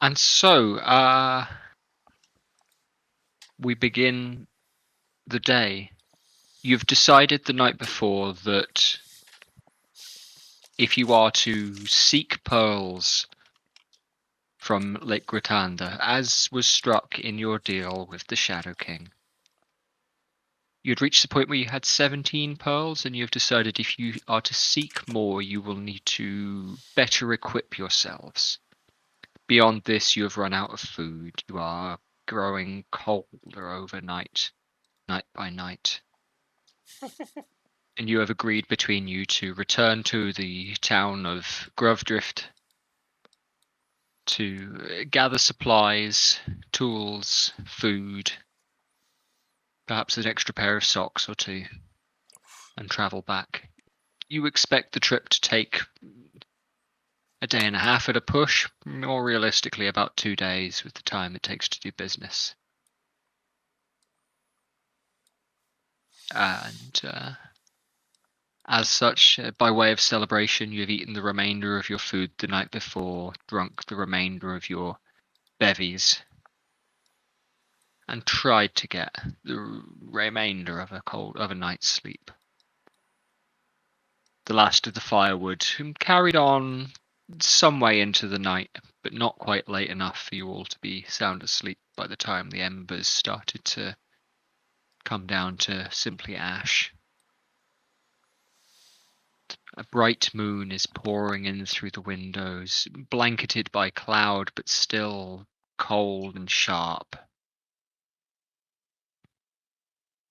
And so, we begin the day. You've decided the night before that if you are to seek pearls from Lake Gritanda, as was struck in your deal with the Shadow King, you'd reached the point where you had 17 pearls, and you've decided if you are to seek more, you will need to better equip yourselves. Beyond this, you have run out of food. You are growing colder overnight, night by night. And you have agreed between you to return to the town of Grovedrift to gather supplies, tools, food, perhaps an extra pair of socks or two, and travel back. You expect the trip to take a day and a half at a push, more realistically about 2 days with the time it takes to do business. And as such, by way of celebration, you have eaten the remainder of your food the night before, drunk the remainder of your bevies, and tried to get the remainder of a night's sleep. The last of the firewood carried on some way into the night, but not quite late enough for you all to be sound asleep by the time the embers started to come down to simply ash. A bright moon is pouring in through the windows, blanketed by cloud, but still cold and sharp.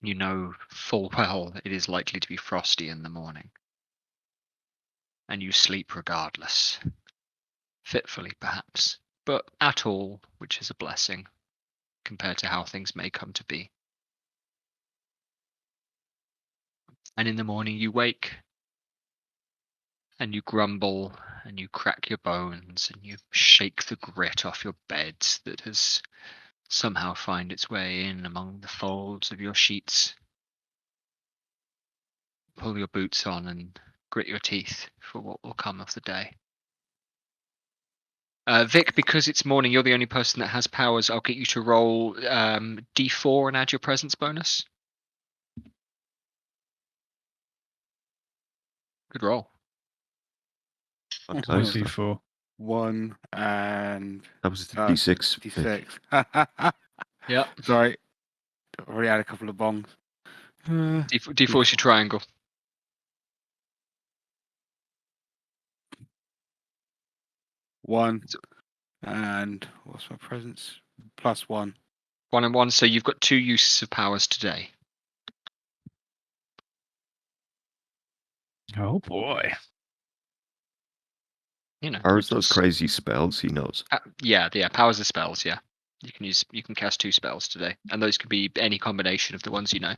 You know full well it is likely to be frosty in the morning. And you sleep regardless. Fitfully, perhaps, but at all, which is a blessing, compared to how things may come to be. And in the morning you wake, and you grumble, and you crack your bones, and you shake the grit off your beds that has somehow find its way in among the folds of your sheets. Pull your boots on and grit your teeth for what will come of the day. Vic, because it's morning, you're the only person that has powers. I'll get you to roll D4 and add your presence bonus. Good roll. Nice. D4. 1 and That was D6. D6. Yeah. Sorry. Already had a couple of bongs. D4 is your triangle. One. And what's my presence? +1. 1 and 1, so you've got 2 uses of powers today. Oh boy. You know. Are those crazy spells he knows? Yeah, powers are spells, yeah. You can cast 2 spells today, and those could be any combination of the ones you know.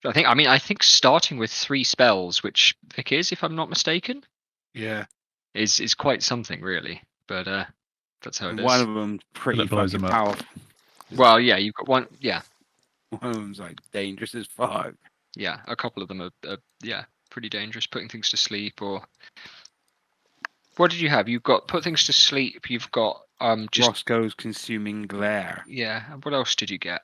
I think starting with 3 spells, which Vic is, if I'm not mistaken, Yeah. is quite something really. But that's how it is. One of them pretty fucking powerful. Well, yeah, you've got one. Yeah. One of them's like dangerous as fuck. Yeah, a couple of them are pretty dangerous, putting things to sleep or. What did you have? You've got put things to sleep. You've got just Roscoe's consuming glare. Yeah. What else did you get?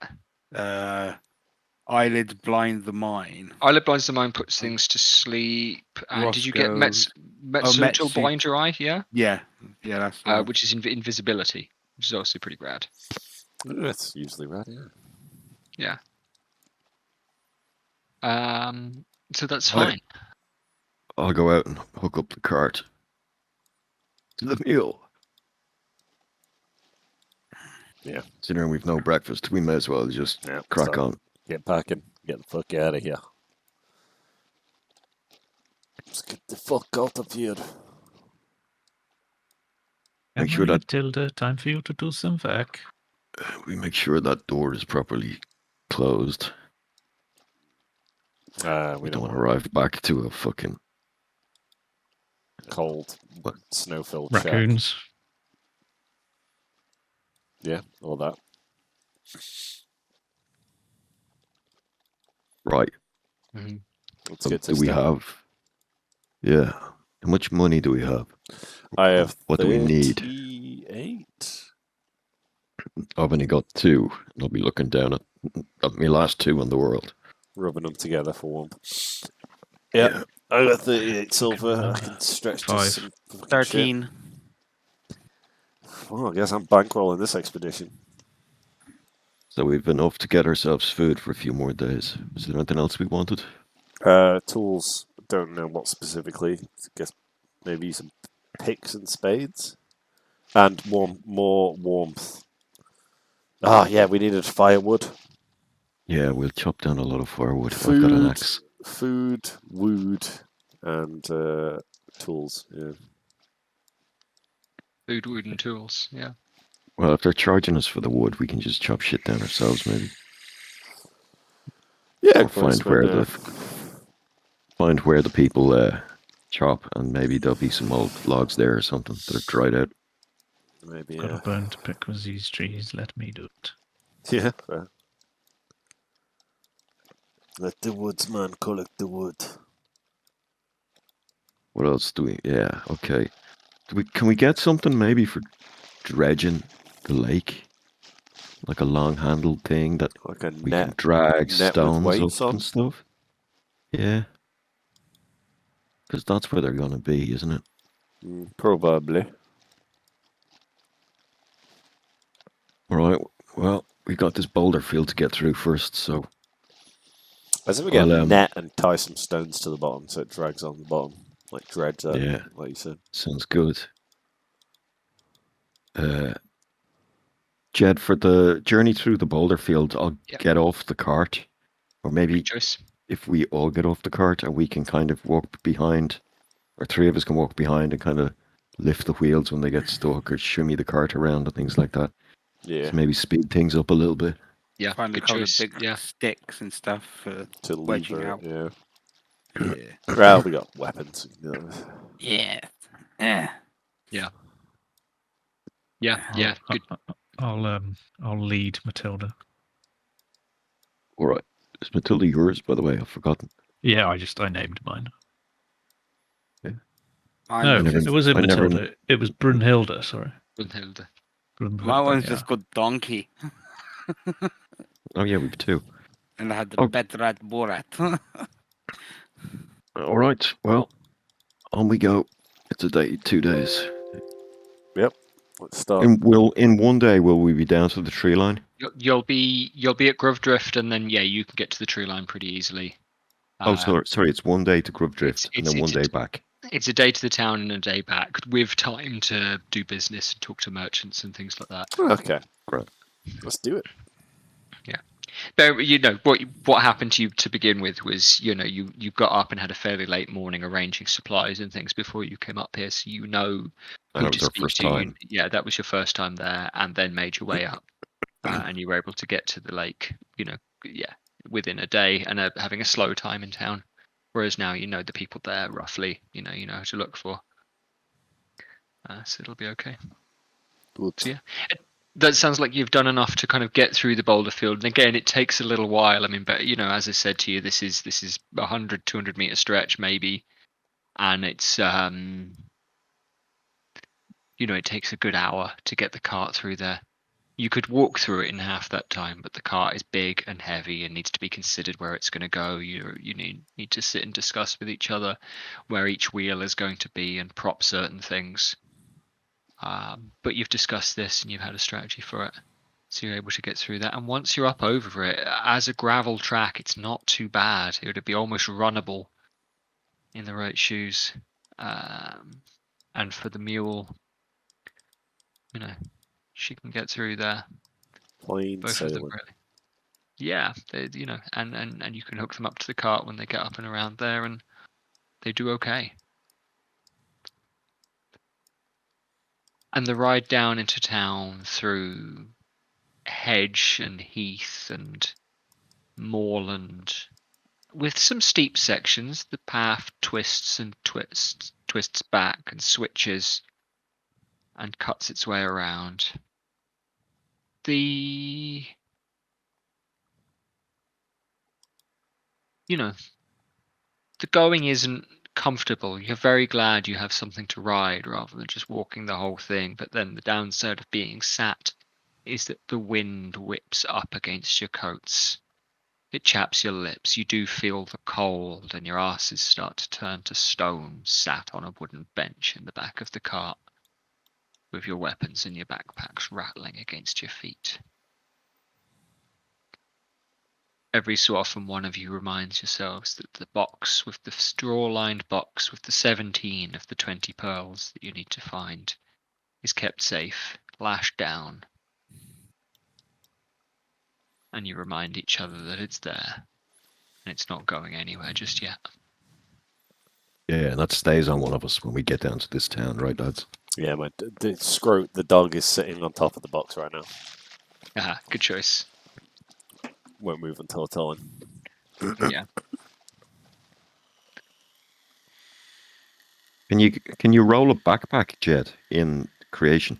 Eyelids blind the mind. Eyelid blinds the mind, puts things to sleep. And did you get Metsu blind your eye? Yeah. Yeah, that's which is invisibility, which is also pretty rad. That's usually rad, yeah. Yeah. So that's fine. I'll go out and hook up the cart to the mule. Yeah. Considering we've no breakfast, we may as well just crack on. Get packing. Get the fuck out of here. Let's get the fuck out of here. Make sure that Tilda, time for you to do some work. We make sure that door is properly closed. We don't want to arrive back to a fucking cold, snow-filled raccoons. Shack. Yeah, all that. Right. Mm-hmm. Let's get do we have? Yeah. How much money do we have? I have. What do we need? 8. I've only got 2. And I'll be looking down at my last 2 in the world. Rubbing them together for warmth. Yeah. I got 38 silver. I can stretch to 5. some fucking shit. 13. Well, I guess I'm bankrolling this expedition. So we've enough to get ourselves food for a few more days. Is there anything else we wanted? Tools. Don't know what specifically. Guess maybe some picks and spades. And more warmth. Ah, yeah, we needed firewood. Yeah, we'll chop down a lot of firewood. I've got an axe. Food, wood, and tools. Yeah. Food, wood, and tools. Yeah. Well, if they're charging us for the wood, we can just chop shit down ourselves, maybe. Yeah, Or find where the people chop, and maybe there'll be some old logs there or something that are dried out. maybe. Got Yeah. a bone to pick with these trees. Let me do it. Yeah. Fair. Let the woodsman collect the wood. What else do we? Yeah, okay. Can we get something maybe for dredging the lake? Like a long-handled thing that Like a we net. can drag net with stones weights up on? and stuff. Yeah. Because that's where they're going to be, isn't it? Probably. All right. Well, we got this boulder field to get through first, so I think we get I'll, a net and tie some stones to the bottom so it drags on the bottom. Like dredge that, yeah, like you said. sounds good. Jed, for the journey through the boulder field, I'll Yep. get off the cart, or maybe Good choice. if we all get off the cart and we can kind of walk behind, or 3 of us can walk behind and kind of lift the wheels when they get stuck, or shimmy the cart around and things like that. Yeah. So maybe speed things up a little bit. Yeah. Find a Good couple of choice. big Yeah. sticks and stuff for To wedging lever it, out. yeah. Yeah. Well, we got weapons. You know. Yeah. Yeah. Yeah. Yeah. Good. I'll lead Matilda. All right. Is Matilda yours, by the way? I've forgotten. Yeah, I named mine. Mine No, I never- it wasn't I never- Matilda. It was Brunhilde. Sorry, Brunhilde. Brunhilde. My one's yeah. just called Donkey. Oh, yeah, we've 2. And I had the Oh. Betrat Borat. All right. Well, on we go. It's a day, 2 days. Let's start. In 1 day, will we be down to the tree line? You'll be at Grove Drift, and then you can get to the tree line pretty easily. Oh, sorry. It's 1 day to Grub Drift, and then 1 day back. It's a day to the town and a day back, with time to do business and talk to merchants and things like that. Okay. Great. Let's do it. But what happened to you to begin with was you got up and had a fairly late morning arranging supplies and things before you came up here, so And who it was to our speak first to. time. That was your first time there, and then made your way up, and you were able to get to the lake. Within a day, and having a slow time in town. Whereas now you know the people there roughly. You know who to look for. So it'll be okay. Good. So that sounds like you've done enough to kind of get through the boulder field. And again, it takes a little while. I mean, but as I said to you, this is 100, 200 meter stretch maybe, and it's it takes a good hour to get the cart through there. You could walk through it in half that time, but the cart is big and heavy and needs to be considered where it's going to go. You need to sit and discuss with each other where each wheel is going to be and prop certain things. But you've discussed this and you've had a strategy for it, so you're able to get through that. And once you're up over it, as a gravel track, it's not too bad. It would be almost runnable in the right shoes. And for the mule, she can get through there. Plain Both of them sailing. really. Yeah, and you can hook them up to the cart when they get up and around there, and they do okay. And the ride down into town through hedge and heath and moorland, with some steep sections, the path twists back and switches and cuts its way around. The going isn't comfortable. You're very glad you have something to ride rather than just walking the whole thing. But then the downside of being sat is that the wind whips up against your coats. It chaps your lips. You do feel the cold, and your asses start to turn to stone, sat on a wooden bench in the back of the cart, with your weapons and your backpacks rattling against your feet. Every so often, one of you reminds yourselves that the box with the straw-lined box with the 17 of the 20 pearls that you need to find is kept safe, lashed down. And you remind each other that it's there, and it's not going anywhere just yet. Yeah, and that stays on one of us when we get down to this town, right, lads? Yeah, the dog is sitting on top of the box right now. Ah, good choice. Won't move until I tell him. Yeah. Can you roll a backpack, Jed, in creation?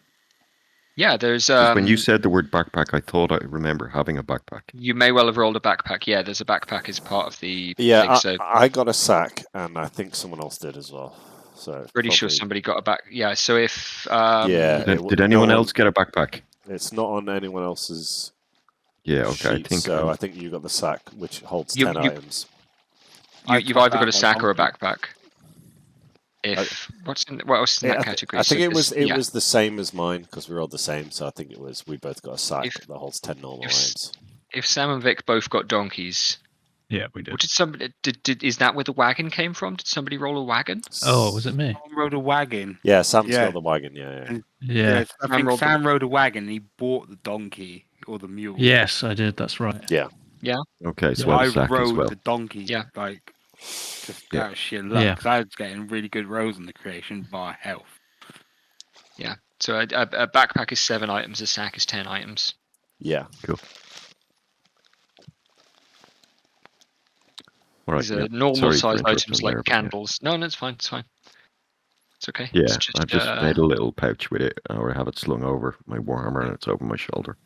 Yeah, there's 'Cause when you said the word backpack, I thought I remember having a backpack. you may well have rolled a backpack. Yeah, there's a backpack as part of the Yeah, thing. So I got a sack, and I think someone else did as well. So pretty sure probably- somebody got a back. Yeah. So if Yeah. Did anyone else get a backpack? It's not on anyone else's Yeah, okay. sheet, so I think you got the sack, which holds You- 10 you- items. you've got either got a that sack or a donkey. backpack. If what else is in that category? I think So it was this- yeah. was the same as mine because we rolled the same. So I think we both got a sack If- that holds 10 normal if- items. If Sam and Vic both got donkeys, Yeah, we did. what did somebody did? Is that where the wagon came from? Did somebody roll a wagon? Oh, was it me? Sam rode a wagon. Yeah, Sam's Yeah. got the wagon. Yeah. And- Yeah. I Sam think rode the- Sam rode a wagon. And he bought the donkey or the mule. Yes, I did. That's right. Okay, so Yeah, I I have a sack rode as well. the donkey. Yeah. Like just Yeah. out of sheer luck. Yeah. 'Cause I was getting really good rolls in the creation via health. So a backpack is 7 items. A sack is 10 items. Yeah. All right, These are yeah. normal Sorry for size interrupting items there, like but yeah. candles. No, it's fine. It's fine. It's okay. Yeah, It's just, I've just made a little pouch with it, or I have it slung over my warhammer, and it's over my shoulder.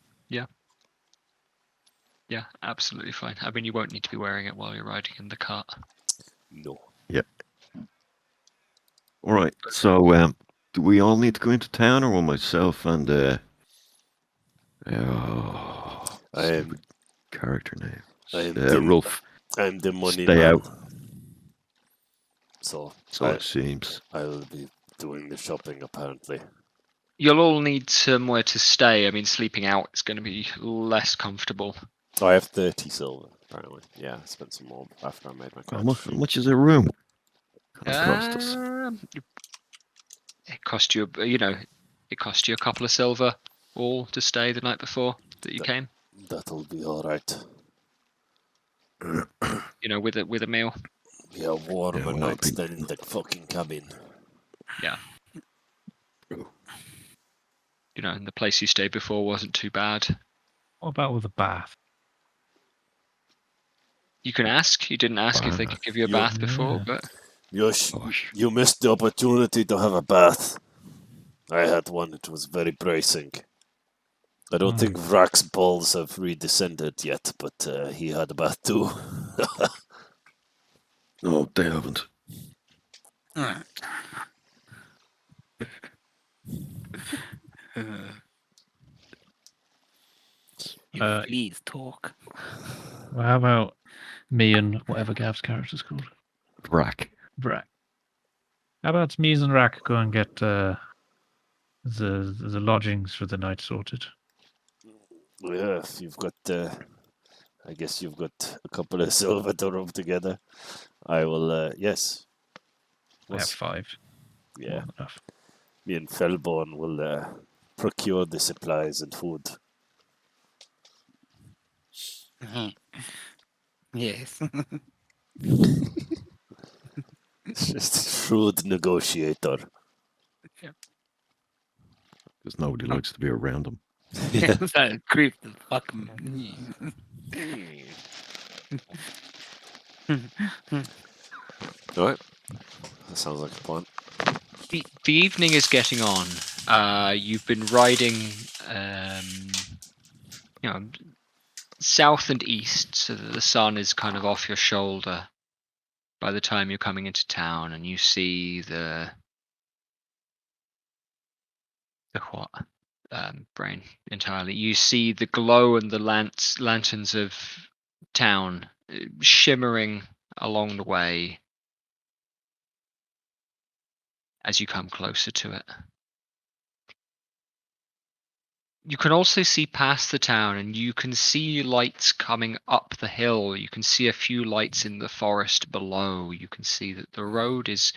Yeah, absolutely fine. I mean, you won't need to be wearing it while you're riding in the cart. No. All right, so do we all need to go into town, or will myself and stupid character name, I am Tim. Rolf? I'm the money Stay man. out. So So it seems. I will be doing the shopping apparently. You'll all need somewhere to stay. I mean, sleeping out is going to be less comfortable. Oh, I have 30 silver apparently. Yeah, I spent some more after I made my How character. much is a room? Gonna cost us. It cost you, it cost you a couple of silver all to stay the night before that you came. That'll be all right. With a meal. Yeah, warmer Yeah, well, nights I than in the fucking cabin. And the place you stayed before wasn't too bad. What about with a bath? You can ask. You didn't ask if they could give you a You- bath before, Yeah. but Gosh. You missed the opportunity to have a bath. I had one. It was very bracing. I don't think Vrak's balls have redescended yet, but he had a bath too. No, they haven't. Please talk. Well, how about me and whatever Gav's character's called? Rack. Rack. How about me and Rack go and get the lodgings for the night sorted? Yeah, you've got. I guess you've got a couple of silver to rub together. I will. Yes. I have 5. Yeah. More than enough. Me and Felborn will procure the supplies and food. Yes. Shrewd negotiator. Because nobody likes to be around them. That creep the fucking. All right. That sounds like a plan. the evening is getting on. You've been riding, south and east, so that the sun is kind of off your shoulder by the time you're coming into town and you see the what? Brain entirely. You see the glow and the lanterns of town shimmering along the way as you come closer to it. You can also see past the town, and you can see lights coming up the hill. You can see a few lights in the forest below. You can see that the road is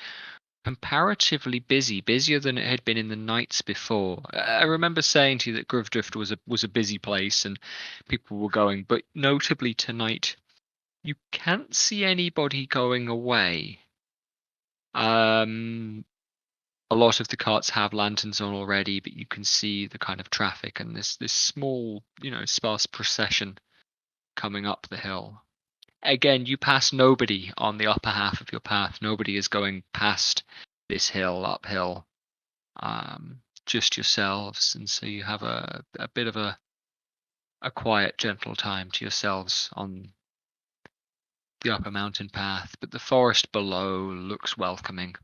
comparatively busy, busier than it had been in the nights before. I remember saying to you that Grovedrift was a busy place and people were going, but notably tonight, you can't see anybody going away. A lot of the carts have lanterns on already, but you can see the kind of traffic and this small, sparse procession coming up the hill. Again, you pass nobody on the upper half of your path. Nobody is going past this hill, uphill. Just yourselves, and so you have a bit of a quiet, gentle time to yourselves on the upper mountain path. But the forest below looks welcoming.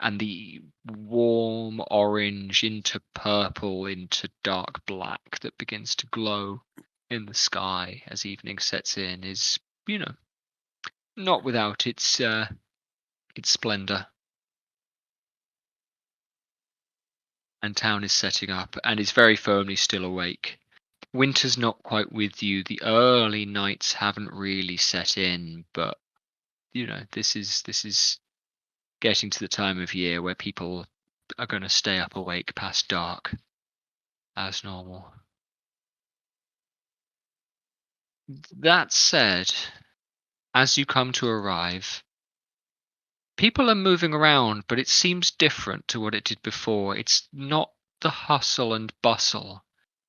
And the warm orange into purple into dark black that begins to glow in the sky as evening sets in is, not without its splendor. And town is setting up and is very firmly still awake. Winter's not quite with you. The early nights haven't really set in, but this is getting to the time of year where people are going to stay up awake past dark as normal. That said, as you come to arrive, people are moving around, but it seems different to what it did before. It's not the hustle and bustle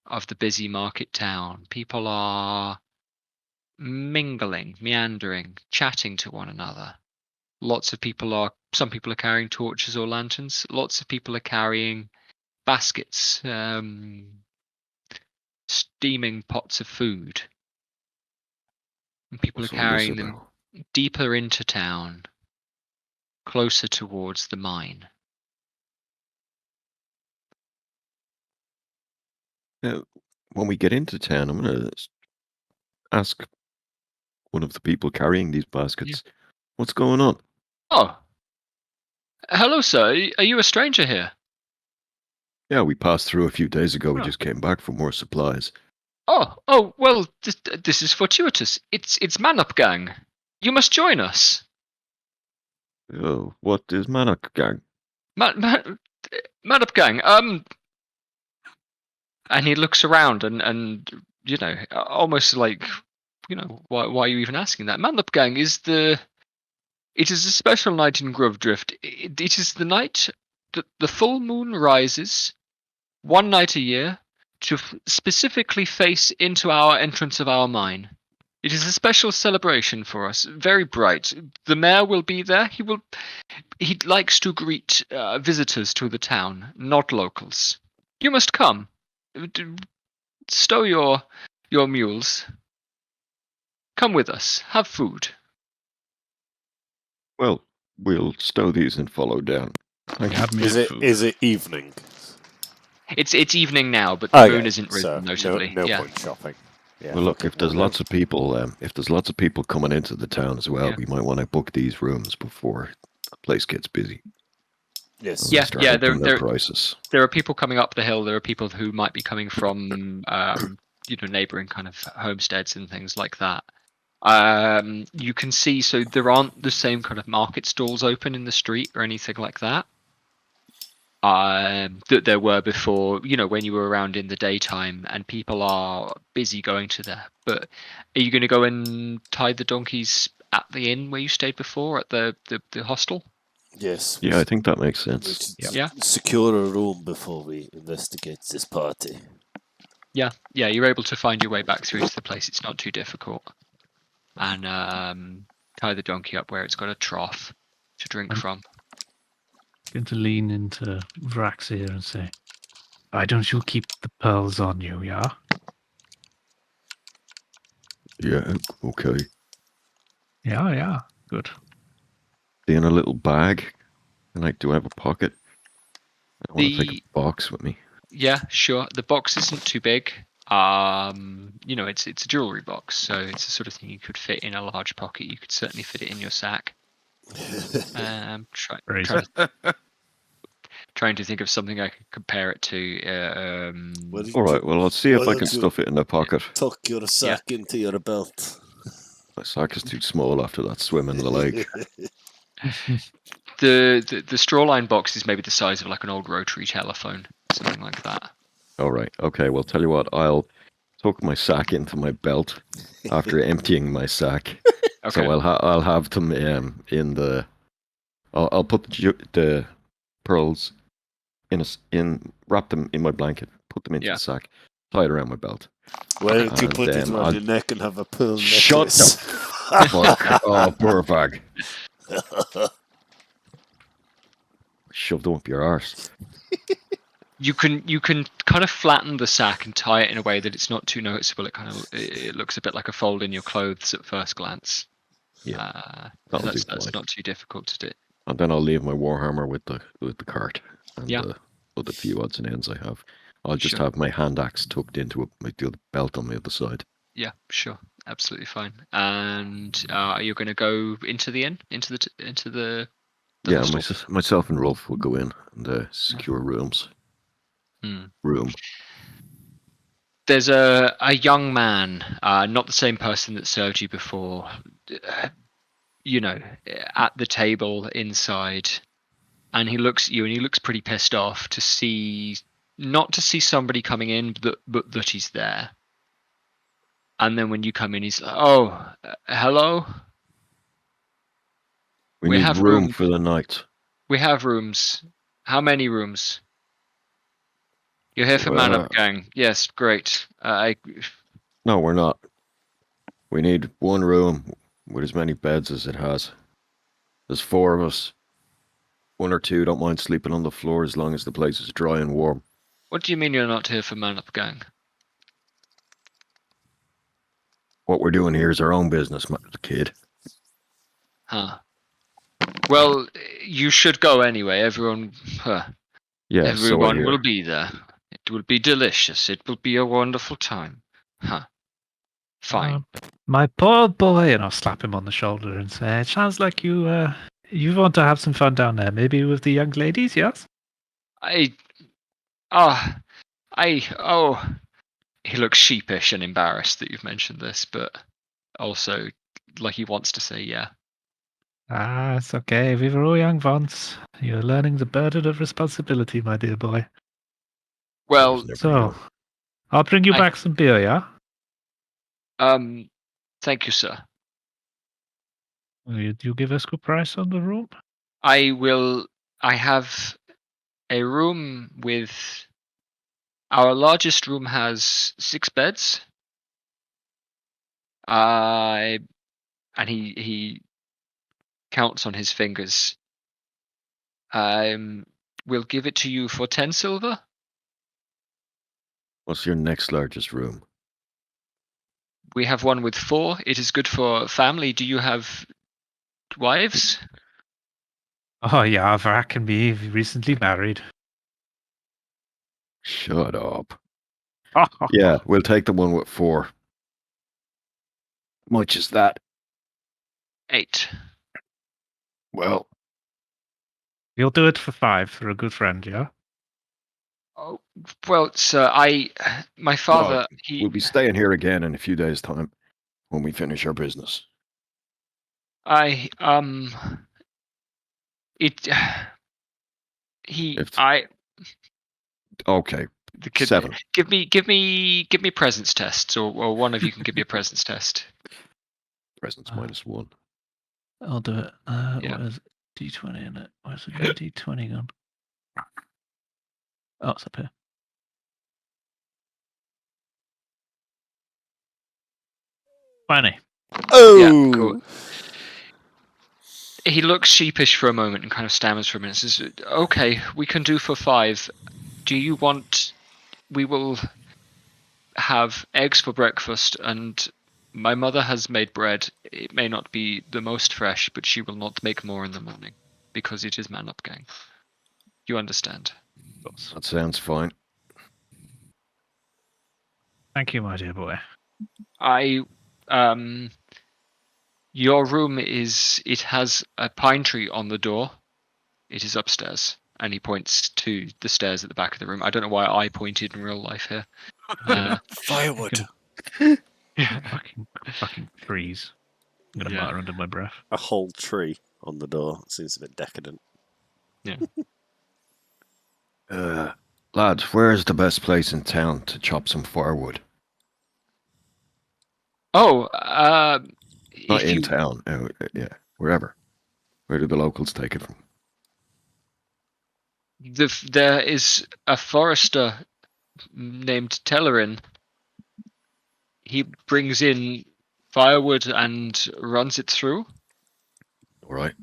of the busy market town. People are mingling, meandering, chatting to one another. Some people are carrying torches or lanterns. Lots of people are carrying baskets, steaming pots of food. And people What's are all this carrying them about? deeper into town, closer towards the mine. Now, when we get into town, I'm going to ask one of the people carrying these baskets, what's going on? Oh, hello, sir. Are you a stranger here? Yeah, we passed through a few days ago. We Oh. just came back for more supplies. Oh, well, this is fortuitous. It's Manup Gang. You must join us. Oh, what is Manok Gang? Manup Gang. And he looks around and almost like, why are you even asking that? Manup Gang is it is a special night in Grovedrift. It is the night that the full moon rises, one night a year, to specifically face into our entrance of our mine. It is a special celebration for us, very bright. The mayor will be there. He likes to greet visitors to the town, not locals. You must come. Stow your mules. Come with us. Have food. Well, we'll stow these and follow down. Thank you. Had me Is at it food. is it evening? It's evening now, but the moon isn't so risen notably. no Yeah. point shopping. Yeah, Well, look, fuck it, if there's we'll lots of people, coming into the town as well, Yeah. we might want to book these rooms before the place gets busy. go. Yes. And Yeah, start yeah, upping their prices. There are people coming up the hill. There are people who might be coming from, neighboring kind of homesteads and things like that. You can see, so there aren't the same kind of market stalls open in the street or anything like that. That there were before, when you were around in the daytime, and people are busy going to there. But are you going to go and tie the donkeys at the inn where you stayed before, at the hostel? Yes. Yeah, I think that makes We sense. should Yeah. secure a room before we investigate this party. Yeah, you're able to find your way back through to the place. It's not too difficult. And tie the donkey up where it's got a trough to drink from. Going to lean into Vrax's ear and say, "Why don't you keep the pearls on you, yeah?" Yeah, okay. Yeah, good. Be in a little bag. And like, do I have a pocket? I want to take a box with me. Yeah, sure. The box isn't too big. It's a jewelry box, so it's the sort of thing you could fit in a large pocket. You could certainly fit it in your sack. Trying to think of something I could compare it to. All right. Well, I'll see if I can stuff it in the pocket. Tuck your sack into your belt. My sack is too small after that swim in the lake. The straw line box is maybe the size of like an old rotary telephone, something like that. All right. Okay. Well, tell you what. I'll tuck my sack into my belt after emptying my sack. Okay. So I'll have them in the. I'll put the pearls wrap them in my blanket, put them into the sack, tie it around my belt. Why don't you put it around your neck and have a pearl necklace? Shut the fuck. Oh, poor bag. Shove them up your arse. You can kind of flatten the sack and tie it in a way that it's not too noticeable. It looks a bit like a fold in your clothes at first glance. Yeah, that's not too difficult to do. And then I'll leave my warhammer with the cart and the few odds and ends I have. I'll just have my hand axe tucked into the belt on the other side. Yeah, sure, absolutely fine. And you're going to go into the inn, into the yeah, hostel? myself and Rolf will go in and secure rooms. Room. There's a young man, not the same person that served you before, at the table inside, and he looks at you and he looks pretty pissed off not to see somebody coming in, but that he's there. And then when you come in, he's like, "Oh, hello. We need room for the night. We have rooms. How many rooms? You're here for Man Up Gang. Yes, great. No, we're not. We need one room with as many beds as it has. There's 4 of us. 1 or 2 don't mind sleeping on the floor as long as the place is dry and warm. What do you mean you're not here for Man Up Gang? What we're doing here is our own business, kid. Huh. Well, you should go anyway. Everyone will be there. It will be delicious. It will be a wonderful time. Huh. Fine. My poor boy, and I'll slap him on the shoulder and say, "It sounds like you want to have some fun down there. Maybe with the young ladies, yes?" He looks sheepish and embarrassed that you've mentioned this, but also like he wants to say yeah. It's okay. We were all young once. You're learning the burden of responsibility, my dear boy. Well, so I'll bring you back some beer, yeah? Thank you, sir. Will you give us a good price on the room? I will. I have a room with. Our largest room has 6 beds. And he counts on his fingers. We'll give it to you for 10 silver. What's your next largest room? We have one with 4. It is good for family. Do you have wives? Oh yeah, Vrak and me recently married. Shut up. Yeah, we'll take the one with 4. How much is that? 8. Well, you'll do it for 5 for a good friend, yeah? Oh, well, sir, my father, we'll be staying here again in a few days' time when we finish our business. Okay. 7. Give me presence tests, or one of you can give me a presence test. Presence -1. I'll do it. What is it? D20 in it? Where's the D20 gone? Oh, it's up here. Funny. Oh! Yeah, cool. He looks sheepish for a moment and kind of stammers for a minute. Says, "Okay, we can do for 5. Do you want? We will have eggs for breakfast and My mother has made bread. It may not be the most fresh, but she will not make more in the morning, because it is man up, gang. You understand? That sounds fine. Thank you, my dear boy. Your room it has a pine tree on the door. It is upstairs. And he points to the stairs at the back of the room. I don't know why I pointed in real life here. Firewood. Fucking trees. I'm gonna mutter under my breath. A whole tree on the door. Seems a bit decadent. Yeah. Lads, where is the best place in town to chop some firewood? Oh, Not if in you town. Yeah, wherever. Where do the locals take it from? there is a forester named Tellerin. He brings in firewood and runs it through. All right.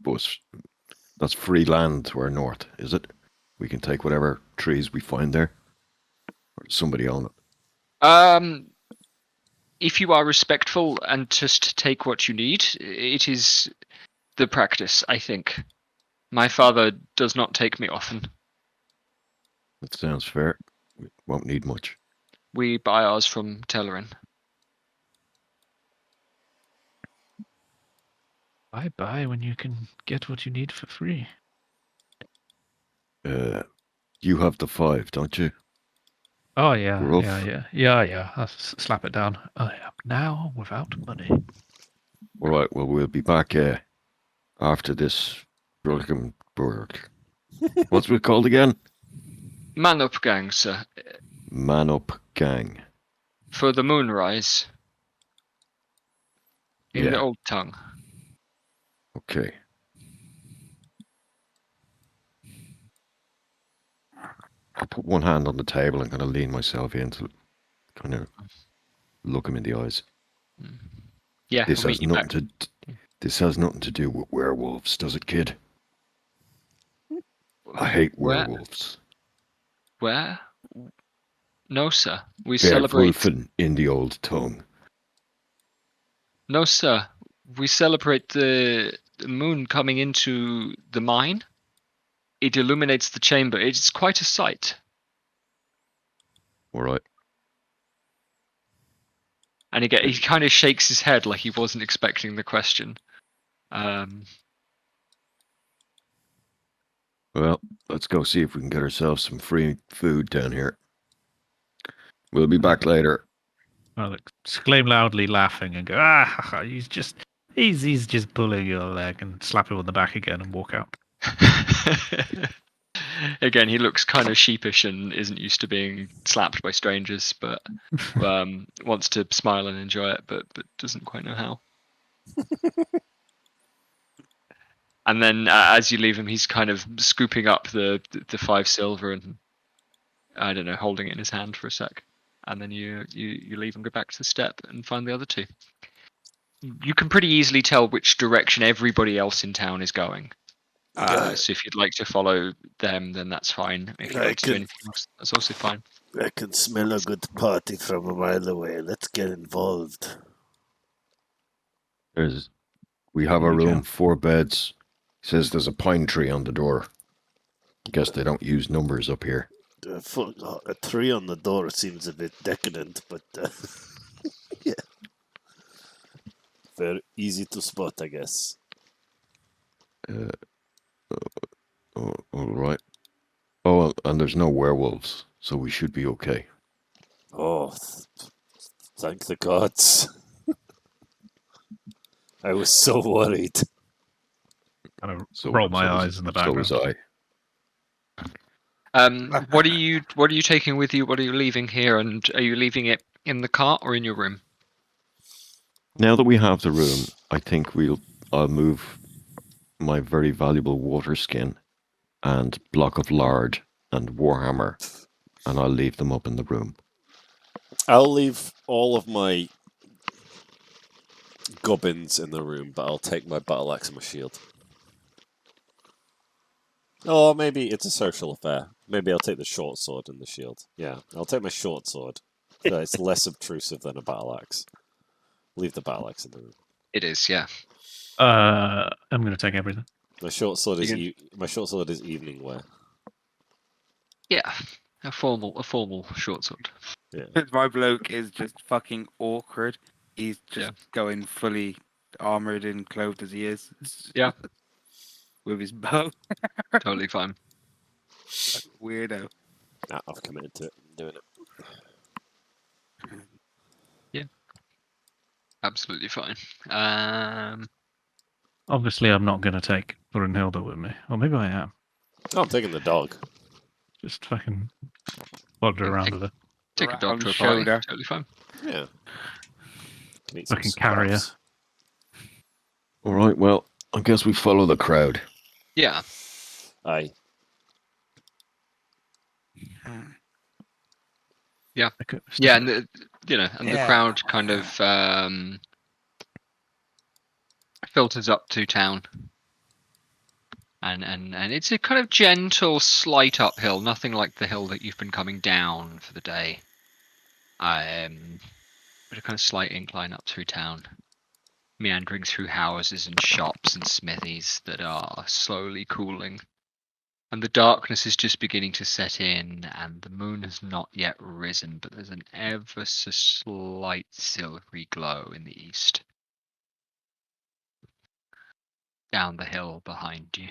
But that's free land to our north, is it? We can take whatever trees we find there. Or does somebody own it? If you are respectful and just take what you need, it is the practice, I think. My father does not take me often. That sounds fair. We won't need much. We buy ours from Tellerin. Buy when you can get what you need for free. You have the 5, don't you? Oh yeah, Rough. yeah. I'll slap it down. I am now without money. All right, well, we'll be back after this Borg. What's it called again? Man up, gang, sir. Man Up Gang. For the moonrise. In the Yeah. old tongue. Okay. I'll put one hand on the table and kind of lean myself in to kind of look him in the eyes. Yeah, This we'll has meet you back. nothing to do with werewolves, does it, kid? I hate werewolves. Where? No, sir. We celebrate. Werwolfen in the old tongue. No, sir. We celebrate the moon coming into the mine. It illuminates the chamber. It's quite a sight. All right. And he kind of shakes his head like he wasn't expecting the question. Well, let's go see if we can get ourselves some free food down here. We'll be back later. I'll exclaim loudly, laughing, and go, he's just pulling your leg, and slap him on the back again and walk out. Again, he looks kind of sheepish and isn't used to being slapped by strangers, but wants to smile and enjoy it, but doesn't quite know how. And then as you leave him, he's kind of scooping up the 5 silver and, I don't know, holding it in his hand for a sec. And then you leave and go back to the step and find the other 2. You can pretty easily tell which direction everybody else in town is going. So if you'd like to follow them, then that's fine. If you'd like to do anything else, that's also fine. I can smell a good party from a mile away. Let's get involved. We have There a you room, go. 4 beds. Says there's a pine tree on the door. I guess they don't use numbers up here. A tree on the door seems a bit decadent, but yeah. Very easy to spot, I guess. All right. Oh, and there's no werewolves, so we should be okay. Oh, thank the gods. I was so worried. Kind of roll my eyes in the background. So was I. What are you taking with you? What are you leaving here? And are you leaving it in the cart or in your room? Now that we have the room, I think I'll move my very valuable water skin and block of lard and warhammer, and I'll leave them up in the room. I'll leave all of my gubbins in the room, but I'll take my battle axe and my shield. Or maybe it's a social affair. Maybe I'll take the short sword and the shield. Yeah, I'll take my short sword So it's less obtrusive than a battle axe. Leave the battle axe in the room. It is, yeah. I'm going to take everything. My short sword is You evening wear. Yeah, a formal short sword. Yeah. My bloke is just fucking awkward. He's just going fully armored and clothed as he is. Yeah. With his bow. Totally fine. Weirdo. Nah, I've committed to it. I'm doing it. Absolutely fine. Obviously, I'm not going to take Brunhilde with me. Or maybe I am. Oh, I'm taking the dog. Just fucking wander around with her. Take a Rat dog on to a party. shoulder. Totally fine. Yeah. Can eat some Fucking carrier. scraps. All right, well, I guess we follow the crowd. Yeah. Aye. Yeah. Okay, Yeah, and the Yeah. crowd kind of filters up to town. And it's a kind of gentle, slight uphill, nothing like the hill that you've been coming down for the day. But a kind of slight incline up through town, meandering through houses and shops and smithies that are slowly cooling. And the darkness is just beginning to set in, and the moon has not yet risen, but there's an ever so slight silvery glow in the east. Down the hill behind you,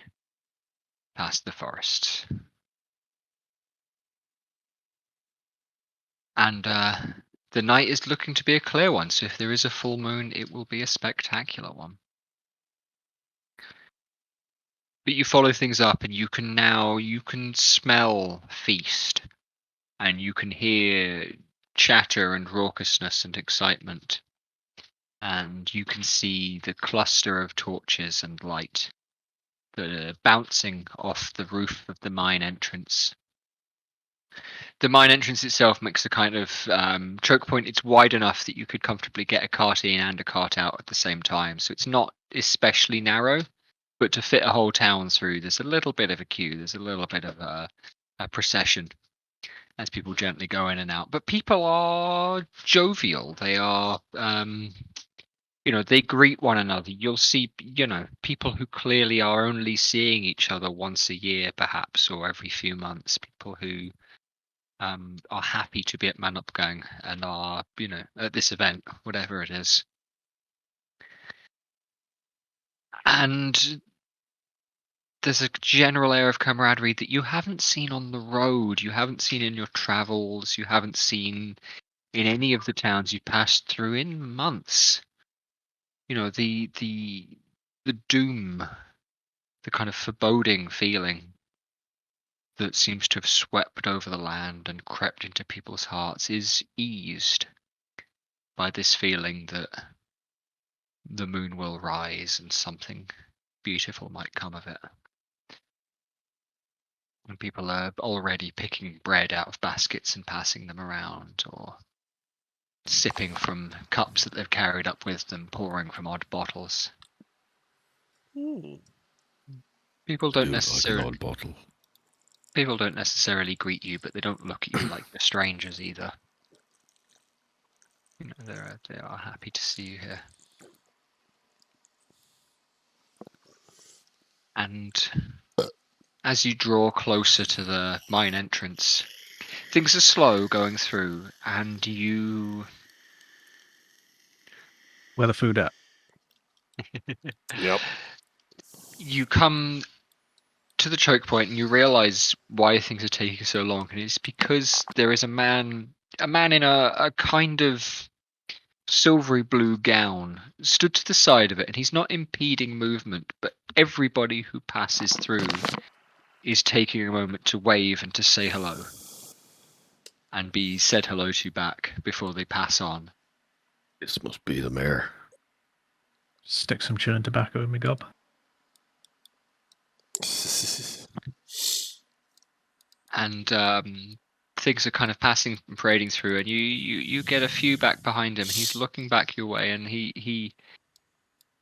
past the forest. And the night is looking to be a clear one, so if there is a full moon, it will be a spectacular one. But you follow things up, and you can smell feast, and you can hear chatter and raucousness and excitement, and you can see the cluster of torches and light that are bouncing off the roof of the mine entrance. The mine entrance itself makes a kind of choke point. It's wide enough that you could comfortably get a cart in and a cart out at the same time, so it's not especially narrow. But to fit a whole town through, there's a little bit of a queue. There's a little bit of a procession as people gently go in and out. But people are jovial. They are, they greet one another. You'll see, people who clearly are only seeing each other once a year, perhaps, or every few months. People who are happy to be at Manupgang and are, at this event, whatever it is. And there's a general air of camaraderie that you haven't seen on the road, you haven't seen in your travels, you haven't seen in any of the towns you've passed through in months. The doom, the kind of foreboding feeling that seems to have swept over the land and crept into people's hearts is eased by this feeling that the moon will rise and something beautiful might come of it. And people are already picking bread out of baskets and passing them around, or sipping from cups that they've carried up with them, pouring from odd bottles. People don't necessarily greet you, but they don't look at you like they're strangers either. They are happy to see you here. And as you draw closer to the mine entrance, things are slow going through, and you... Where the food at? Yep. You come to the choke point, and you realize why things are taking so long, and it's because there is a man in a kind of silvery blue gown stood to the side of it, and he's not impeding movement, but everybody who passes through is taking a moment to wave and to say hello and be said hello to back before they pass on. This must be the mayor. Stick some chewing tobacco in my gob. And things are kind of passing and parading through, and you get a few back behind him. He's looking back your way, and he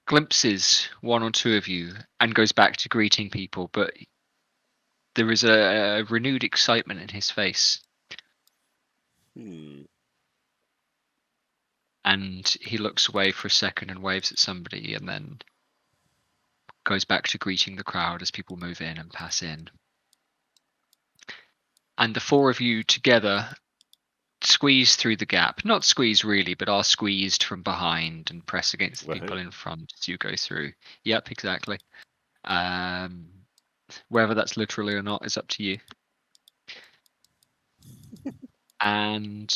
glimpses one or two of you and goes back to greeting people, but there is a renewed excitement in his face. And he looks away for a second and waves at somebody, and then goes back to greeting the crowd as people move in and pass in. And the four of you together squeeze through the gap. Not squeeze really, but are squeezed from behind and press against the people in front as you go through. Yep, exactly. Whether that's literally or not is up to you. And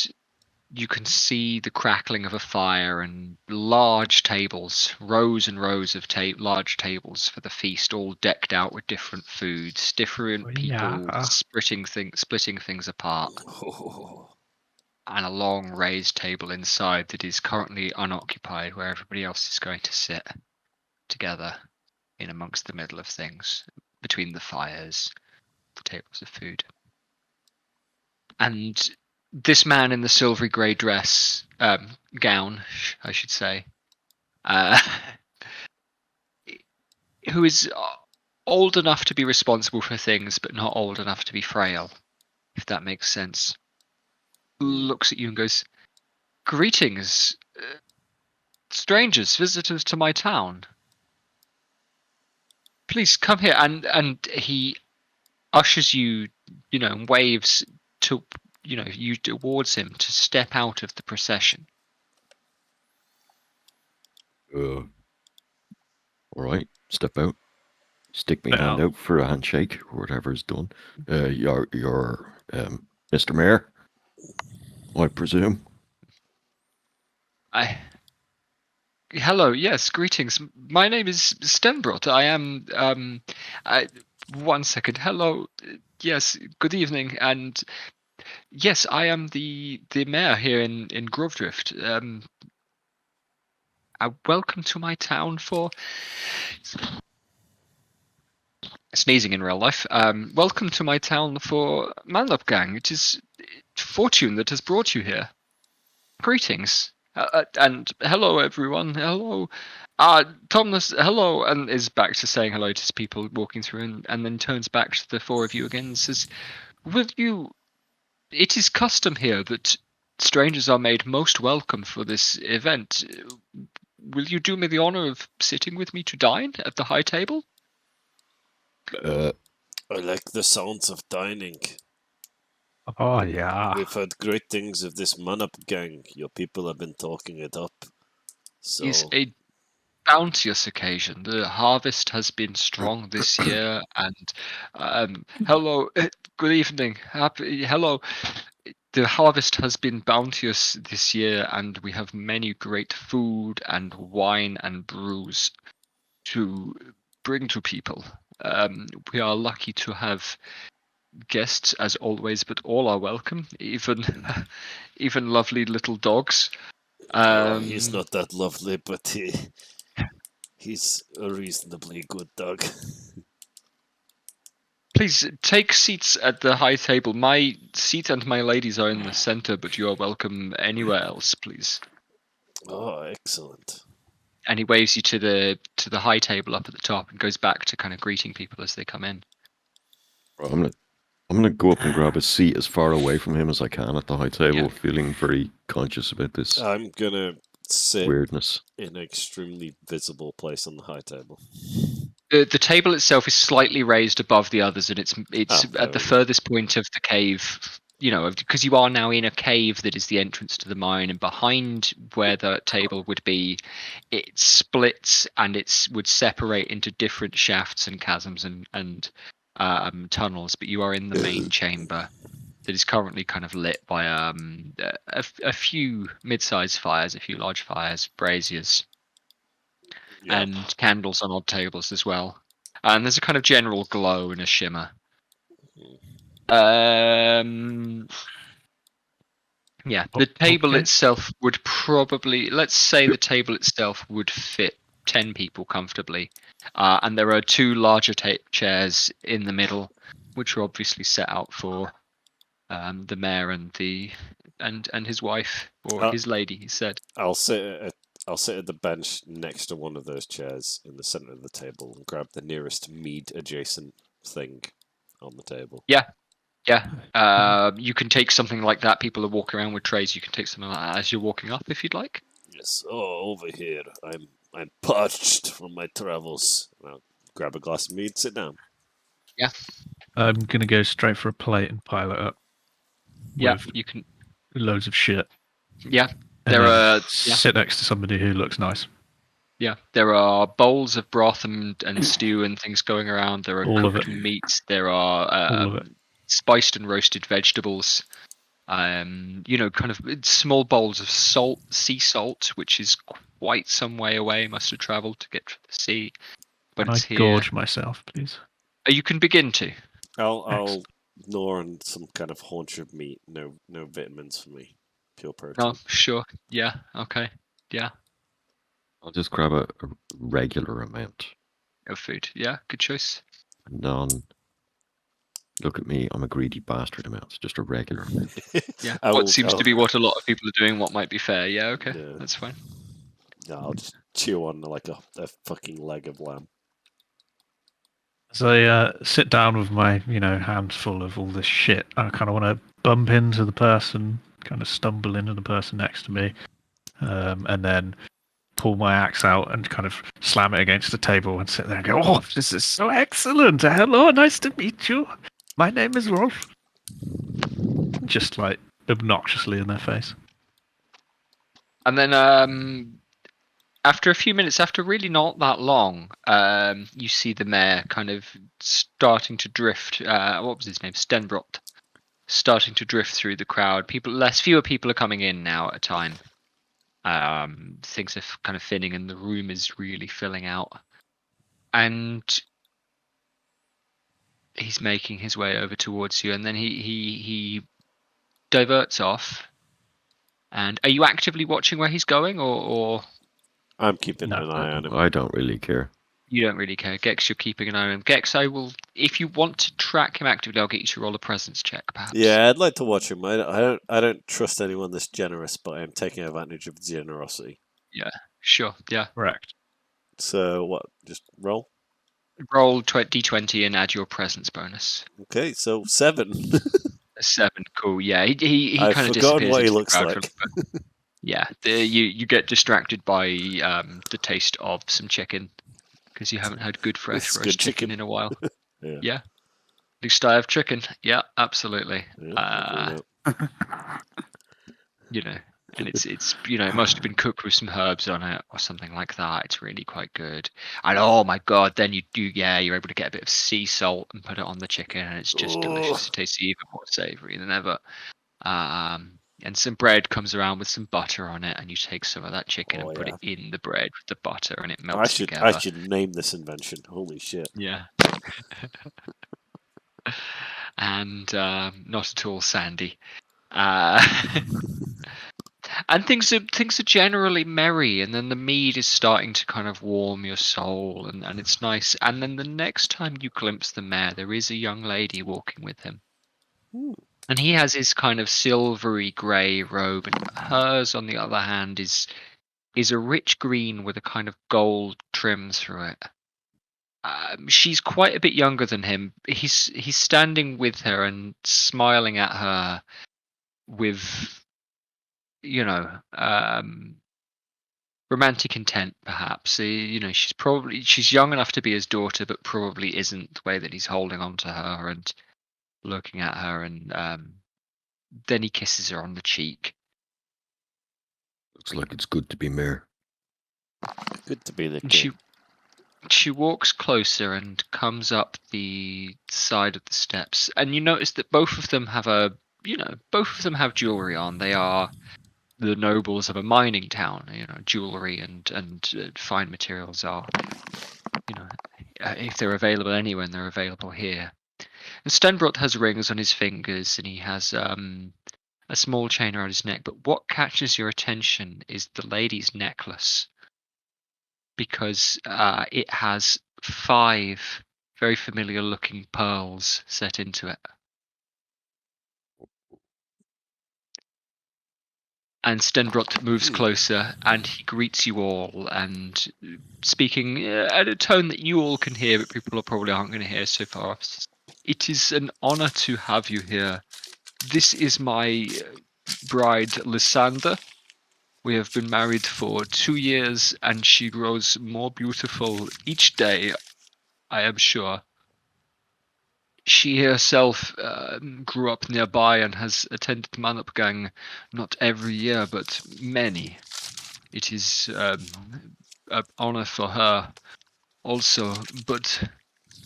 you can see the crackling of a fire and large tables, rows and rows of large tables for the feast, all decked out with different foods, different people Yeah. splitting things apart, and a long raised table inside that is currently unoccupied, where everybody else is going to sit together in amongst the middle of things, between the fires, the tables of food. And this man in the silvery grey dress, gown, I should say, who is old enough to be responsible for things, but not old enough to be frail, if that makes sense, looks at you and goes, "Greetings, strangers, visitors to my town. Please come here." And he ushers you, and waves to, you towards him to step out of the procession. All right, step out. Stick me Well- hand out for a handshake or whatever's done. You're Mr. Mayor, I presume. Hello, yes, greetings. My name is Stenbrot. I am. One second. Hello. Yes. Good evening. And yes, I am the mayor here in Grovedrift. Welcome to my town for sneezing in real life. Welcome to my town for Manlupgang. It is fortune that has brought you here. Greetings. And hello, everyone. Hello. Thomas, hello. And is back to saying hello to people walking through, and then turns back to the four of you again and says, it is custom here that strangers are made most welcome for this event. Will you do me the honor of sitting with me to dine at the high table? I like the sounds of dining. Oh, yeah. We've heard great things of this Man-up gang. Your people have been talking it up. So It's a bounteous occasion. The harvest has been strong this year, and hello, good evening. Hello. The harvest has been bounteous this year, and we have many great food and wine and brews to bring to people. We are lucky to have guests as always, but all are welcome, even lovely little dogs. he's not that lovely, but he's a reasonably good dog. Please take seats at the high table. My seat and my lady's are in the center, but you are welcome anywhere else, please. Oh, excellent. And he waves you to the high table up at the top and goes back to kind of greeting people as they come in. Right, I'm gonna go up and grab a seat as far away from him as I can at the high table, Yeah. feeling very conscious about this I'm gonna sit weirdness. in an extremely visible place on the high table. The table itself is slightly raised above the others, and it's there at the we go. furthest point of the cave. Because you are now in a cave that is the entrance to the mine, and behind where the table would be, it splits and it would separate into different shafts and chasms and tunnels. But you are in the main chamber that is currently kind of lit by a few mid-sized fires, a few large fires, braziers, Yeah. and candles on odd tables as well. And there's a kind of general glow and a shimmer. Yeah, the table Okay. itself would probably, let's say the table itself would fit 10 people comfortably. And there are two larger chairs in the middle, which are obviously set out for the mayor and his wife, or his lady, he said. I'll sit at the bench next to one of those chairs in the center of the table and grab the nearest mead adjacent thing on the table. Yeah. You can take something like that. People are walking around with trays. You can take something like that as you're walking up if you'd like. Yes. Oh, over here. I'm parched from my travels. I'll grab a glass of mead, sit down. I'm going to go straight for a plate and pile it up Yeah, with you can. loads of shit. Yeah, And there then are. Yeah, sit next to somebody who looks nice. yeah, there are bowls of broth and stew and things going around. There are All of cooked it. meats. There are All of it. spiced and roasted vegetables. Kind of small bowls of salt, sea salt, which is quite some way away. Must have travelled to get to the sea, but Can I it's here. gorge myself, please? You can begin to. I'll gnaw on some kind of haunch of meat. No vitamins for me. Pure protein. No, sure. Yeah. Okay. Yeah. I'll just grab a regular amount. Of food. Yeah. Good choice. None. Look at me, I'm a greedy bastard amount. Just a regular. Yeah. I What will- seems I'll- to be what a lot of people are doing. What might be fair. Yeah. Okay. Yeah. That's fine. No, I'll just chew on like a fucking leg of lamb. As I sit down with my, hands full of all this shit, I kind of want to bump into the person, kind of stumble into the person next to me, and then pull my axe out and kind of slam it against the table and sit there and go, "Oh, this is so excellent! Hello, nice to meet you. My name is Rolf." Just like obnoxiously in their face. And then after a few minutes, after really not that long, you see the mayor kind of starting to drift. What was his name? Stenbrot. Starting to drift through the crowd. Fewer people are coming in now at a time. Things are kind of thinning, and the room is really filling out. And he's making his way over towards you, and then he diverts off. And are you actively watching where he's going, or I'm keeping No, an eye on him. I don't really care. you don't really care? Gex, you're keeping an eye on him. Gex, I will. If you want to track him actively, I'll get you to roll a presence check, perhaps. Yeah, I'd like to watch him. I don't trust anyone this generous, but I'm taking advantage of generosity. Sure. Yeah. Correct. So what? Just roll. Roll d20 and add your presence bonus. Okay, so 7. A 7. Cool. Yeah. He I've kind of forgotten disappears what he into the looks crowd for a like. little bit. Yeah. You get distracted by the taste of some chicken because you haven't had good fresh It's roast good chicken chicken. in a while. Yeah. Yeah. At least I have chicken. Yeah. Absolutely. Yeah, I'll do that. And it's it must have been cooked with some herbs on it or something like that. It's really quite good. And oh my god, then you're able to get a bit of sea salt and put it on the chicken, and it's just delicious. It tastes even more savoury than ever. And some bread comes around with some butter on it, and you take some of that chicken Oh, and put yeah. it in the bread with the butter, and it I melts should together. name this invention. Holy shit. Yeah. And not at all sandy. And things are generally merry, and then the mead is starting to kind of warm your soul, and it's nice. And then the next time you glimpse the mayor, there is a young lady walking with him. And he has his kind of silvery grey robe, and hers, on the other hand, is a rich green with a kind of gold trim through it. She's quite a bit younger than him. He's standing with her and smiling at her with, romantic intent, perhaps. She's young enough to be his daughter, but probably isn't the way that he's holding on to her and looking at her, and then he kisses her on the cheek. Looks like it's good to be mayor. Good to be the And king. she walks closer and comes up the side of the steps, and you notice that both of them have jewelry on. They are the nobles of a mining town. Jewelry and fine materials are, if they're available anywhere, they're available here. And Stenbrot has rings on his fingers, and he has a small chain around his neck. But what catches your attention is the lady's necklace, because it has 5 very familiar looking pearls set into it. And Stenbrot moves closer, and he greets you all, and speaking at a tone that you all can hear, but people probably aren't going to hear so far. It is an honor to have you here. This is my bride, Lysander. We have been married for 2 years, and she grows more beautiful each day, I am sure. She herself grew up nearby and has attended Manupgang not every year, but many. It is an honor for her also, but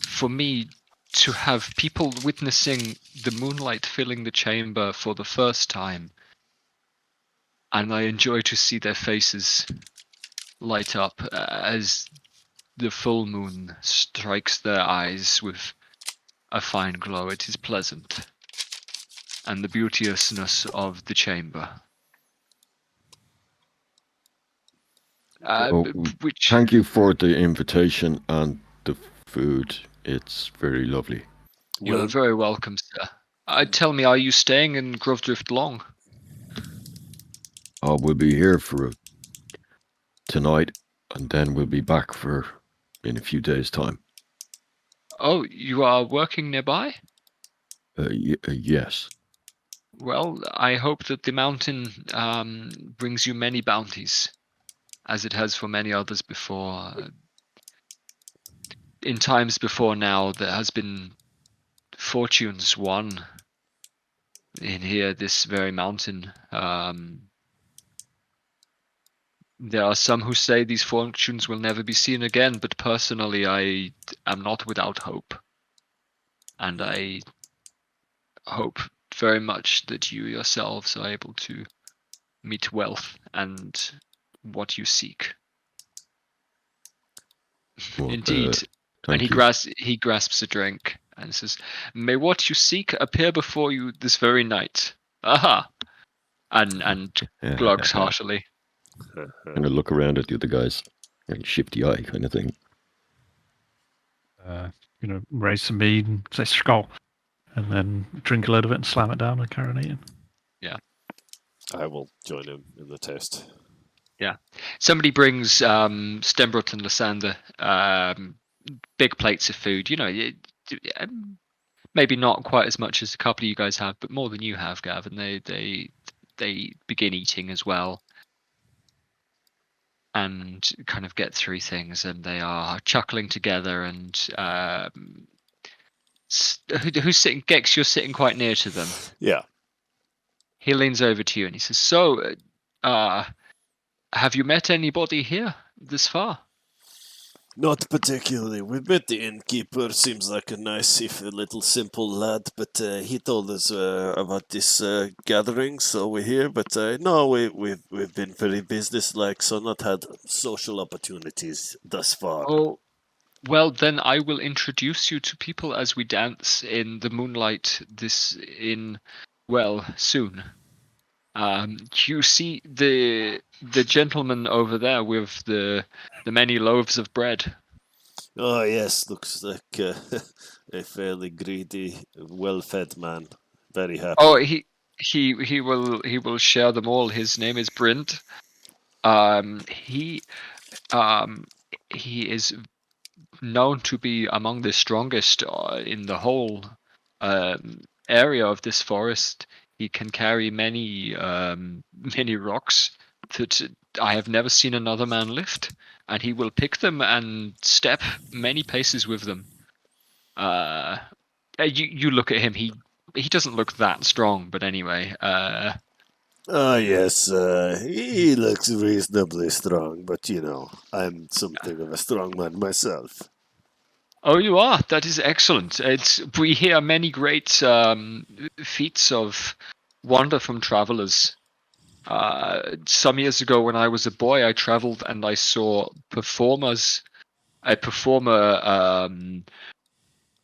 for me to have people witnessing the moonlight filling the chamber for the first time, and I enjoy to see their faces light up as the full moon strikes their eyes with a fine glow. It is pleasant, and the beauteousness of the chamber. Oh, Which thank you for the invitation and the food. It's very lovely. you are very welcome, sir. Tell me, are you staying in Grovedrift long? We'll be here for tonight, and then we'll be back for in a few days' time. Oh, you are working nearby? Yes. Well, I hope that the mountain brings you many bounties, as it has for many others before. In times before now, there has been fortunes won in here, this very mountain. There are some who say these fortunes will never be seen again, but personally, I am not without hope. And I hope very much that you yourselves are able to meet wealth and what you seek. Well, Indeed. And thank you. he grasps a drink and says, "May what you seek appear before you this very night." Aha! And glugs heartily. Kind of look around at the other guys, and shifty eye kind of thing. Raise some mead and say skull, and then drink a load of it and slam it down and carry on eating. Yeah. I will join him in the toast. Yeah. Somebody brings Stenbrot and Lysander big plates of food. Maybe not quite as much as a couple of you guys have, but more than you have, Gav. And they begin eating as well, and kind of get through things. And they are chuckling together. And who's sitting? Gex, you're sitting quite near to them. Yeah. He leans over to you and he says, "So, have you met anybody here this far?" Not particularly. We met the innkeeper. Seems like a nice, if a little simple lad, but he told us about this gathering, so we're here. But no, we've been very businesslike, so not had social opportunities thus far. Oh, well, then I will introduce you to people as we dance in the moonlight soon. You see the gentleman over there with the many loaves of bread. Oh yes, looks like a fairly greedy, well-fed man. Very happy. Oh, he will share them all. His name is Brint. He is known to be among the strongest in the whole area of this forest. He can carry many rocks that I have never seen another man lift, and he will pick them and step many paces with them. You look at him. He doesn't look that strong, but anyway. Yes, he looks reasonably strong, but I'm something of a strong man myself. Oh, you are? That is excellent. We hear many great feats of wonder from travelers. Some years ago, when I was a boy, I traveled and I saw a performer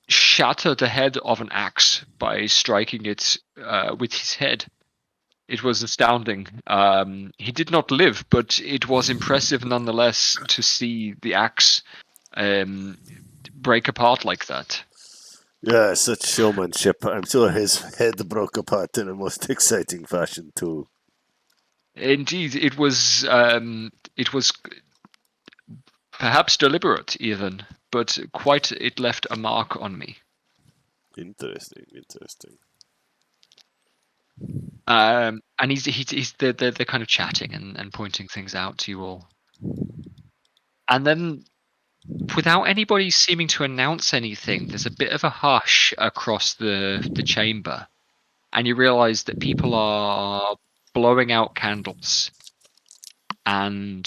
shatter the head of an axe by striking it with his head. It was astounding. He did not live, but it was impressive nonetheless to see the axe break apart like that. Yeah, such showmanship. I'm sure his head broke apart in a most exciting fashion too. Indeed, it was perhaps deliberate even, but it left a mark on me. Interesting. And he's they're kind of chatting and pointing things out to you all. And then, without anybody seeming to announce anything, there's a bit of a hush across the chamber, and you realise that people are blowing out candles, and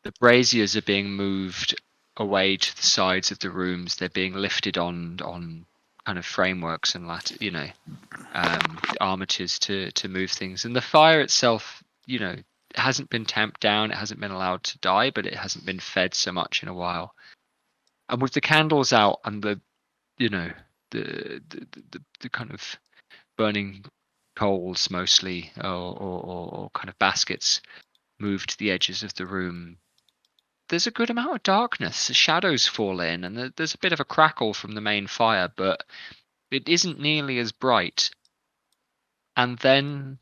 the braziers are being moved away to the sides of the rooms. They're being lifted on kind of frameworks and armatures to move things. And the fire itself, hasn't been tamped down. It hasn't been allowed to die, but it hasn't been fed so much in a while. And with the candles out and the kind of burning coals mostly, or kind of baskets moved to the edges of the room, there's a good amount of darkness. The shadows fall in, and there's a bit of a crackle from the main fire, but it isn't nearly as bright. And then,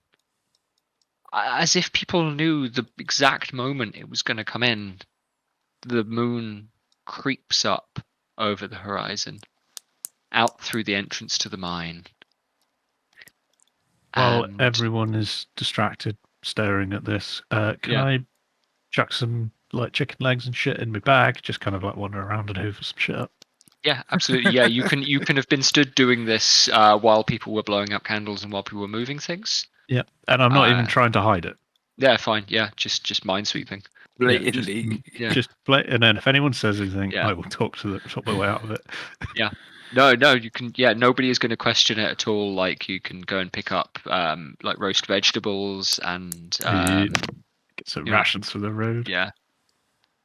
as if people knew the exact moment it was going to come in, the moon creeps up over the horizon, out through the entrance to the mine. While And everyone is distracted staring at this, can Yeah. I chuck some like chicken legs and shit in my bag? Just kind of like wander around and hoover some shit up. yeah, absolutely. Yeah, you can have been stood doing this while people were blowing up candles and while people were moving things. Yeah, and I'm not even Uh, trying to hide it. Yeah, fine. Yeah, just minesweeping. Blatantly. Yeah. Just play, and then if anyone says anything, Yeah. I will talk my way out of it. No, you can. Yeah, nobody is going to question it at all. Like, you can go and pick up like roast vegetables and Get some yeah. rations for the road. yeah,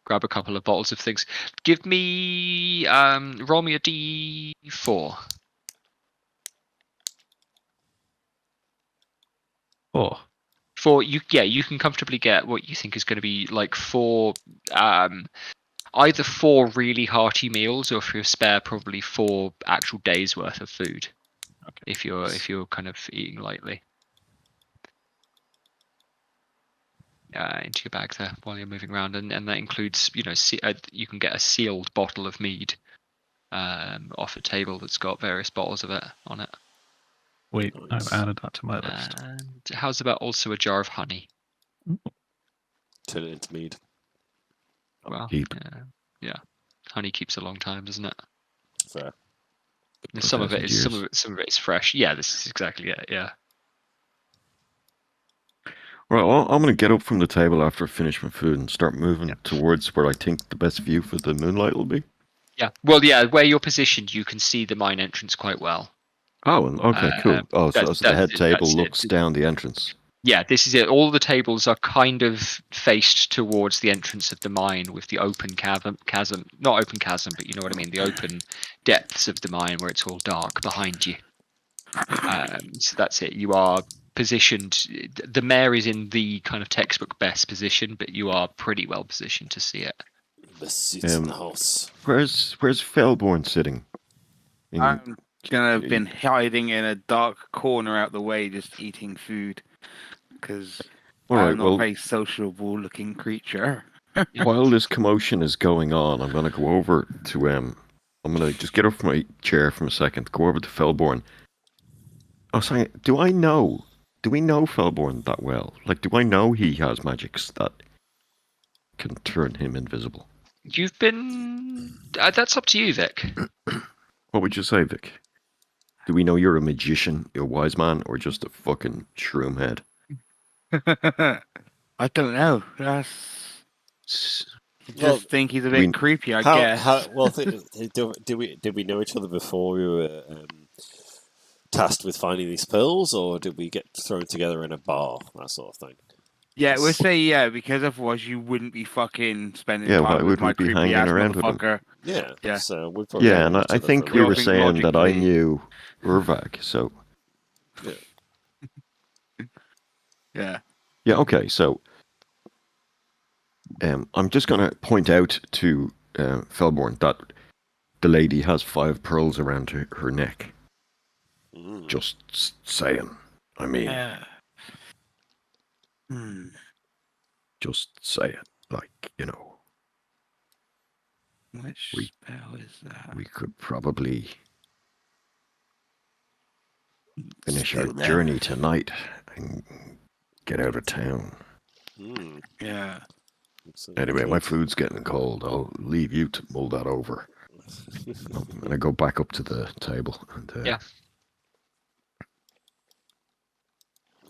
grab a couple of bottles of things. Give me roll me a d4. Oh, You can comfortably get what you think is going to be like 4 either 4 really hearty meals, or if you're spare, probably 4 actual days worth of food. okay. If you're kind of eating lightly. Into your bag there while you're moving around, and that includes, you can get a sealed bottle of mead off a table that's got various bottles of it on it. Wait, Nice. I've added that to my list. And how's about also a jar of honey? Turn it into mead. Well, Keep. yeah, honey keeps a long time, doesn't it? Fair. Some of it 1,000 is some of it is fresh. Yeah, this is exactly it. Yeah. Right, well, I'm going to get up from the table after I finish my food and start moving towards where I think the best view for the moonlight will be. Yeah. Well, yeah, where you're positioned, you can see the mine entrance quite well. Oh, okay, cool. Oh, so the head table that's it. looks down the entrance. Yeah, this is it. All the tables are kind of faced towards the entrance of the mine, with the open chasm, not open chasm, but you know what I mean, the open depths of the mine where it's all dark behind you. So that's it. You are positioned. The mayor is in the kind of textbook best position, but you are pretty well positioned to see it. Best seats in the house. Where's Felborn sitting? I'm gonna have been hiding in a dark corner out the way, just eating food, because I'm not a very sociable looking creature. While this commotion is going on, I'm going to go over to I'm going to just get up from my chair for a second, go over to Felborn. Oh, sorry. Do we know Felborn that well? Like, do I know he has magics that can turn him invisible? You've been. That's up to you, Vic. What would you say, Vic? Do we know you're a magician, a wise man, or just a fucking shroom head? I don't know. Just think he's a bit creepy, I guess. Did we know each other before we were tasked with finding these pearls, or did we get thrown together in a bar, that sort of thing? Yeah, we'll say because otherwise you wouldn't be fucking spending time with my be creepy hanging ass around with him? motherfucker. Yeah. So we probably and I think we were saying that I knew Urvag, so yeah. Yeah, okay, so I'm just going to point out to Felborn that the lady has 5 pearls around her neck. Just saying. I mean, just saying. Like, Which spell is that? we could probably finish our Steal them. journey tonight and get out of town. Yeah. Anyway, my food's getting cold. I'll leave you to mull that over. I'm gonna go back up to the table. And, Yeah.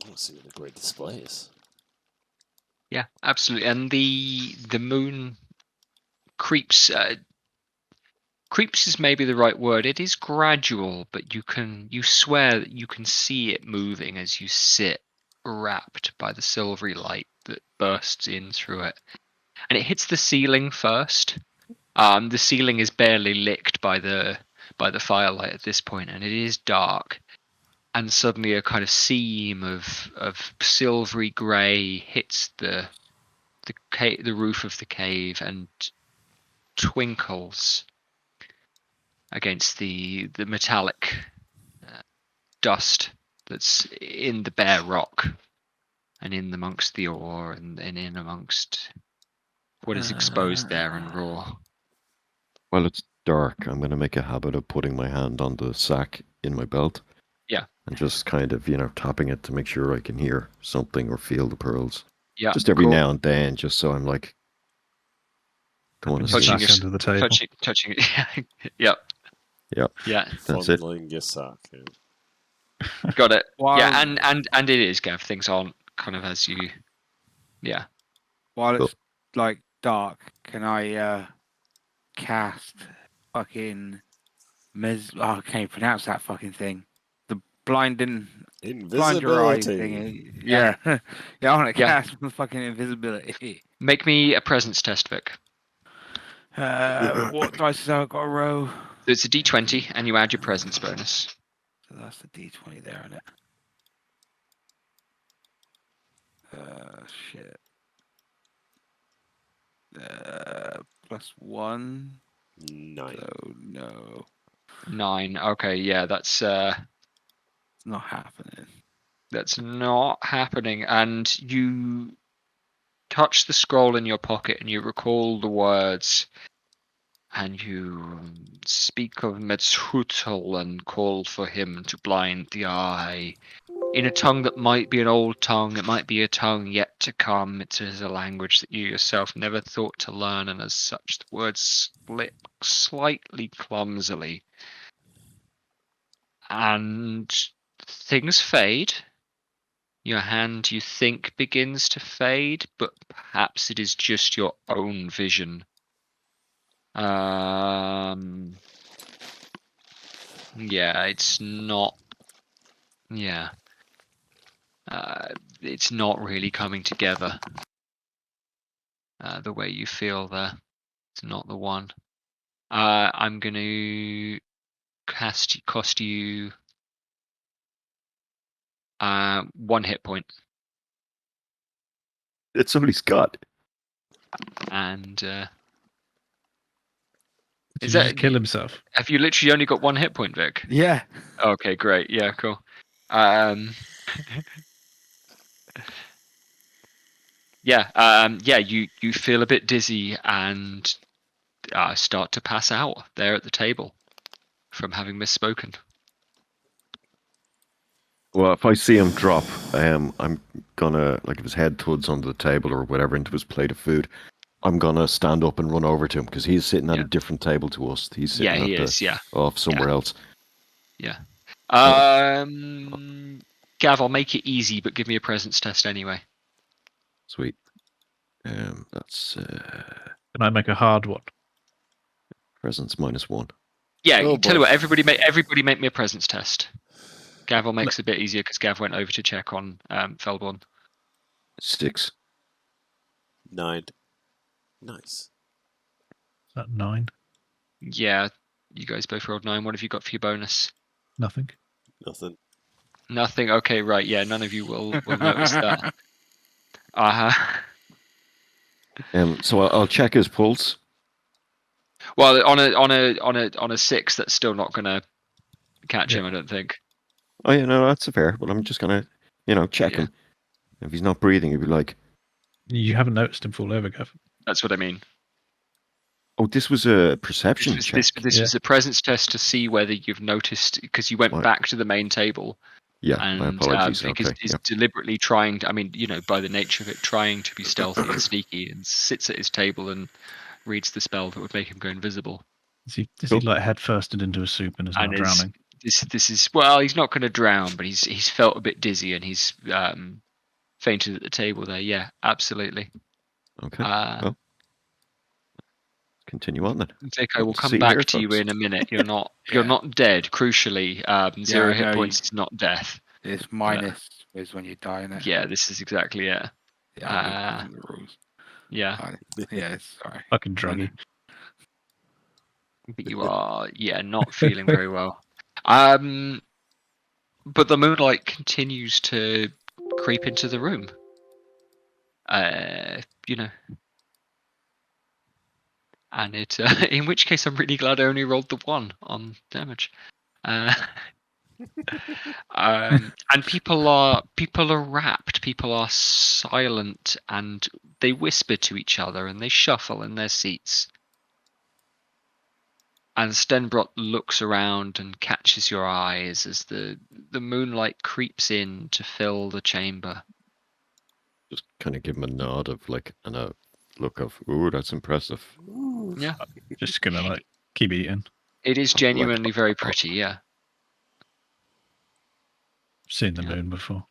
Let's see what the great display is. Yeah, absolutely. And the moon creeps. Creeps is maybe the right word. It is gradual, but you swear that you can see it moving as you sit wrapped by the silvery light that bursts in through it. And it hits the ceiling first. The ceiling is barely lit by the firelight at this point, and it is dark. And suddenly a kind of seam of silvery grey hits the roof of the cave and twinkles against the metallic dust that's in the bare rock and in amongst the ore and in amongst what is exposed there and raw. While it's dark, I'm gonna make a habit of putting my hand on the sack in my belt. Yeah. And just kind of, tapping it to make sure I can hear something or feel the pearls. Yeah. Just every cool. now and then, just so I'm like, don't want to see Touching it. Sack under the table. touching it. Yep. Yep. Yeah. That's it. Fondling your sack. Got it. While, Yeah, and it is, Gav. Things aren't kind of as you. Yeah. while Cool. it's like dark, can I cast fucking I can't even pronounce that fucking thing. The blind your eye Invisibility. thing. Yeah. Yeah, I want to Yeah. cast fucking invisibility. Make me a presence test, Vic. What dice have I got to roll? So it's a D20, and you add your presence bonus. So that's the D20 there, isn't it? Shit. +1. 9. So no, 9. Okay, yeah, that's it's not happening. not happening. And you touch the scroll in your pocket, and you recall the words, and you speak of Metzhutel and call for him to blind the eye. In a tongue that might be an old tongue, it might be a tongue yet to come. It is a language that you yourself never thought to learn, and as such, the words split slightly clumsily. And things fade. Your hand, you think, begins to fade, but perhaps it is just your own vision. Yeah, it's not. Yeah. It's not really coming together the way you feel there. It's not the one. I'm going to cost you 1 hit point. It's somebody's got. And Did is he that just kill himself? have you literally only got 1 hit point, Vic? Yeah. Okay, great. Yeah, cool. Yeah, you feel a bit dizzy and start to pass out there at the table from having misspoken. Well, if I see him drop, I'm gonna, like, if his head thuds onto the table or whatever into his plate of food, I'm gonna stand up and run over to him because he's sitting at a different table to us. He's sitting off somewhere else. Yeah. Gav, I'll make it easy, but give me a presence test anyway. Sweet. That's Can I make a hard one? presence -1. Yeah, Oh, tell you boy. what, everybody make me a presence test. Gav makes it a bit easier because Gav went over to check on Felborn. 6. 9. Nice. Is that 9? Yeah, you guys both rolled 9. What have you got for your bonus? Nothing. Nothing. Nothing. Okay, right. Yeah, none of you will notice that. So I'll check his pulse. Well, on a 6, that's still not gonna catch him, I don't think. Oh yeah, no, that's fair. But I'm just gonna, check him. If he's not breathing, he'd be like, You haven't noticed him fall over, Gav. That's what I mean. "Oh, this was a perception This check." was a presence test to see whether you've noticed, because you went What? back to the main table Yeah, my And apologies. Vic Okay, is yeah. deliberately trying. I mean, by the nature of it, trying to be stealthy and sneaky, and sits at his table and reads the spell that would make him go invisible. Is he Cool. like head first into a soup and is now drowning? This is, well, he's not going to drown, but he's felt a bit dizzy and he's fainted at the table there. Yeah, absolutely. Okay. Well, continue on then. Vic, I will Nothing to come see back here, to you folks. in a minute. You're not dead. Crucially, zero hit points is not death. It's minus is when you die in it. Yeah, this is exactly it. Yeah, the rules. Yeah, Yeah, sorry. Fucking druggy. but you are not feeling very well. But the moonlight continues to creep into the room. And it, in which case, I'm really glad I only rolled the 1 on damage. And people are wrapped. People are silent, and they whisper to each other, and they shuffle in their seats. And Stenbrot looks around and catches your eyes as the moonlight creeps in to fill the chamber. Just kind of give him a nod of and a look of, ooh, that's impressive. Yeah, Just gonna keep eating. it is genuinely very pretty. Yeah, Seen the moon before.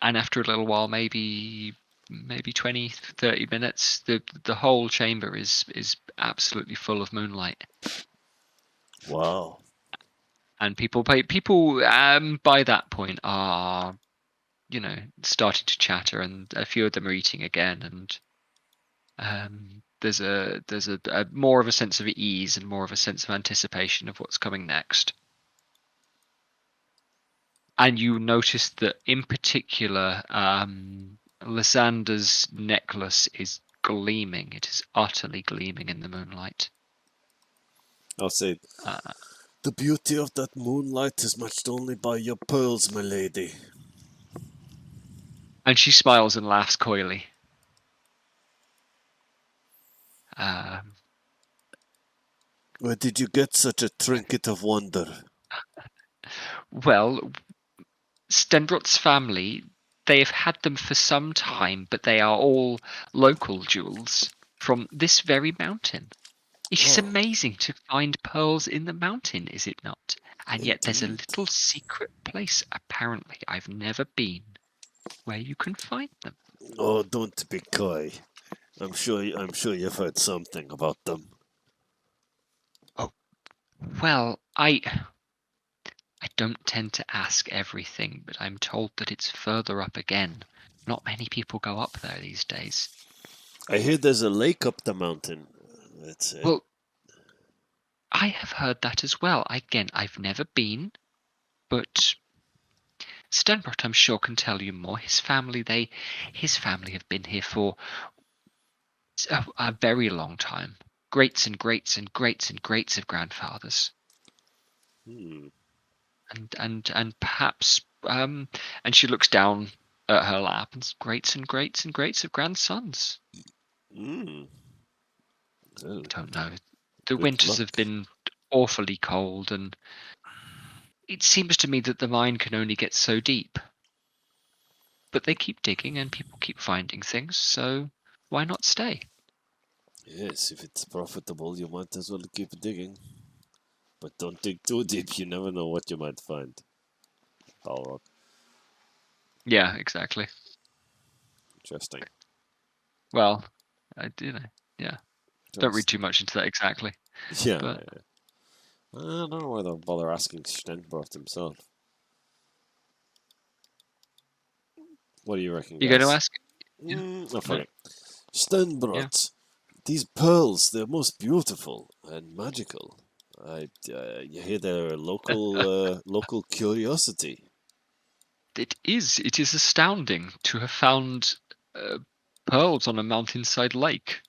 And after a little while, maybe 20, 30 minutes, the whole chamber is absolutely full of moonlight. Wow. And people by that point are, starting to chatter, and a few of them are eating again, and there's a more of a sense of ease and more of a sense of anticipation of what's coming next. And you notice that in particular, Lysander's necklace is gleaming. It is utterly gleaming in the moonlight. I'll say, the beauty of that moonlight is matched only by your pearls, my lady. And she smiles and laughs coyly. Where did you get such a trinket of wonder? Well, Stenbrot's family, they have had them for some time, but they are all local jewels from this very mountain. It is amazing to find pearls in the mountain, is it not? And yet there's a little secret place, apparently, I've never been, where you can find them. Oh, don't be coy. I'm sure you've heard something about them. Oh, well, I don't tend to ask everything, but I'm told that it's further up again. Not many people go up there these days. I hear there's a lake up the mountain. That's it. Well, I have heard that as well. Again, I've never been, but Stenbrot, I'm sure, can tell you more. His family have been here for a very long time. Greats and greats and greats and greats of grandfathers. And perhaps and she looks down at her lap and greats and greats and greats of grandsons. Oh. Don't know. The winters have been awfully cold, and it seems to me that the mine can only get so deep. But they keep digging and people keep finding things, so why not stay? Yes, if it's profitable, you might as well keep digging. But don't dig too deep, you never know what you might find. Balrog. Yeah, exactly. Interesting. Well, yeah. Don't read too much into that exactly. Yeah. But... I don't know why they'll bother asking Stenbrot himself. What do you reckon, guys? You going to ask? No, fuck it. Stenbrot, these pearls, they're most beautiful and magical. You hear they're a local curiosity. It is astounding to have found pearls on a mountainside lake.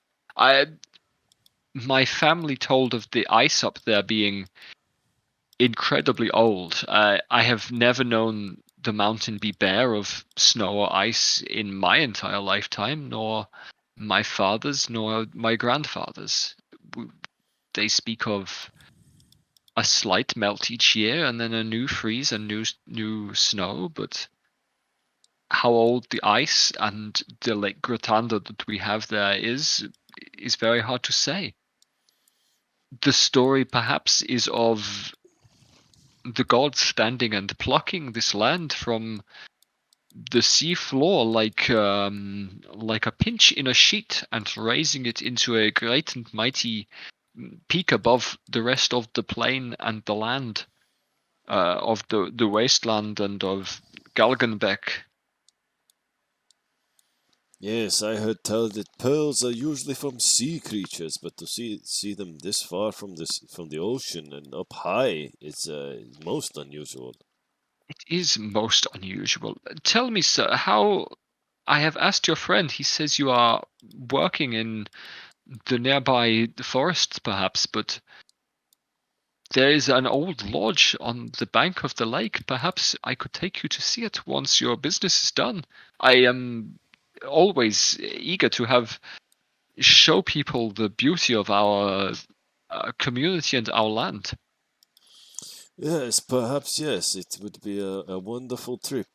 My family told of the ice up there being incredibly old. I have never known the mountain be bare of snow or ice in my entire lifetime, nor my father's, nor my grandfather's. They speak of a slight melt each year, and then a new freeze and new snow. But how old the ice and the Lake Gratanda that we have there is very hard to say. The story perhaps is of the gods standing and plucking this land from the sea floor like a pinch in a sheet and raising it into a great and mighty peak above the rest of the plain and the land of the wasteland and of Galgenbeck. Yes, I heard tell that pearls are usually from sea creatures, but to see them this far from the ocean and up high is most unusual. It is most unusual. Tell me, sir, how I have asked your friend. He says you are working in the nearby forests, perhaps, but there is an old lodge on the bank of the lake. Perhaps I could take you to see it once your business is done. I am always eager to show people the beauty of our community and our land. Yes, perhaps yes. It would be a wonderful trip.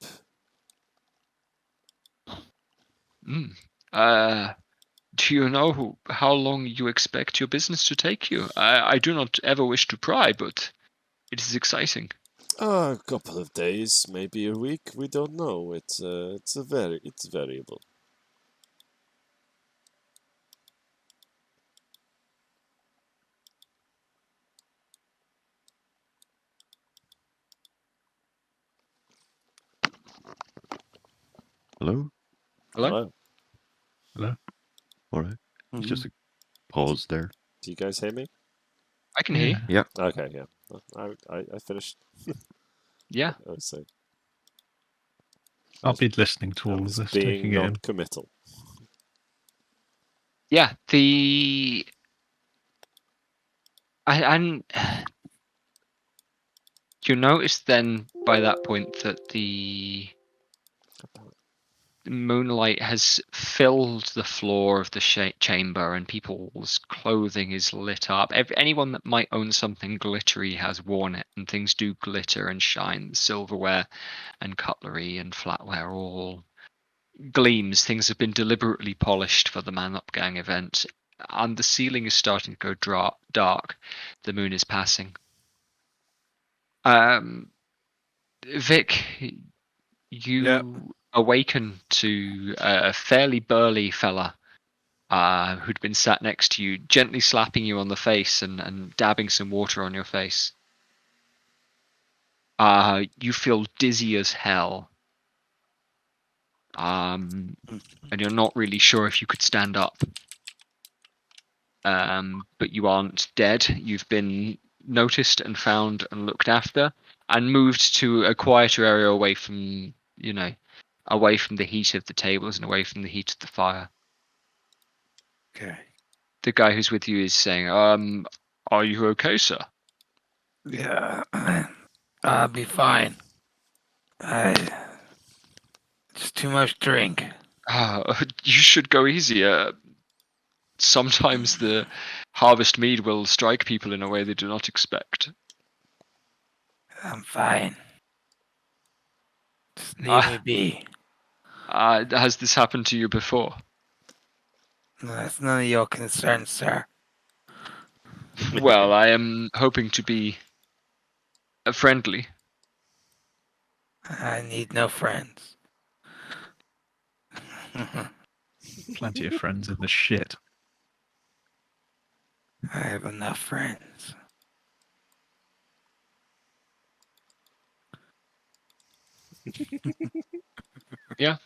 Do you know how long you expect your business to take you? I do not ever wish to pry, but it is exciting. A couple of days, maybe a week. We don't know. It's variable. Hello? Hello? Hello? All right. It's just a pause there. Do you guys hear me? I can hear you. Yeah. Okay, yeah. I finished. Yeah. I was saying. I'll be listening to I all of was this, being taking it in. non-committal. Yeah, and you notice then by that point that the moonlight has filled the floor of the chamber and people's clothing is lit up. Anyone that might own something glittery has worn it, and things do glitter and shine. The silverware and cutlery and flatware all gleams. Things have been deliberately polished for the Man Up Gang event, and the ceiling is starting to go dark. The moon is passing. Vic, you awaken to a fairly burly fella who'd been sat next to you, gently slapping you on the face and dabbing some water on your face. You feel dizzy as hell. And you're not really sure if you could stand up. But you aren't dead. You've been noticed and found and looked after and moved to a quieter area away from the heat of the tables and away from the heat of the fire. Okay. The guy who's with you is saying, are you okay, sir? Yeah. I'll be fine. Just too much drink. You should go easier. Sometimes the harvest mead will strike people in a way they do not expect. I'm fine. Just leave me be. Has this happened to you before? No, that's none of your concern, sir. Well, I am hoping to be friendly. I need no friends. Plenty of friends in the shit. I have enough friends. Yeah.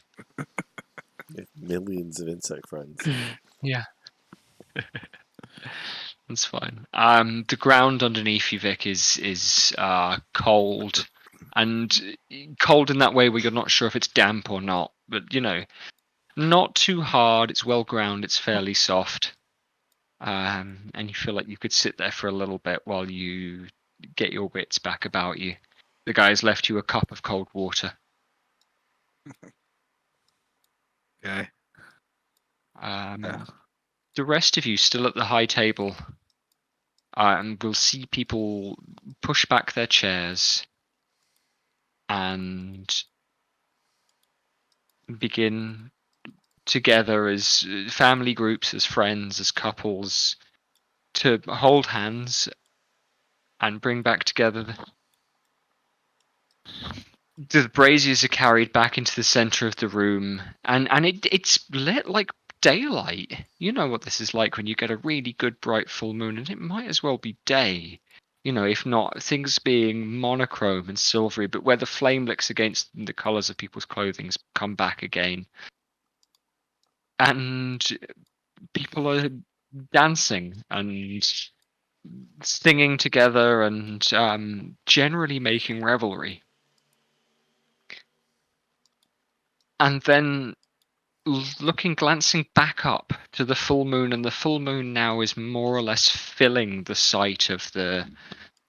Millions of insect friends. Yeah. That's fine. The ground underneath you, Vic, is cold, and cold in that way where you're not sure if it's damp or not. But not too hard. It's well ground. It's fairly soft, and you feel like you could sit there for a little bit while you get your wits back about you. The guy's left you a cup of cold water. Okay. The rest of you still at the high table. and we'll see people push back their chairs and begin together as family groups, as friends, as couples, to hold hands and bring back together. The braziers are carried back into the center of the room, and it's lit like daylight. You know what this is like when you get a really good bright full moon, and it might as well be day. If not things being monochrome and silvery, but where the flame licks against the colors of people's clothing's come back again. And people are dancing and singing together and generally making revelry. And then glancing back up to the full moon, and the full moon now is more or less filling the site of the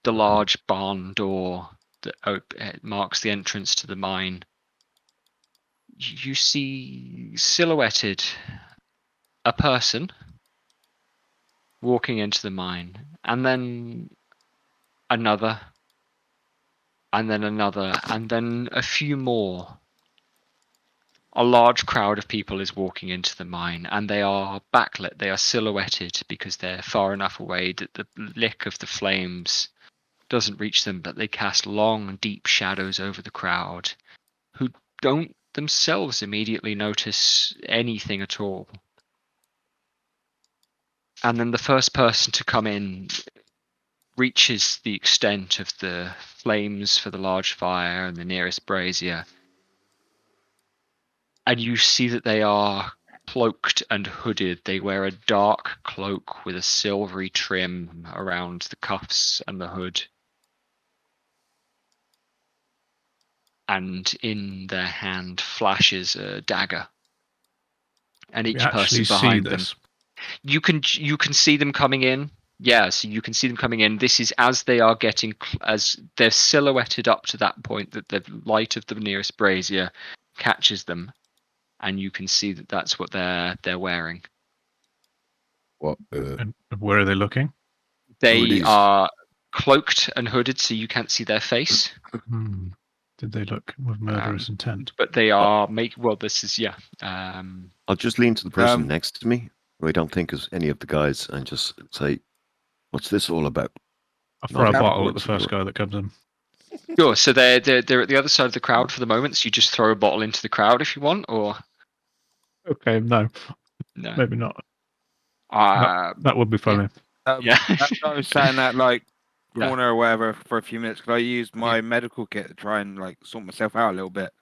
large barn door that marks the entrance to the mine. You see silhouetted a person walking into the mine, and then another, and then another, and then a few more. A large crowd of people is walking into the mine, and they are backlit, they are silhouetted because they're far enough away that the lick of the flames doesn't reach them, but they cast long, deep shadows over the crowd, who don't themselves immediately notice anything at all. And then the first person to come in reaches the extent of the flames for the large fire and the nearest brazier. And you see that they are cloaked and hooded. They wear a dark cloak with a silvery trim around the cuffs and the hood. And in their hand flashes a dagger. And each person behind them. You can see them coming in. Yeah, so you can see them coming in. This is as they are as they're silhouetted up to that point that the light of the nearest brazier catches them, and you can see that that's what they're wearing. What? And where are they looking? They are cloaked and hooded, so you can't see their face. Did they look with murderous intent? But they are this is I'll just lean to the person next to me, who I don't think is any of the guys, and just say, "What's this all about?" I'll throw a bottle at the first guy that comes in. Sure. So they're at the other side of the crowd for the moment. So you just throw a bottle into the crowd if you want, or okay, no, maybe not. That would be funny. Yeah. I was saying that corner or whatever for a few minutes because I used my medical kit to try and sort myself out a little bit.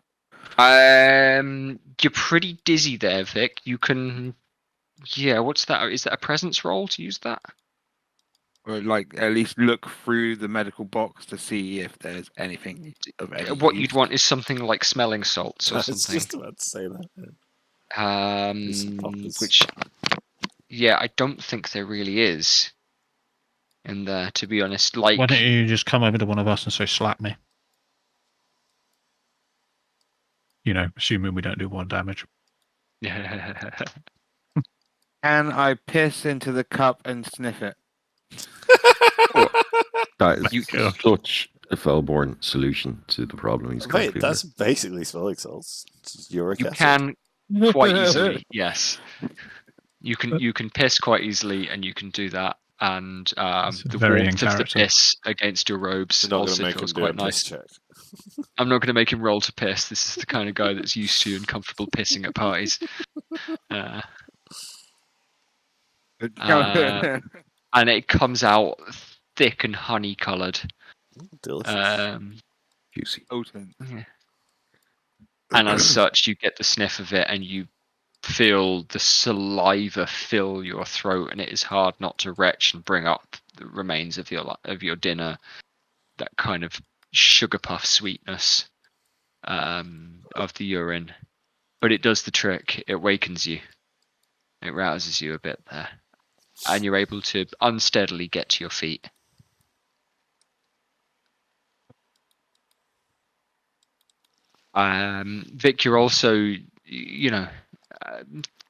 You're pretty dizzy there, Vic. You can. Yeah. What's that? Is that a presence roll to use that? Or at least look through the medical box to see if there's anything of any What use. you'd want is something like smelling salts or something. I was just about to say that. Which, I don't think there really is in there, to be honest. Why don't you just come over to one of us and say, slap me? Assuming we don't do 1 damage. Can I piss into the cup and sniff it? That is such a Felborn solution to the problem he's got. Wait, that's basically smelling salts. It's uric acid. Can quite easily, yes. You can piss quite easily, and you can do that. And the warmth of the piss against your robes also feels quite nice. I'm not going to make him roll to piss. This is the kind of guy that's used to and comfortable pissing at parties. And it comes out thick and honey-coloured. Delicious. Juicy. Yeah. And as such, you get the sniff of it, and you feel the saliva fill your throat, and it is hard not to retch and bring up the remains of your dinner. That kind of sugar puff sweetness of the urine, but it does the trick. It wakens you. It rouses you a bit there, and you're able to unsteadily get to your feet. Vic, you're also,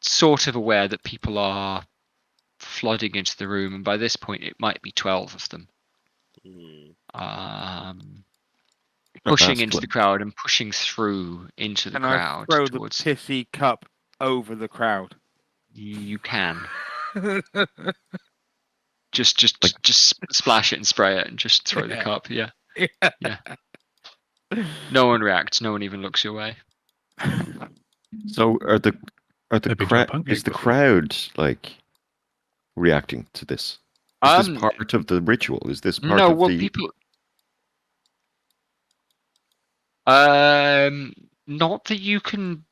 sort of aware that people are flooding into the room, and by this point it might be 12 of them. Pushing into the crowd and pushing through into the crowd. I throw towards... the pissy cup over the crowd? You can. just splash it and spray it and just throw the cup. Yeah. No one reacts. No one even looks your way. So is the crowd like reacting to this? Is this part of the ritual? Is this part of the... people... not that you can...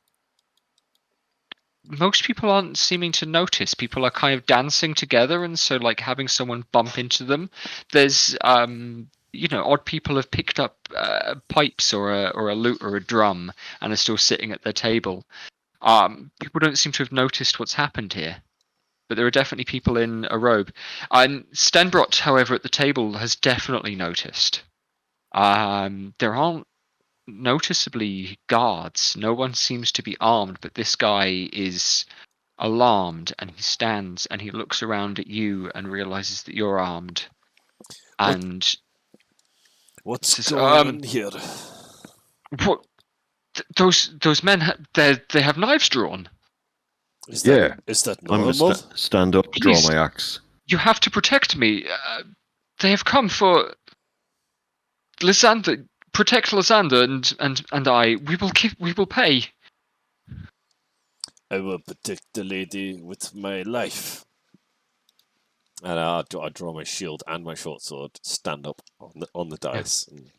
Most people aren't seeming to notice. People are kind of dancing together, and so like having someone bump into them. There's odd people have picked up pipes or a lute or a drum and are still sitting at their table. People don't seem to have noticed what's happened here, but there are definitely people in a robe. Stenbrot, however, at the table has definitely noticed. There aren't noticeably guards. No one seems to be armed, but this guy is alarmed, and he stands and he looks around at you and realizes that you're armed. And what's going on here? What? Those men, they have knives drawn. Is that normal? I'm going to stand up, draw my axe. You have to protect me. They have come for Lysander. Protect Lysander and I. We will pay. I will protect the lady with my life. And I draw my shield and my short sword, stand up on the dice, and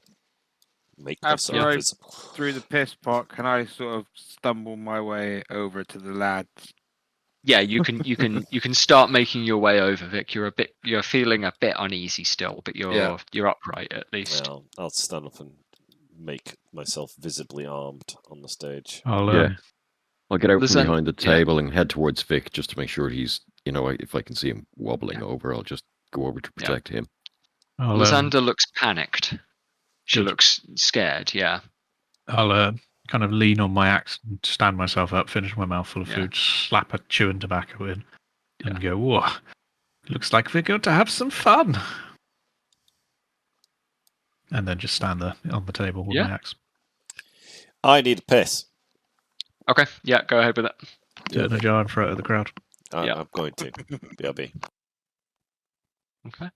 make myself visible. Through the piss pot, can I sort of stumble my way over to the lads? Yeah, you can start making your way over, Vic. You're feeling a bit uneasy still, but you're upright at least. Well, I'll stand up and make myself visibly armed on the stage. I'll get out from behind the table and head towards Vic just to make sure he's, if I can see him wobbling over, I'll just go over to protect him. Lysander looks panicked. She looks scared, yeah. I'll kind of lean on my axe and stand myself up, finish my mouthful of food, slap a chewing tobacco in, and go, whoa, looks like we're going to have some fun. And then just stand there on the table with my axe. I need a piss. Okay, go ahead with it. Do it in a jar and throw it at the crowd. I'm going to. BRB. Okay.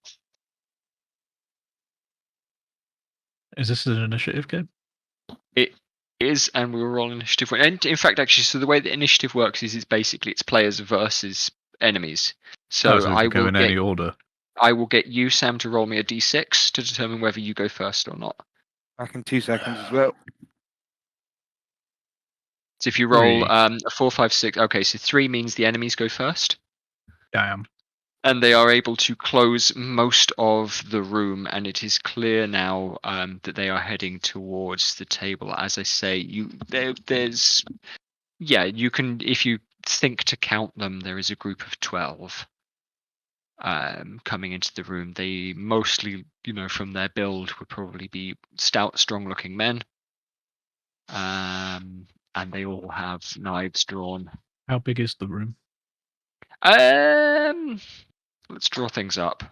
Is this an initiative game? It is, and we were all initiative. And in fact, actually, so the way the initiative works is it's players versus enemies. So I go in any order. I will get you, Sam, to roll me a d6 to determine whether you go first or not. Back in 2 seconds as well. So if you roll a 4, 5, 6, okay, so 3 means the enemies go first. Damn. And they are able to close most of the room, and it is clear now that they are heading towards the table. As I say, you can, if you think to count them, there is a group of 12 coming into the room. They mostly, from their build, would probably be stout, strong-looking men. And they all have knives drawn. How big is the room? Let's draw things up.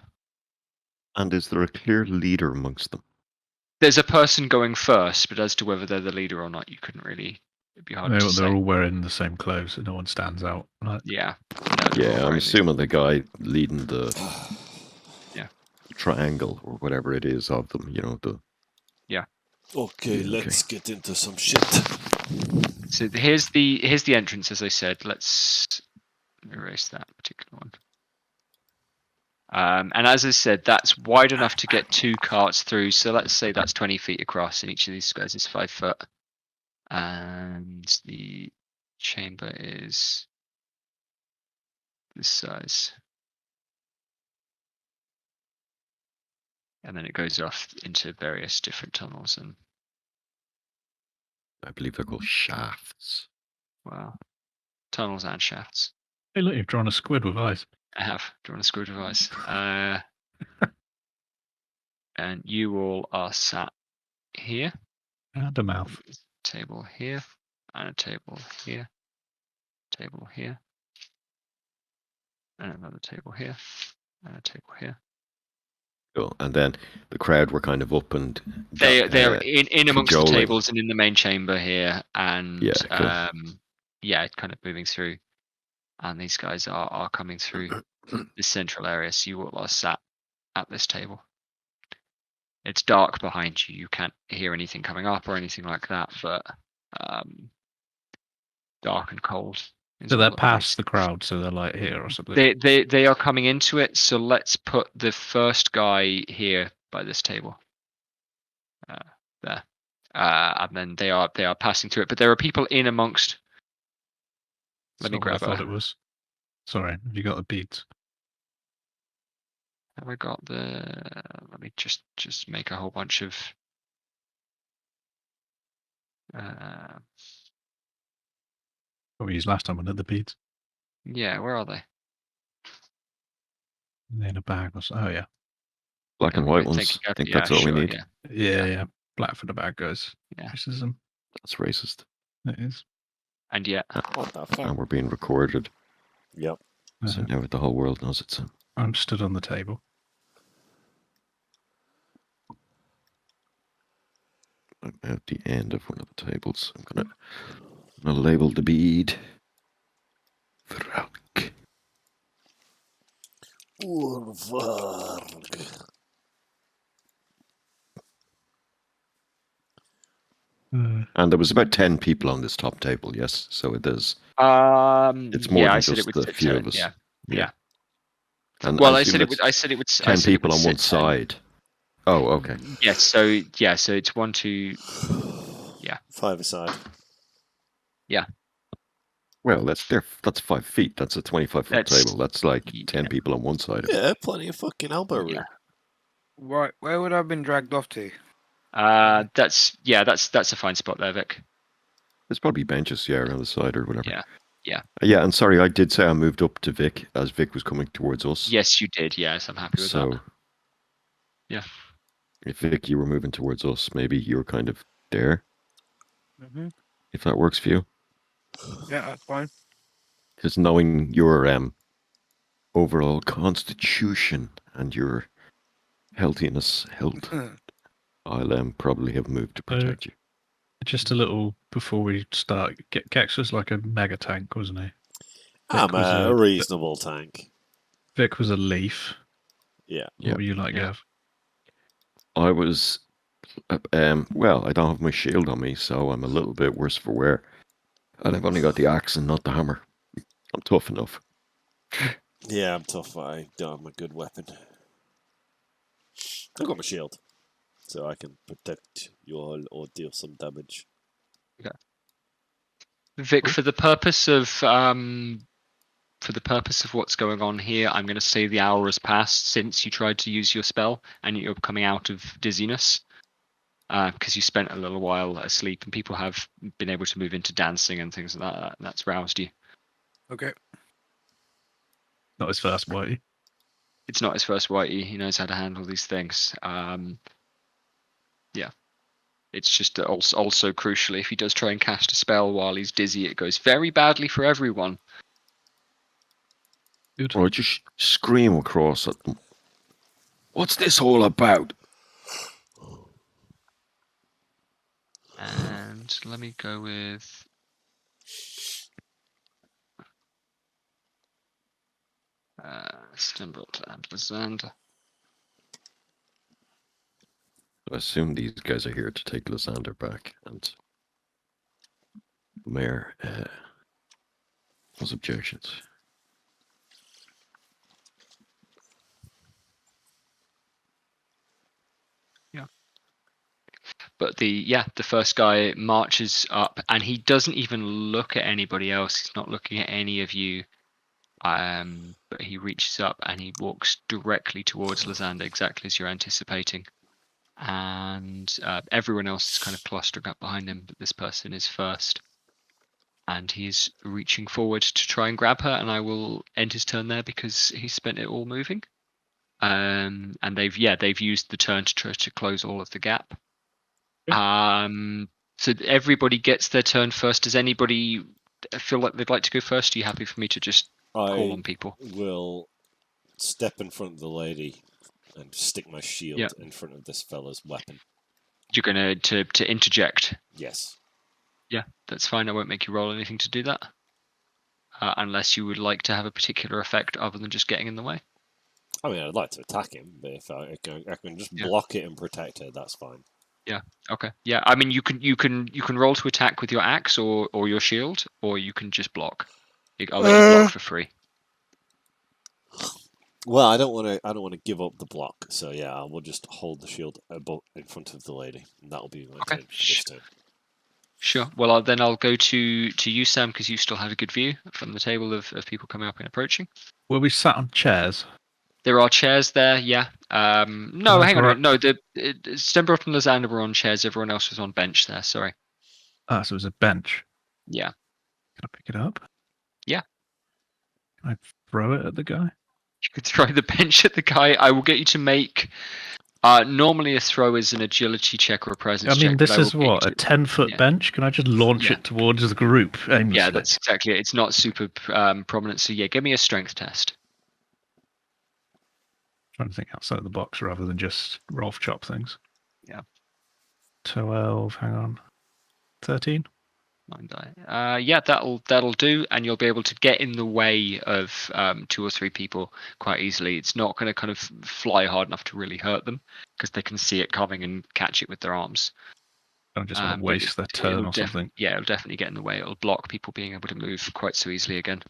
And is there a clear leader amongst them? There's a person going first, but as to whether they're the leader or not, you couldn't really. It'd be hard to say. They're all wearing the same clothes, so no one stands out. Right? Yeah. I'm assuming the guy leading the triangle or whatever it is of them, Okay, let's get into some shit. So here's the entrance, as I said. Let's erase that particular one. And as I said, that's wide enough to get 2 carts through. So let's say that's 20 feet across, and each of these squares is 5 foot. And the chamber is this size. And then it goes off into various different tunnels, and I believe they're called shafts. Wow. Tunnels and shafts. Hey, look, you've drawn a squid with eyes. I have drawn a squid with eyes. And you all are sat here. And a mouth. Table here. And a table here. Table here. And another table here. And a table here. Cool. And then the crowd were kind of up and They're in amongst the cajoling. tables and in the main chamber here, and Yeah, cool. kind of moving through. And these guys are coming through this central area, so you all are sat at this table. It's dark behind you. You can't hear anything coming up or anything like that, but dark and cold. So they're past the crowd, so they're like here or something. They are coming into it. So let's put the first guy here by this table. There, and then they are passing through it. But there are people in amongst. Let me grab. I thought it was. Sorry, have you got the beads? Have I got the? Let me just make a whole bunch of. What we used last time, the beads. Yeah, where are they? In a bag or so. Oh yeah. Black and white ones. I think that's all we need. Yeah. Black for the bad guys. Yeah. Racism. That's racist. It is. And yet. And we're being recorded. Yep. So now the whole world knows it's him. I'm stood on the table. I'm at the end of one of the tables. I'm gonna label the bead. Vrak. And there was about 10 people on this top table, yes? So it is. It's more than just the few of us. Yeah. And well, I said it would 10 people on one side. Oh, okay. Yes, so it's 1, 2. Yeah. 5 aside. Yeah. Well, that's 5 feet. That's a 25-foot table. That's like 10 people on one side. Yeah, plenty of fucking elbow room. Yeah. Right, where would I have been dragged off to? That's a fine spot there, Vic. There's probably benches, around the side or whatever. Yeah. Yeah, and sorry, I did say I moved up to Vic as Vic was coming towards us. Yes, you did. Yes, I'm happy with that. Yeah. If Vic, you were moving towards us, maybe you were kind of there. Mm-hmm. If that works for you. Yeah, that's fine. Because knowing your overall constitution and your health, I'll probably have moved to protect you. Just a little before we start. Gex was like a mega tank, wasn't he? I'm a reasonable tank. Vic was a leaf. Yeah. What were you like, Gav? I was, well, I don't have my shield on me, so I'm a little bit worse for wear. And I've only got the axe and not the hammer. I'm tough enough. Yeah, I'm tough. I don't have a good weapon. I've got my shield, so I can protect you all or deal some damage. Okay. Vic, for the purpose of what's going on here, I'm going to say the hour has passed since you tried to use your spell and you're coming out of dizziness. Because you spent a little while asleep and people have been able to move into dancing and things like that. And that's roused you. Okay. Not his first whitey. It's not his first whitey. He knows how to handle these things. Yeah. It's just also crucially, if he does try and cast a spell while he's dizzy, it goes very badly for everyone. Good. Or just scream across at them. What's this all about? And let me go with Stimbelt and Lysander. I assume these guys are here to take Lysander back, and the mayor has objections. But the first guy marches up and he doesn't even look at anybody else. He's not looking at any of you. But he reaches up and he walks directly towards Lysander, exactly as you're anticipating. And everyone else is kind of clustering up behind him, but this person is first. And he's reaching forward to try and grab her, and I will end his turn there because he spent it all moving. And they've used the turn to try to close all of the gap. So everybody gets their turn first. Does anybody feel like they'd like to go first? Are you happy for me to just call on people. Will step in front of the lady and stick my shield in front of this fella's weapon. You're going to interject? Yes. Yeah, that's fine. I won't make you roll anything to do that. Unless you would like to have a particular effect other than just getting in the way. I mean, I'd like to attack him, but if I can just block it and protect her, that's fine. Yeah. Okay. Yeah. I mean, you can roll to attack with your axe or your shield, or you can just block. I'll let you block for free. Well, I don't want to give up the block, so yeah, I will just hold the shield in front of the lady, and that'll be my turn for this turn. Sure. Well, then I'll go to you, Sam, because you still have a good view from the table of people coming up and approaching. Were we sat on chairs? There are chairs there, yeah. No, hang on a minute. No, Stenbrook and Lysander were on chairs. Everyone else was on bench there. Sorry. Ah, so it was a bench. Yeah. Can I pick it up? Yeah. Can I throw it at the guy? You could throw the bench at the guy. I will get you to make. Normally, a throw is an agility check or a presence check. I mean, this is what, a 10-foot bench? Can I just launch it towards the group aimlessly? Yeah, that's exactly it. It's not super prominent. So yeah, give me a strength test. Trying to think outside the box rather than just Rolf chop things. Yeah. 12, hang on. 13? 9 die. Yeah, that'll do, and you'll be able to get in the way of 2 or 3 people quite easily. It's not going to kind of fly hard enough to really hurt them because they can see it coming and catch it with their arms. I don't just want to waste their turn or something. Yeah, it'll definitely get in the way. It'll block people being able to move quite so easily again.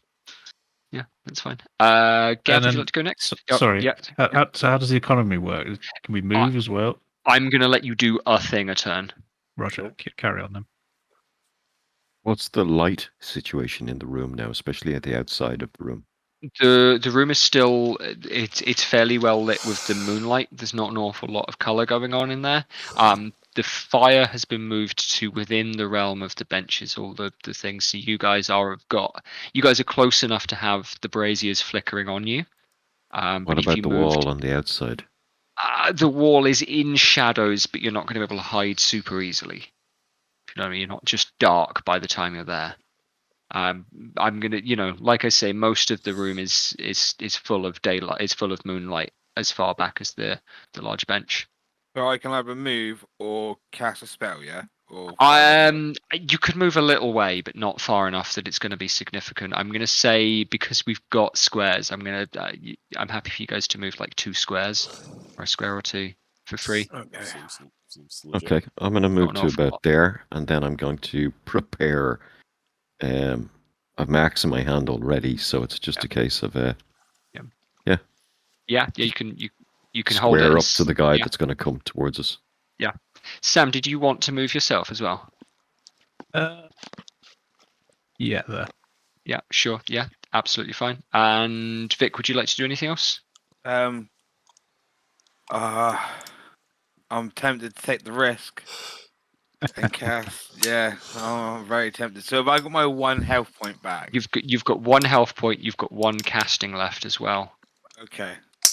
Yeah, that's fine. Gav, would you like to go next? Sorry. Yeah. So how does the economy work? Can we move as well? I'm going to let you do a thing a turn. Roger. Carry on then. What's the light situation in the room now, especially at the outside of the room? The room is still it's fairly well lit with the moonlight. There's not an awful lot of color going on in there. The fire has been moved to within the realm of the benches, all the things. So you guys are close enough to have the braziers flickering on you. What about the wall on the outside? The wall is in shadows, but you're not going to be able to hide super easily. You know what I mean? You're not just dark by the time you're there. I'm gonna, like I say, most of the room is full of daylight. It's full of moonlight as far back as the large bench. So I can either move or cast a spell, yeah. Or you could move a little way, but not far enough that it's going to be significant. I'm going to say because we've got squares, I'm happy for you guys to move like 2 squares or a square or 2 for free. Okay. Seems okay, I'm going to move to about there, and then I'm going to prepare. I've max in my hand already, so it's just a case of Yeah. You can square hold it up to the guy that's going to come towards us. Yeah. Sam, did you want to move yourself as well? Yeah, there. Yeah, sure. Yeah, absolutely fine. And Vic, would you like to do anything else? I'm tempted to take the risk and cast. Yeah, I'm very tempted. So have I got my 1 health point back? You've got 1 health point. You've got 1 casting left as well. Okay,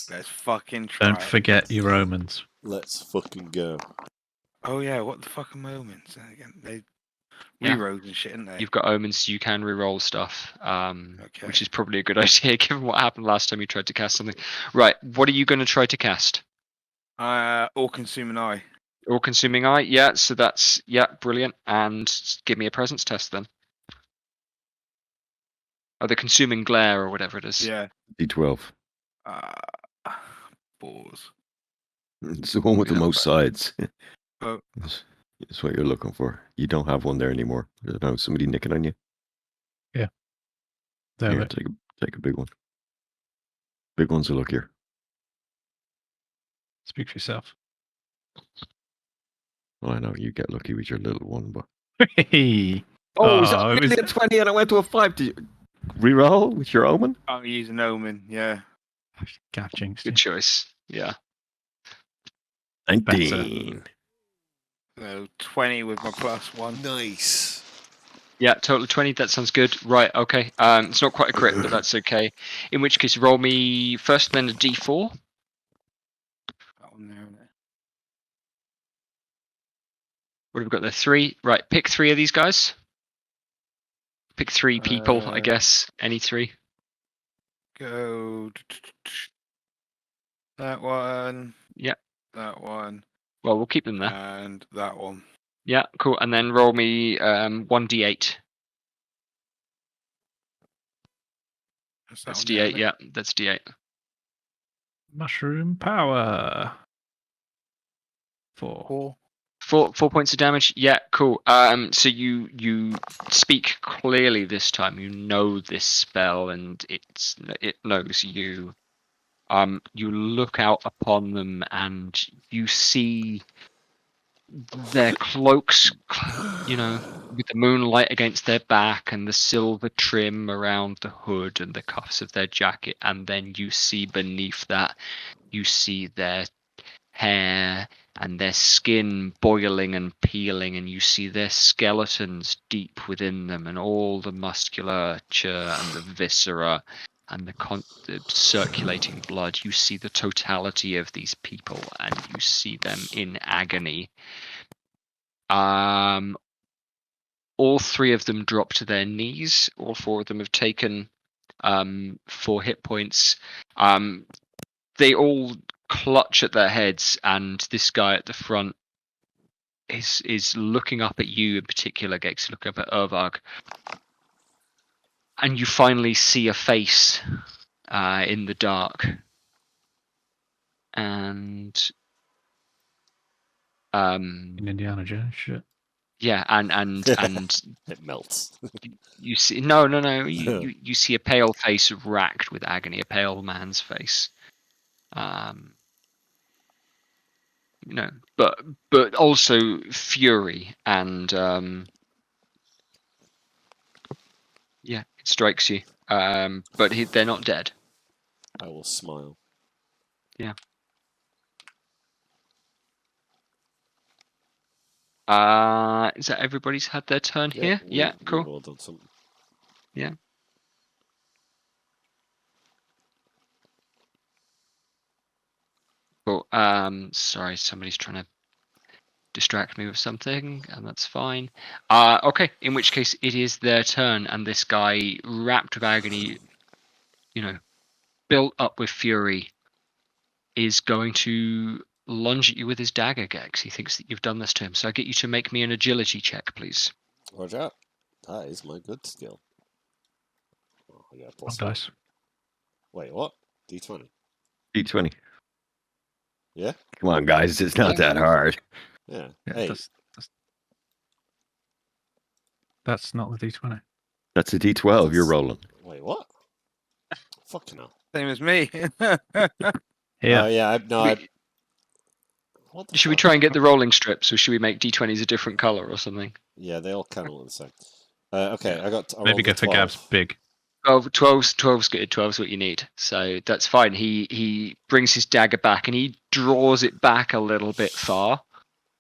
let's fucking try. Don't forget your omens. Let's fucking go. Oh yeah, what the fuck are my omens again? They rerolls and shit, aren't they? You've got omens, so you can reroll stuff, which is probably a good idea given what happened last time you tried to cast something. Right, what are you going to try to cast? All-consuming eye. All-consuming eye, yeah. So that's brilliant. And give me a presence test then. Oh, the consuming glare or whatever it is. Yeah. D12. Balls. It's the one with the most sides. Oh. That's what you're looking for. You don't have one there anymore. I don't know, somebody nicking on you? Yeah. Here, take a big one. Big ones will look here. Speak for yourself. Well, I know you get lucky with your little one, but... Hey. Oh, it was a 20 and I went to a 5. Did you reroll with your omen? I'm using omen, yeah. God, jinxed. Good choice. Yeah. 19. So 20 with my +1. Nice. Yeah, total 20. That sounds good. Right, okay. It's not quite a crit, but that's okay. In which case, roll me first, then a d4. That one there, isn't it? What have we got there? 3. Right, pick 3 of these guys. Pick 3 people, I guess. Any 3. go that one. Yeah. That one. Well, we'll keep them there. And that one. Yeah, cool. And then roll me 1d8. That's D8, yeah, that's D8. Mushroom power. 4. 4 points of damage. Yeah, cool. So you speak clearly this time. You know this spell, and it knows you. You look out upon them, and you see their cloaks, with the moonlight against their back, and the silver trim around the hood, and the cuffs of their jacket, and then you see beneath that, you see their hair and their skin boiling and peeling, and you see their skeletons deep within them, and all the musculature and the viscera and the circulating blood. You see the totality of these people, and you see them in agony. All 3 of them drop to their knees. All 4 of them have taken 4 hit points. They all clutch at their heads, and this guy at the front is looking up at you in particular, Gex, looking up at Urvag. And you finally see a face in the dark. And In Indiana Jones shit. yeah, and it melts. you see no you see a pale face racked with agony, a pale man's face. But also fury, and yeah, it strikes you. But they're not dead. I will smile. Yeah. Is that everybody's had their turn here? Yeah, cool. We've all done something. Yeah. Cool. Sorry, somebody's trying to distract me with something, and that's fine. Okay, in which case it is their turn, and this guy, wrapped with agony, built up with fury, is going to lunge at you with his dagger, Gex. He thinks that you've done this to him, so I get you to make me an agility check, please. Roger. That is my good skill. Oh, I got a plus Dice. Wait, what? D20. D20. Yeah? Come on, guys. It's not that hard. Yeah. Yeah, Hey. That's not the D20. That's a D12 you're rolling. Wait, what? Fucking hell. Same as me. Yeah. Oh, yeah. Should we try and get the rolling strips, or should we make D20s a different color or something? Yeah, they all kind of look the same. Okay, I Maybe go for Gab's big. 12's good. 12's what you need, so that's fine. He brings his dagger back, and he draws it back a little bit far.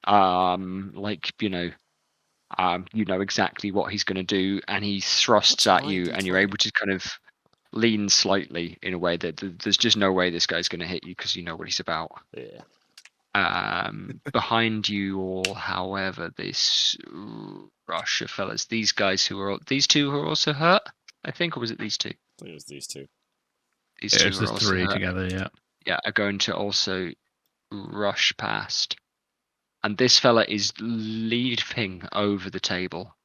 You know exactly what he's going to do, and he thrusts at you, and you're able to kind of lean slightly in a way that there's just no way this guy's going to hit you because you know what he's about. Yeah. Behind you all, however, this rush of fellas, these two who are also hurt, I think, or was it these two? I think it was these two. These two it's are the also 3 hurt. together, yeah. Yeah, are going to also rush past. And this fella is leaping over the table,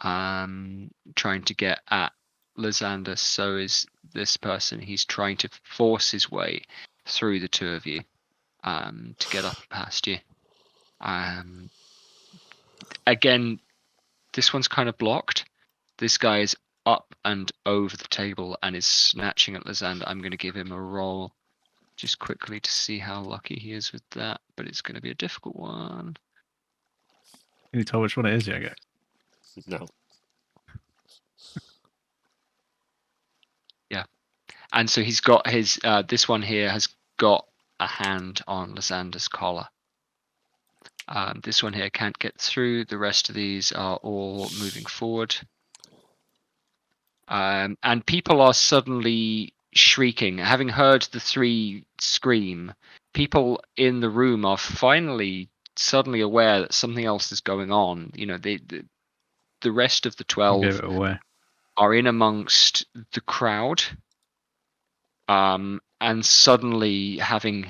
trying to get at Lysander. So is this person. He's trying to force his way through the 2 of you to get up past you. Again, this one's kind of blocked. This guy is up and over the table and is snatching at Lysander. I'm going to give him a roll just quickly to see how lucky he is with that, but it's going to be a difficult one. Can you tell which one it is yet, guys? No. Yeah. And so he's got his, this one here has got a hand on Lysander's collar. This one here can't get through. The rest of these are all moving forward. And people are suddenly shrieking. Having heard the 3 scream, people in the room are finally suddenly aware that something else is going on. The rest of the 12 Give it away. are in amongst the crowd. and suddenly having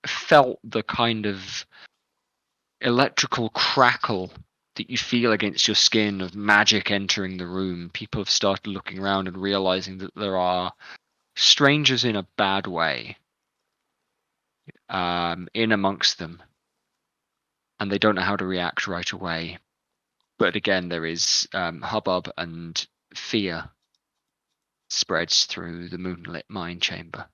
felt the kind of electrical crackle that you feel against your skin of magic entering the room, people have started looking around and realizing that there are strangers in a bad way in amongst them, and they don't know how to react right away. But again, there is hubbub and fear spreads through the moonlit mine chamber.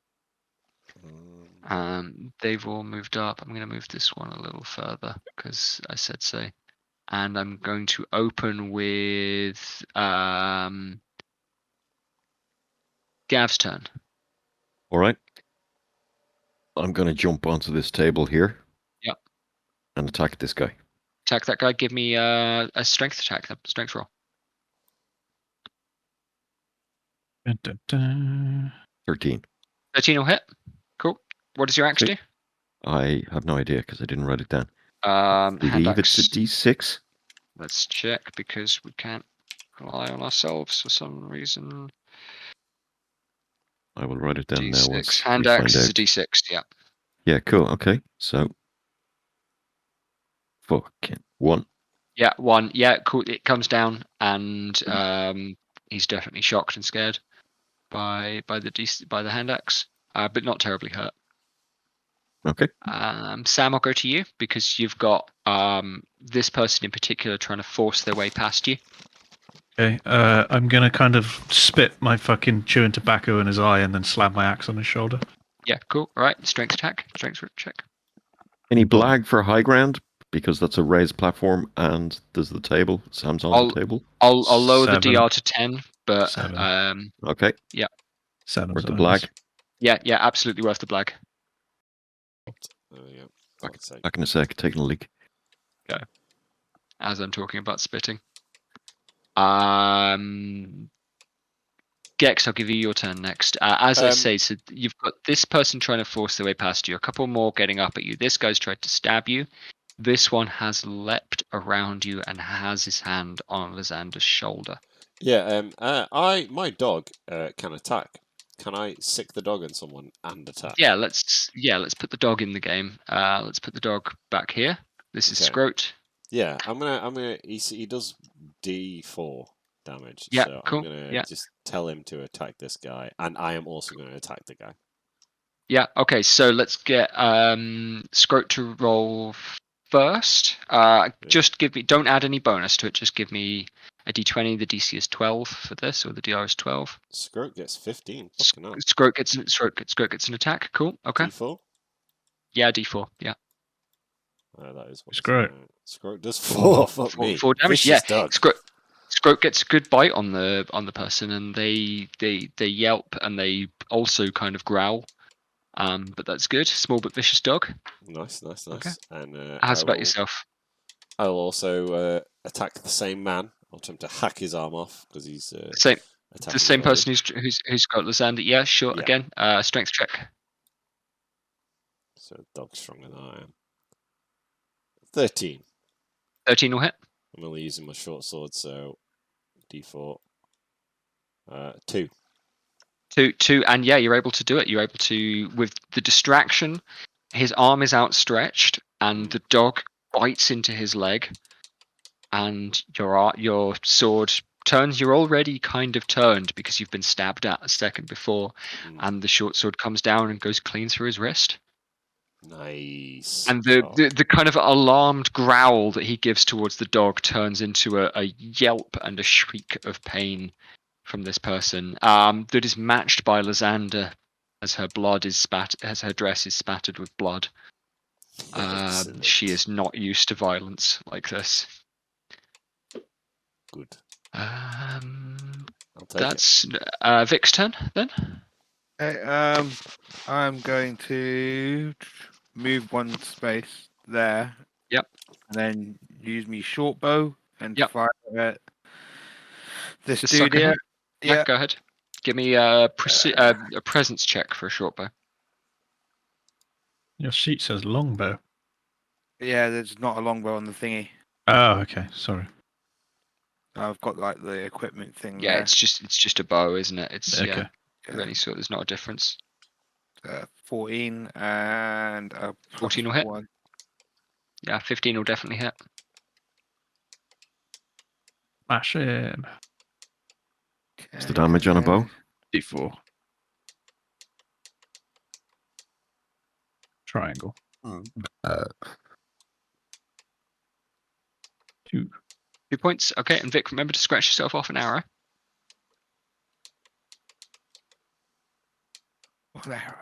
They've all moved up. I'm going to move this one a little further because I said so. And I'm going to open with Gav's turn. All right. I'm going to jump onto this table here. Yep. And attack this guy. Attack that guy. Give me a strength attack. Strength roll. Dun, dun, dun. 13. 13 will hit. Cool. What does your axe do? I have no idea because I didn't write it down. Hand believe axe. it's a D6. Let's check because we can't rely on ourselves for some reason. I will write it down D6. now. Once Hand we axe find is a out. D6. Yeah. Yeah, cool. Okay, so fucking 1. Yeah, 1. Yeah, cool. It comes down, and he's definitely shocked and scared by the hand axe, but not terribly hurt. Okay. Sam, I'll go to you because you've got this person in particular trying to force their way past you. Okay, I'm gonna kind of spit my fucking chewing tobacco in his eye and then slam my axe on his shoulder. Yeah, cool. All right, strength attack. Strength check. Any blag for high ground? Because that's a raised platform and there's the table. Sam's on the table. I'll lower the 7. DR to 10, but 7. Okay. Yeah. 7. Worth the blag. Yeah, absolutely worth the blag. Back in a sec, taking a leak. Okay. As I'm talking about spitting. Gex, I'll give you your turn next. As I say, so you've got this person trying to force their way past you, a couple more getting up at you. This guy's tried to stab you. This one has leapt around you and has his hand on Lysander's shoulder. Yeah, my dog can attack. Can I sick the dog on someone and attack? Yeah, let's put the dog in the game. Let's put the dog back here. This is Scroat. Yeah, I'm gonna. He does D4 damage. Yeah, so cool. I'm gonna just tell him to attack this guy, and I am also gonna attack the guy. Yeah. Okay. So let's get Scroat to roll first. Just give me. Don't add any bonus to it. Just give me a D20. The DC is 12 for this, or the DR is 12. Scroat gets 15. Scroat gets an attack. Cool. Okay. D4. Yeah, D4. Yeah. That is what Scroat. Scroat does 4. Fuck me. 4 damage. Vicious Yeah. dog. Scroat gets a good bite on the person, and they yelp and they also kind of growl. But that's good. Small but vicious dog. Nice. Okay. And how's about yourself? I'll also attack the same man. I'll attempt to hack his arm off because he's the same person who's got Lysander. Yeah, sure. Yeah. Again, strength check. So dog's stronger than I am. 13. 13 will hit. I'm only using my short sword, so D4. 2. 2, and yeah, you're able to do it. You're able to, with the distraction, his arm is outstretched, and the dog bites into his leg, and your sword turns. You're already kind of turned because you've been stabbed at a second before, and the short sword comes down and goes clean through his wrist. Nice. And the kind of alarmed growl that he gives towards the dog turns into a yelp and a shriek of pain from this person, that is matched by Lysander as her dress is spattered with blood. She is not used to violence like this. Good. That's Vic's turn then. Okay, I'm going to move one space there. Yep. And then use me short bow and fire at this Just dude here. Yeah, go ahead. Give me a presence check for a short bow. Your sheet says longbow. Yeah, there's not a longbow on the thingy. Oh, okay. Sorry. I've got like the equipment thing. Yeah, there. it's just a bow, isn't it? It's Okay. Really, so there's not a difference. 14 and 14 will hit. 1. Yeah, 15 will definitely hit. Smash in. What's the damage on a bow? D4. Triangle. 2. 2 points. Okay, and Vic, remember to scratch yourself off an arrow. One arrow.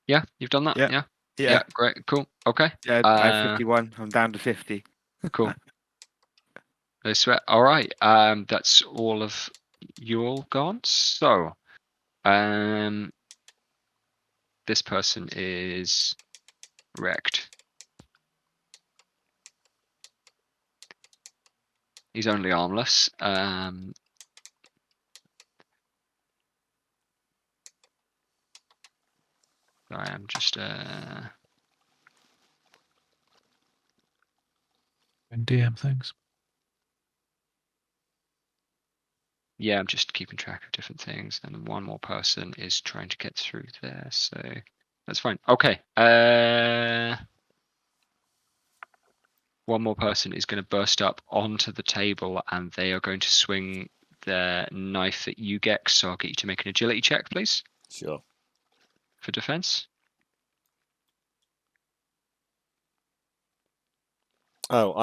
Yeah, you've done that. Yeah. Yeah, great, cool. Okay. Yeah, I have 51. I'm down to 50. Cool. No sweat. All right. That's all of you all gone. So, this person is wrecked. He's only armless. Sorry, I'm just And DM things. yeah, I'm just keeping track of different things. And one more person is trying to get through there, so that's fine. Okay. One more person is going to burst up onto the table, and they are going to swing their knife at you, Gex. So I'll get you to make an agility check, please, Sure. for defense. Oh,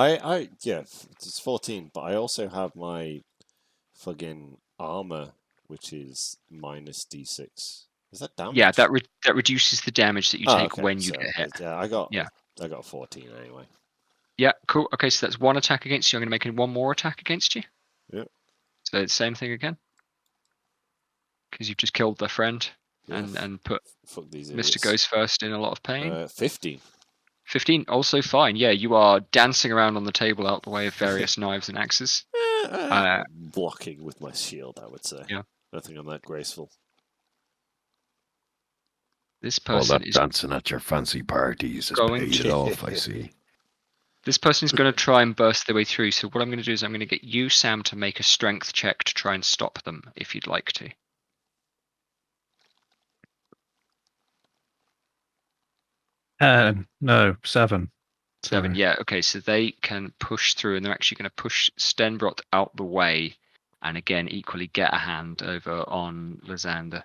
yeah, it's 14, but I also have my fucking armor, which is minus D6. Is that damage? Yeah, that reduces the damage that you take okay. when you So, get hit. Yeah, I got 14 anyway. Yeah, cool. Okay, so that's one attack against you. I'm going to make one more attack against you. Yep. So it's the same thing again. Because you've just killed their friend Yeah, and put fuck these Mr. idiots. Goes First in a lot of pain. 15. 15, also fine. Yeah, you are dancing around on the table out the way of various knives and axes. Blocking with my shield, I would say. Yeah. I don't think I'm that graceful. This All person that is dancing at your fancy parties is going paid to- off, I see. This person's going to try and burst their way through. So what I'm going to do is I'm going to get you, Sam, to make a strength check to try and stop them, if you'd like to. No, 7. 7, Sorry. yeah. Okay, so they can push through, and they're actually going to push Stenbrot out the way, and again, equally get a hand over on Lysander.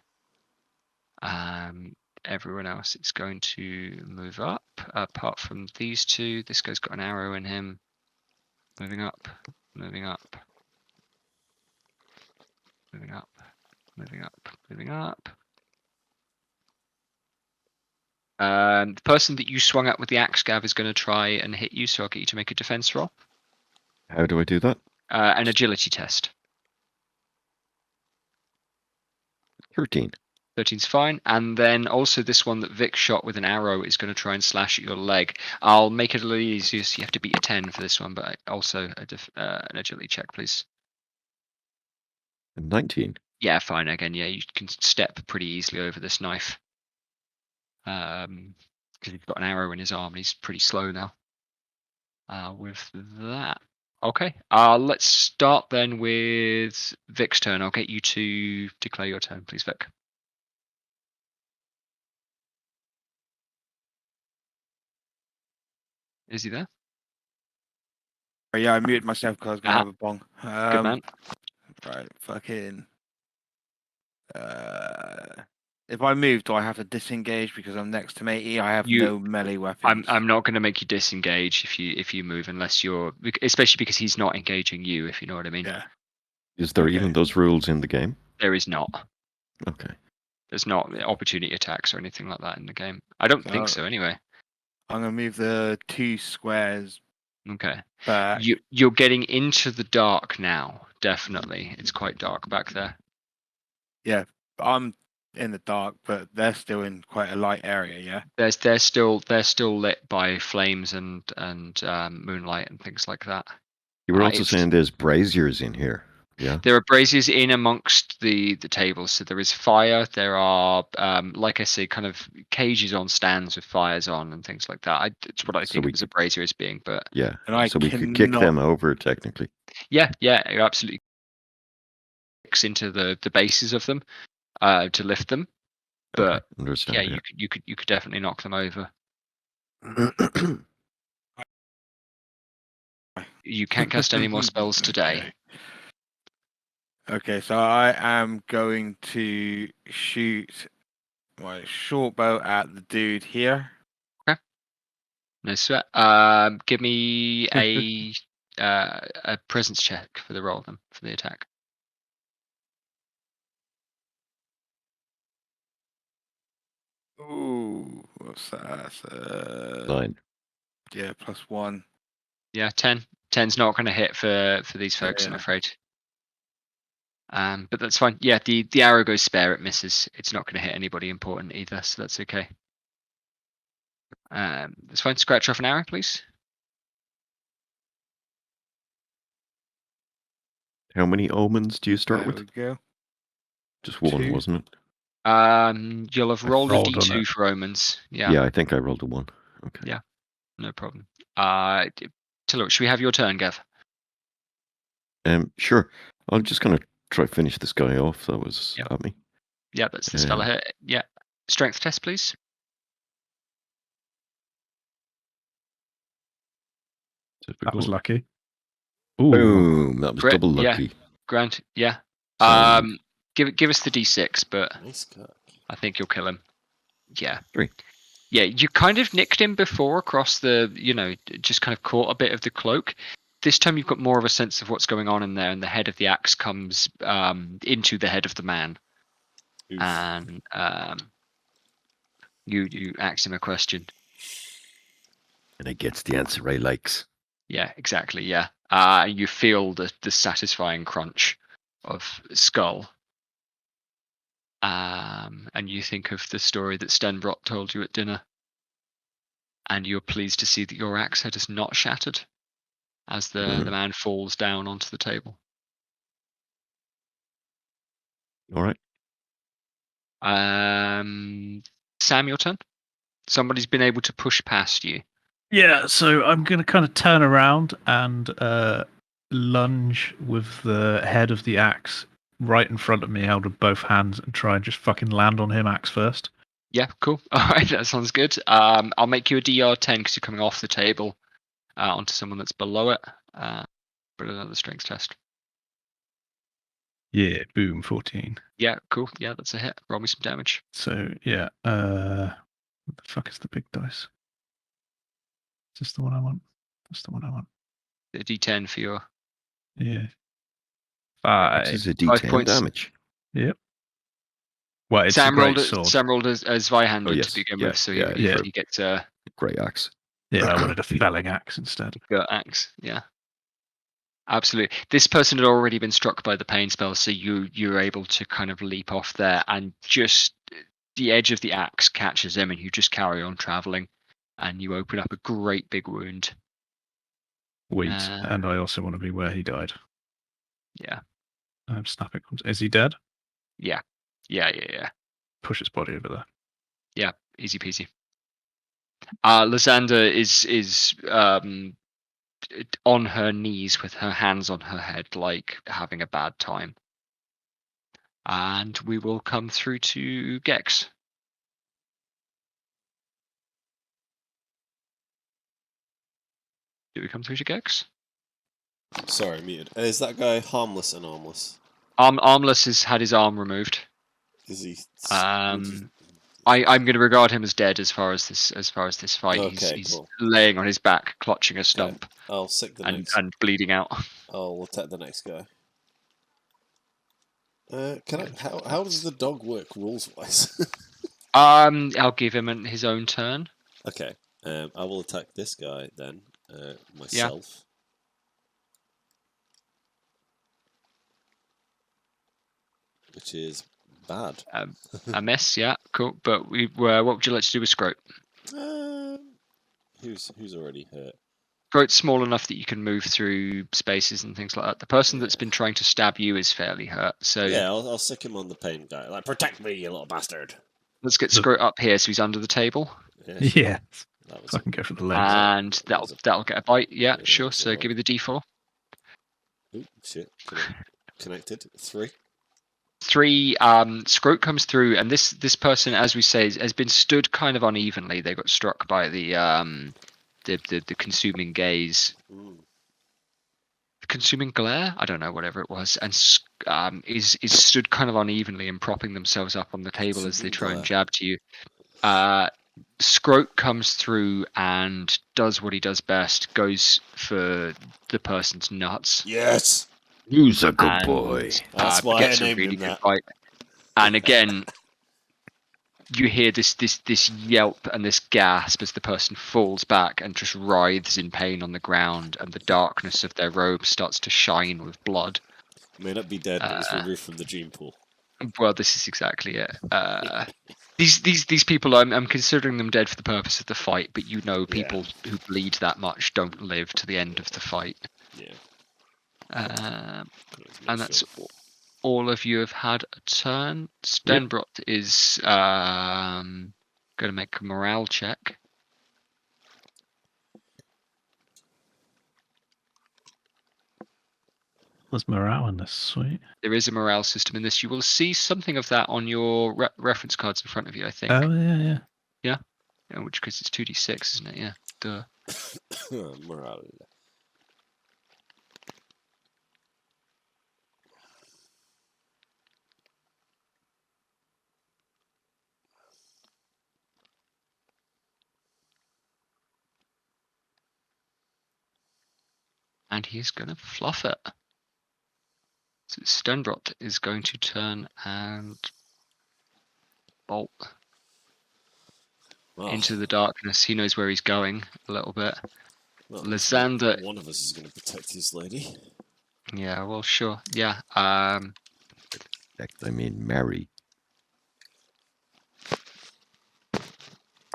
Everyone else is going to move up, apart from these two. This guy's got an arrow in him. Moving up, moving up, moving up, moving up, moving up. The person that you swung at with the axe, Gav, is going to try and hit you, so I'll get you to make a defense roll. How do I do that? An agility test. 13. 13's fine. And then also this one that Vic shot with an arrow is going to try and slash at your leg. I'll make it a little easier, so you have to beat a 10 for this one, but also an agility check, please. 19. Yeah, fine. Again, yeah, you can step pretty easily over this knife. Because he's got an arrow in his arm and he's pretty slow now. With that. Okay, let's start then with Vic's turn. I'll get you to declare your turn, please, Vic. Is he there? Oh, yeah, I muted myself because I was going to have a bong. Good man. Right, fucking. If I move, do I have to disengage because I'm next to matey? I have no melee weapons. I'm not going to make you disengage if you move unless you're, especially because he's not engaging you, if you know what I mean. Yeah. Is there even those rules in the game? There is not. Okay. There's not opportunity attacks or anything like that in the game. I don't think so anyway. I'm going to move the 2 squares Okay. back. You're getting into the dark now, definitely. It's quite dark back there. Yeah, I'm in the dark, but they're still in quite a light area, yeah? They're still lit by flames and moonlight and things like that. You were also saying there's braziers in here. Yeah. There are braziers in amongst the tables, so there is fire. There are, like I say, kind of cages on stands with fires on and things like that. It's what I think of as a brazier as being, but yeah. And so we could kick them over technically. Yeah, absolutely. into the bases of them to lift them. But Okay, understand. yeah, you could definitely knock them over. You can't cast any more spells today. Okay, so I am going to shoot my short bow at the dude here. No sweat. Give me a presence check for the roll then for the attack. Ooh, what's that? That's, 9. yeah, +1. Yeah, 10. 10's not going to hit for these folks, I'm Yeah. afraid. But that's fine. Yeah, the arrow goes spare. It misses. It's not going to hit anybody important either, so that's okay. That's fine. Scratch off an arrow, please. How many omens do you start There with? we go. Just one, 2. wasn't it? You'll have I rolled a rolled on d2 it. for omens. Yeah, Yeah, I think I rolled a 1. Okay. Yeah. No problem. Tilo, should we have your turn, Gav? Sure. I'm just gonna try finish this guy off. That was Yep. at me. Yeah, that's the spell hit. Yeah. Strength test, please. That was Typical. lucky. Ooh. Boom! That was Crit, double yeah. lucky. Grand. Yeah. So, Give us the d6, but Nice cook. I think you'll kill him. Yeah. 3. Yeah, you kind of nicked him before across the, just kind of caught a bit of the cloak. This time you've got more of a sense of what's going on in there, and the head of the axe comes into the head of the man. Oof. And you ask him a question. And it gets the answer Ray likes. Yeah, exactly. Yeah. You feel the satisfying crunch of skull. And you think of the story that Stenbrot told you at dinner. And you're pleased to see that your axe head is not shattered as the man falls down onto the table. All right. Sam, your turn. Somebody's been able to push past you. Yeah, so I'm going to kind of turn around and lunge with the head of the axe right in front of me, held with both hands, and try and just fucking land on him axe first. Yeah, cool. All right, that sounds good. I'll make you a DR 10 because you're coming off the table onto someone that's below it. But another strength test. Yeah, boom, 14. Yeah, cool. Yeah, that's a hit. Roll me some damage. So, yeah, what the fuck is the big dice? Is this the one I want? That's the one I want. A D10 for your... Yeah. This 5. is a 5 D10 points. damage. Yep. Well, it's Sam a great rolled sword. Sam rolled as Zweihander Oh, yes. to begin Yeah, with, so yeah, he gets a Great axe. Yeah, I wanted a felling axe instead. axe. Yeah, absolutely. This person had already been struck by the pain spell, so you're able to kind of leap off there, and just the edge of the axe catches him, and you just carry on traveling, and you open up a great big wound. Wait, and I also want to be where he died. Yeah. I'm snapping. Is he dead? Yeah. Push his body over there. Yeah, easy peasy. Lysander is on her knees with her hands on her head, like having a bad time. And we will come through to Gex. Do we come through to Gex? Sorry, muted. Is that guy harmless and armless? Armless has had his arm removed. Is he? I'm going to regard him as dead as far as this fight. Okay, he's cool. laying on his back, clutching a stump, I'll sick the next. and bleeding out. I'll attack the next guy. How does the dog work rules wise? I'll give him his own turn. Okay. I will attack this guy then. Myself. Which is bad. A miss, yeah, cool. But what would you like to do with Scroat? Who's already hurt? Scroat's small enough that you can move through spaces and things like that. The person that's been trying to stab you is fairly hurt. So yeah, I'll sick him on the pain guy. Like, protect me, you little bastard. Let's get Scroat up here so he's under the table. Yeah. I can go for the legs. And that'll get a bite. Yeah, sure. So give me the D4. Ooh, shit. Connected. 3. 3. Scrote comes through, and this person, as we say, has been stood kind of unevenly. They got struck by the consuming gaze, consuming glare. I don't know, whatever it was, and is stood kind of unevenly and propping themselves up on the table as they try and jab to you. Scrote comes through and does what he does best. Goes for the person's nuts. Yes. You's a good boy. That's why gets I a named really him good that. bite. And again, you hear this yelp and this gasp as the person falls back and just writhes in pain on the ground, and the darkness of their robe starts to shine with blood. May not be dead, but was removed from the gene pool. Well, this is exactly it. These people, I'm considering them dead for the purpose of the fight, but you know, people who bleed that much don't live to the end of the fight. Yeah. And that's all of you have had a turn. Stenbrot is going to make a morale check. There's morale in this, sweet. There is a morale system in this. You will see something of that on your reference cards in front of you, I think. Oh, yeah. Yeah? In which case it's 2d6, isn't it? Yeah. Duh. Morale. And he's going to fluff it. So Stenbrot is going to turn and bolt into the darkness. He knows where he's going a little bit. Well, Lysander. one of us is going to protect his lady. Yeah, well, sure. Yeah. I mean, Mary.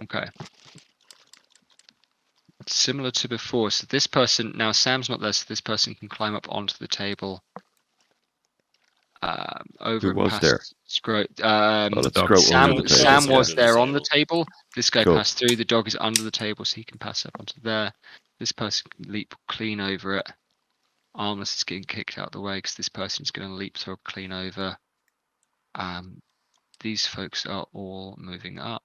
Okay. Similar to before. So this person, now Sam's not there, so this person can climb up onto the table. Over Who was past there? Scrote. Sam was there on the table. This guy Cool. passed through. The dog is under the table, so he can pass up onto there. This person can leap clean over it. Armless is getting kicked out of the way because this person's going to leap through clean over. These folks are all moving up.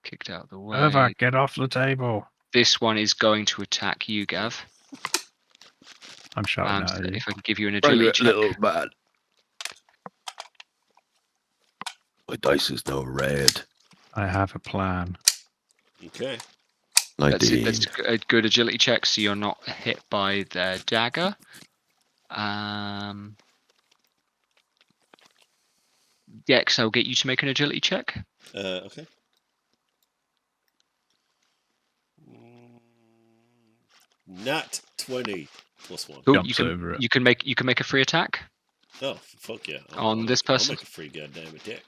Kicked out of the way. Over, get off the table. This one is going to attack you, Gav. I'm shouting at you. If I can give you an agility check. Little man. My dice is now red. I have a plan. Okay. 19. That's a good agility check, so you're not hit by their dagger. Dex, I'll get you to make an agility check. Okay. Nat 20 plus 1. Cool. Jumps over it. You can make a free attack. Oh, fuck yeah. On this person? I'll make a free goddamn attack.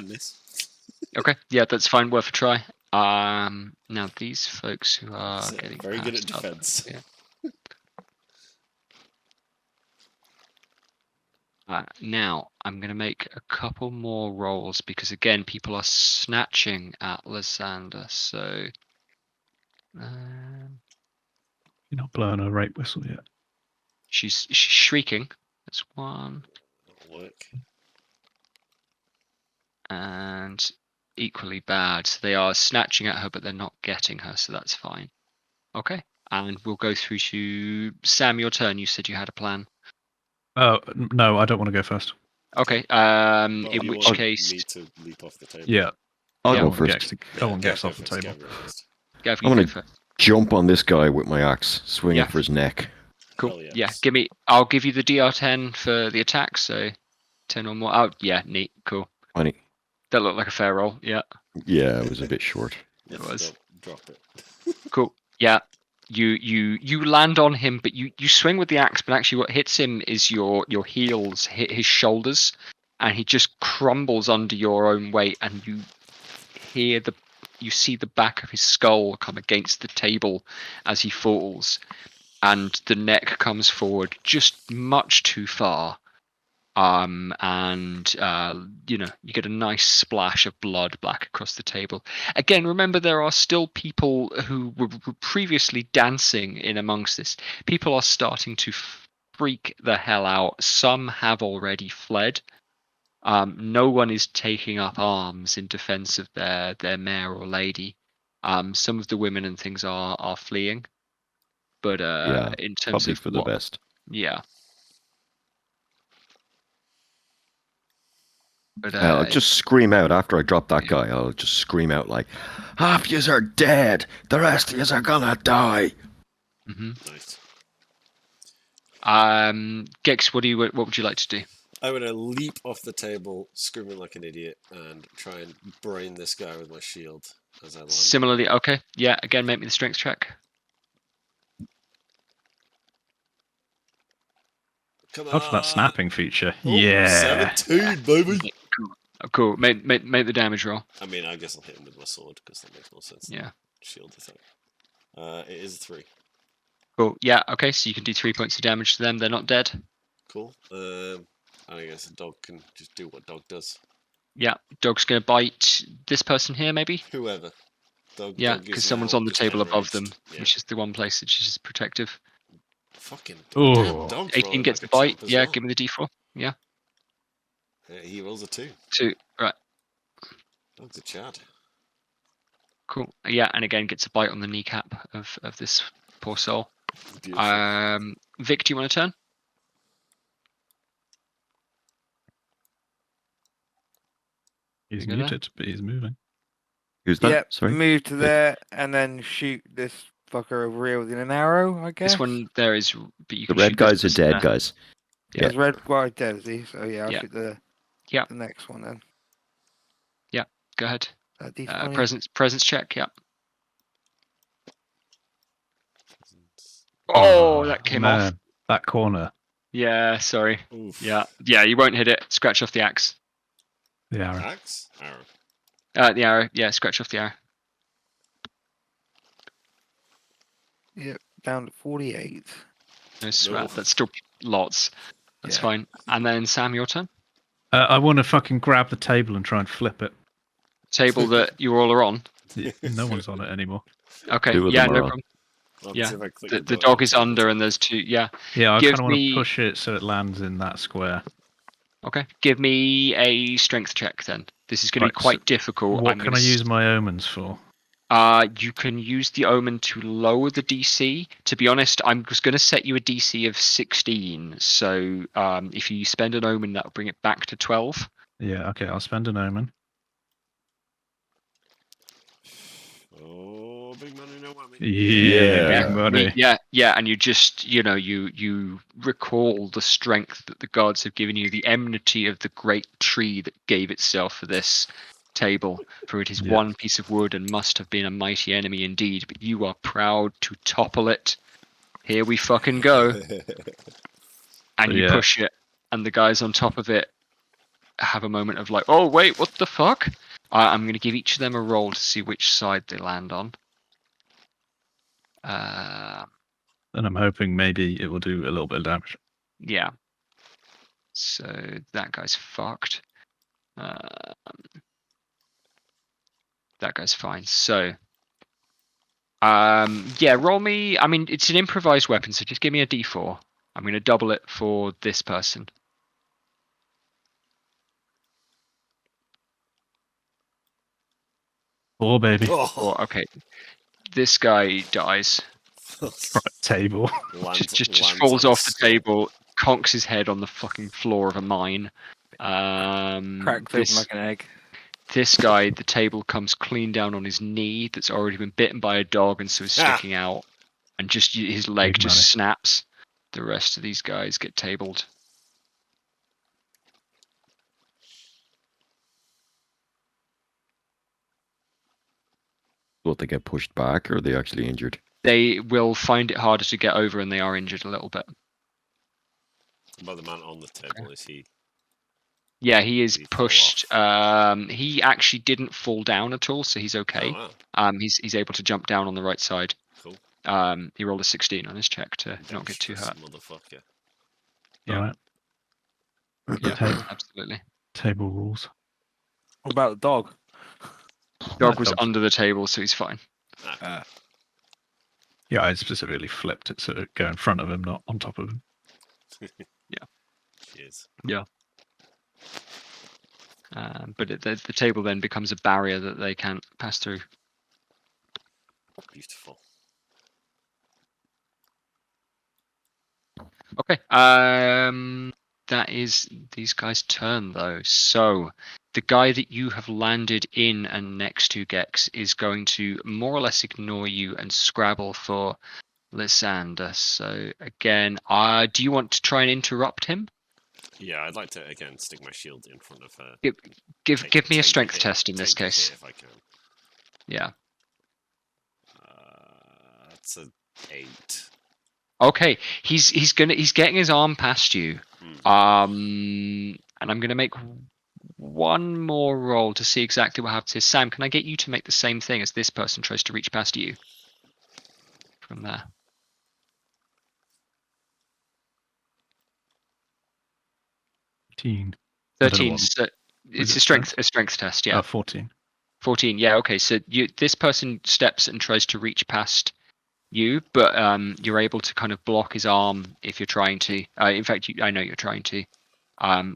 Miss. Okay, yeah, that's fine. Worth a try. Now these folks who are getting very good at passed up, defense. now I'm going to make a couple more rolls because again, people are snatching at Lysander. So, You're not blowing a rape whistle yet. she's shrieking. That's one. That'll work. And equally bad. So they are snatching at her, but they're not getting her, so that's fine. Okay, and we'll go through to Sam. Your turn. You said you had a plan. Oh no, I don't want to go first. Okay. Well, In you which want case, me to leap off the table. Yeah, I'll Yeah. go first. I want Gex off the table. Gav, I'm you gonna go first. Jump on this guy with my axe, swinging Yeah. for his neck. Cool. Hell Yeah. yes. I'll give you the DR10 for the attack. So 10 or more. Oh, yeah. Neat. Cool. 20. That looked like a fair roll. Yeah. Yeah, it was a bit short. It was. Drop it. Cool. Yeah. You land on him, but you swing with the axe, but actually what hits him is your heels hit his shoulders, and he just crumbles under your own weight, and you see the back of his skull come against the table as he falls, and the neck comes forward just much too far, and you get a nice splash of blood back across the table. Again, remember there are still people who were previously dancing in amongst this. People are starting to freak the hell out. Some have already fled. No one is taking up arms in defense of their mayor or lady. Some of the women and things are fleeing, but in terms probably of for the best. Yeah. But I'll just scream out after I drop that guy. I'll just scream out like, "Half yous are dead. The rest of yous are gonna die." Nice. Gex, what would you like to do? I'm gonna leap off the table, screaming like an idiot, and try and brain this guy with my shield as I land. Similarly, okay. Yeah, again, make me the strength check. Come What's that on. snapping feature? Oh, Yeah. 17, baby. Cool. Make the damage roll. I mean, I guess I'll hit him with my sword because that makes more sense. Yeah. Shield attack. It is a 3. Cool. Yeah. Okay. So you can do 3 points of damage to them. They're not dead. Cool. I guess a dog can just do what dog does. Yeah. Dog's gonna bite this person here, maybe. Whoever. Dog. Yeah, because because someone's on the table above them, which is the one place that is protective. Fucking Ooh. dog. 18 gets the bite. Yeah. Give me the D4. Yeah. He rolls a 2. 2. Right. Dog's a Chad. Cool. Yeah, and again gets a bite on the kneecap of this poor soul. Beautiful. Vic, do you want to turn? He's You go there? muted, but he's moving. Who's that? Yep, Sorry. move to there and then shoot this fucker over here with an arrow, I guess. This one there is, but you The can red shoot guys are this person dead, there. guys. Yeah. There's red white dead, is he? So yeah, I'll Yeah. shoot the next one then. Go ahead. D20. Presence check. Yeah. Oh, that came off. That corner. Yeah, sorry. Oof. Yeah, you won't hit it. Scratch off the axe. The arrow. Axe? Arrow. The arrow. Yeah, scratch off the arrow. Yep, down to 48. No sweat. That's still lots. That's Yeah. fine. And then Sam, your turn. I want to fucking grab the table and try and flip it. Table that you all are on. No one's on it anymore. Okay. Two of Yeah, them no are on. problem. Yeah. The dog is under, and there's 2. Yeah. Yeah, I Give kind of want me- to push it so it lands in that square. Okay. Give me a strength check then. This is going to Right, be quite so difficult. What can I use my omens for? You can use the omen to lower the DC. To be honest, I'm just going to set you a DC of 16. So if you spend an omen, that'll bring it back to 12. Yeah, okay, I'll spend an omen. Oh, big money, no whammy. Yeah, big money. Yeah, and you just, you recall the strength that the gods have given you, the enmity of the great tree that gave itself for this table, for it is one piece of wood and must have been a mighty enemy indeed, but you are proud to topple it. Here we fucking go. And you push it, and the guys on top of it have a moment of like, oh wait, what the fuck? I'm going to give each of them a roll to see which side they land on. And I'm hoping maybe it will do a little bit of damage. Yeah. So that guy's fucked. That guy's fine. So, roll me. I mean, it's an improvised weapon, so just give me a D4. I'm going to double it for this person. Oh, baby. Oh, okay. This guy dies. Right, table. Just falls off the table, conks his head on the fucking floor of a mine. Cracks open like an egg. This guy, the table comes clean down on his knee that's already been bitten by a dog and so is sticking out. And just his leg Big just money. snaps. The rest of these guys get tabled. What, they get pushed back or are they actually injured? They will find it harder to get over and they are injured a little bit. By the man on the table, is he? Yeah, he is Did he fall pushed. He actually didn't fall down at all, so he's okay. Oh, wow. He's able to jump down on the right side. Cool. He rolled a 16 on his check to not get too hurt. Motherfucker. Yeah. Right. Yeah, Ta- absolutely. Table rules. What about the dog? Dog was dog's- under the table, so he's fine. Yeah, I specifically flipped it so it go in front of him, not on top of him. Cheers. But the table then becomes a barrier that they can't pass through. Beautiful. Okay. That is these guys' turn though. So the guy that you have landed in and next to Gex is going to more or less ignore you and scrabble for Lysander. So again, do you want to try and interrupt him? Yeah, I'd like to again stick my shield in front of her. Give me a Take the strength hit- test in this take the hit case. if I can. Yeah. That's a 8. Okay. He's getting his arm past you. And I'm gonna make one more roll to see exactly what happens here. Sam, can I get you to make the same thing as this person tries to reach past you? From there. 13. I don't know 13. what- So it's it a strength test, yeah. 14. 14, yeah, okay. So this person steps and tries to reach past you, but you're able to kind of block his arm if you're trying to. In fact, I know you're trying to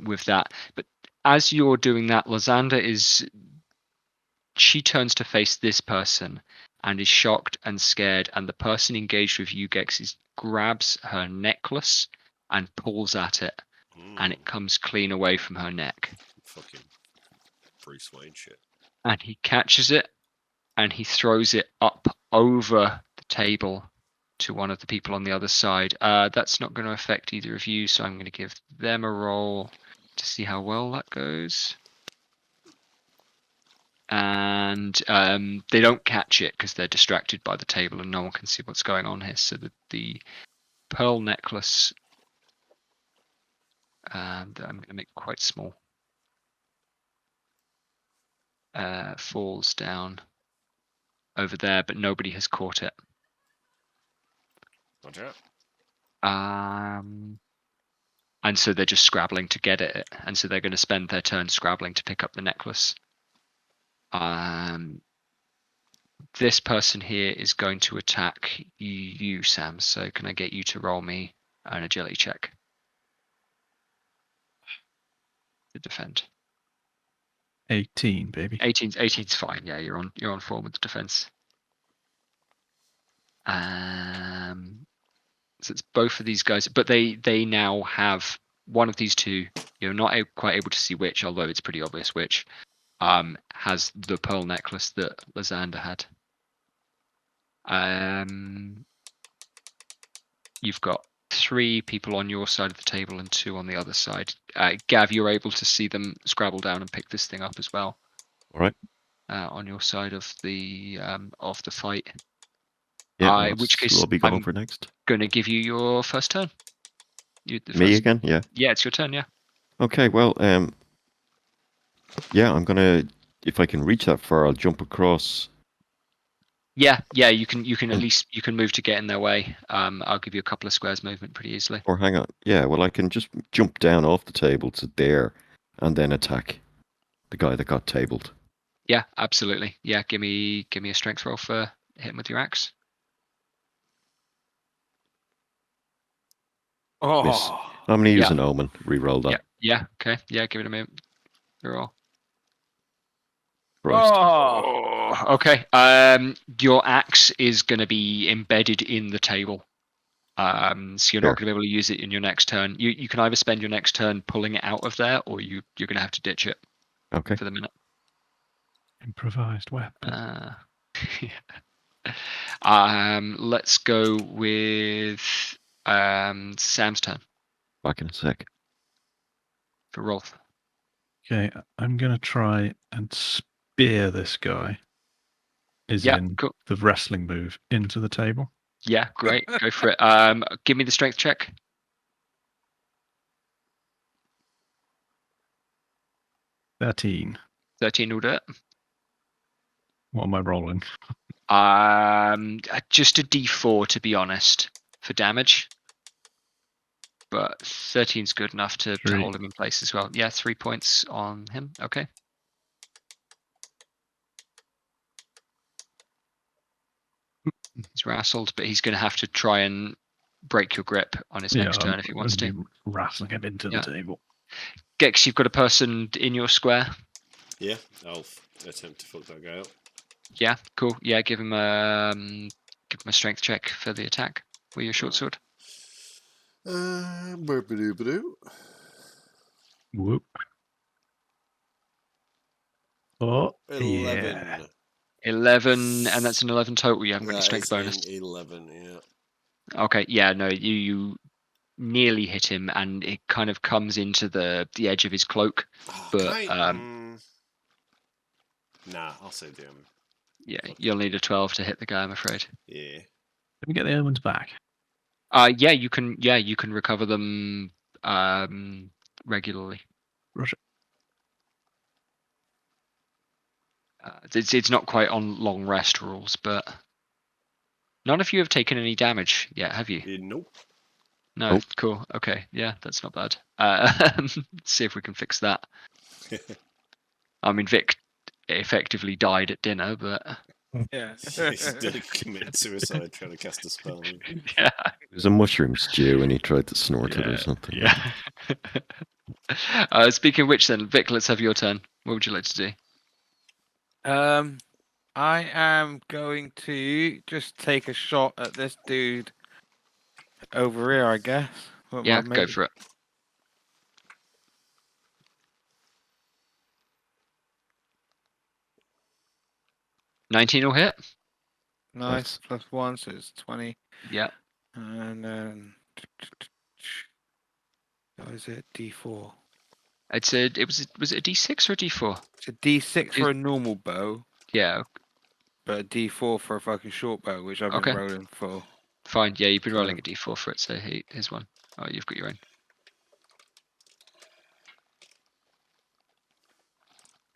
with that. But as you're doing that, Lysander she turns to face this person and is shocked and scared, and the person engaged with you, Gex, grabs her necklace and pulls at it, and it comes clean away from her neck. Fucking Bruce Wayne shit. And he catches it and he throws it up over the table to one of the people on the other side. That's not going to affect either of you, so I'm going to give them a roll to see how well that goes. And they don't catch it because they're distracted by the table and no one can see what's going on here. So the pearl necklace, and I'm going to make quite small, falls down over there, but nobody has caught it. Roger. And so they're just scrabbling to get it, and so they're going to spend their turn scrabbling to pick up the necklace. This person here is going to attack you, Sam. So can I get you to roll me an agility check to defend? 18, baby. 18's fine. Yeah, you're on form with the defense. So it's both of these guys, but they now have one of these two. You're not quite able to see which, although it's pretty obvious which. Has the pearl necklace that Lysander had. You've got 3 people on your side of the table and 2 on the other side. Gav, you're able to see them scrabble down and pick this thing up as well. All right. On your side of the fight. Yeah. In which case, I'll be going I'm for next. going to give you your first turn. Me again? Yeah. Yeah, it's your turn. Yeah. Okay. Well, yeah, I'm gonna. If I can reach that far, I'll jump across. Yeah. You can at least move to get in their way. I'll give you a couple of squares movement pretty easily. Or hang on. Yeah. Well, I can just jump down off the table to there, and then attack the guy that got tabled. Yeah, absolutely. Yeah, give me a strength roll for hitting with your axe. Miss. I'm gonna use Yeah. an omen. Reroll that. Yeah. Okay. Yeah, give it a minute. Roll. Christ. Okay. Your axe is going to be embedded in the table. So you're not going to be able to use it in your next turn. You can either spend your next turn pulling it out of there, or you're going to have to ditch it. Okay. For the minute. Improvised weapon. Let's go with Sam's turn Back in a sec. for Rolf. Okay, I'm going to try and spear this guy. Cool. The wrestling move into the table. Yeah, great. Go for it. Give me the strength check. 13. 13 will do it. What am I rolling? Just a D4 to be honest for damage. but 13's good enough to hold him in place as well. Yeah, 3 points on him. Okay. He's rassled, but he's going to have to try and break your grip on his next turn if he wants to. Wrestling him into the table. Gex, you've got a person in your square. Yeah, I'll attempt to fuck that guy up. Yeah, cool. Yeah, give him a strength check for the attack with your short sword. Whoop. Oh, 11. yeah. 11, and that's an 11 total. You haven't got any That strength is bonus. 11, yeah. Okay, yeah, no, you nearly hit him, and it kind of comes into the edge of his cloak. But nah, I'll say damn. Yeah, you'll need a 12 to hit the guy, I'm afraid. Yeah. Let me get the omens back. Yeah, you can. Yeah, you can recover them regularly. Roger. It's not quite on long rest rules, but none of you have taken any damage yet, have you? Nope. No. Nope. Cool. Okay. Yeah, that's not bad. See if we can fix that. I mean, Vic effectively died at dinner, but Yeah. He's committed suicide trying to cast a spell. yeah. It was a mushroom stew and he tried to snort it or something. Yeah. Speaking of which, then, Vic, let's have your turn. What would you like to do? I am going to just take a shot at this dude over here, I guess. Yeah, go for it. $19 will hit. Nice. +1, so it's 20. Yeah. And then what is it? D4. Was it a D6 or a D4? It's a D6 for a normal bow, Yeah. but a D4 for a fucking short bow, which I've been rolling for. Fine. Yeah, you've been rolling a D4 for it, so here's one. Oh, you've got your own.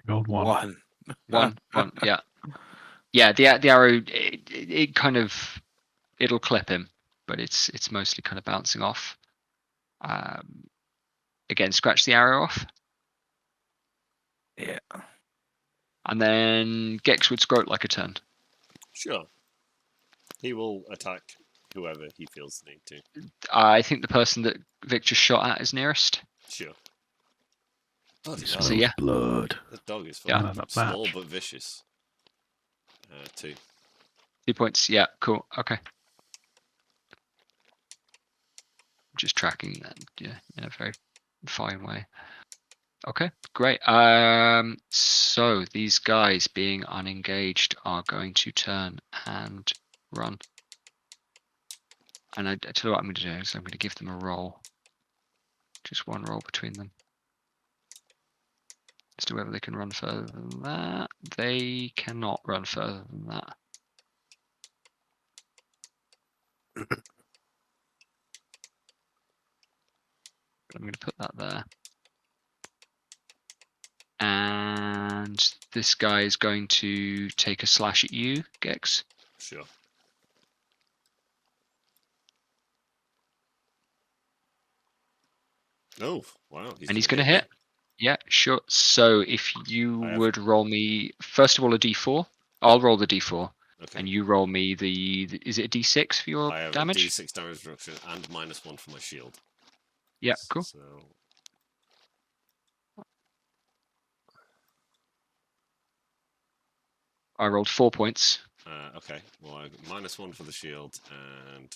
Gold one. One. Yeah. Yeah. The arrow, it kind of, it'll clip him, but it's mostly kind of bouncing off. Again, scratch the arrow off. Yeah. And then Gex would scrote like a turn. Sure. He will attack whoever he feels the need to. I think the person that Vic just shot at is nearest. Sure. So yeah. Blood. The dog is Yeah. small but vicious. 2. 2 points. Yeah, cool. Okay. Just tracking that, yeah, in a very fine way. Okay, great. So these guys being unengaged are going to turn and run. And I tell you what I'm going to do is I'm going to give them a roll. Just one roll between them. As to whether they can run further than that. They cannot run further than that. I'm going to put that there. And this guy is going to take a slash at you, Gex. Sure. Oh, wow. He's going to hit. Yeah, sure. So if you would roll me, first of all, a d4. I'll roll the d4. Okay. And you roll me is it a d6 for your damage? I have a d6 damage reduction and -1 for my shield. Yeah, cool. So... I rolled 4 points. Okay, well, I got -1 for the shield and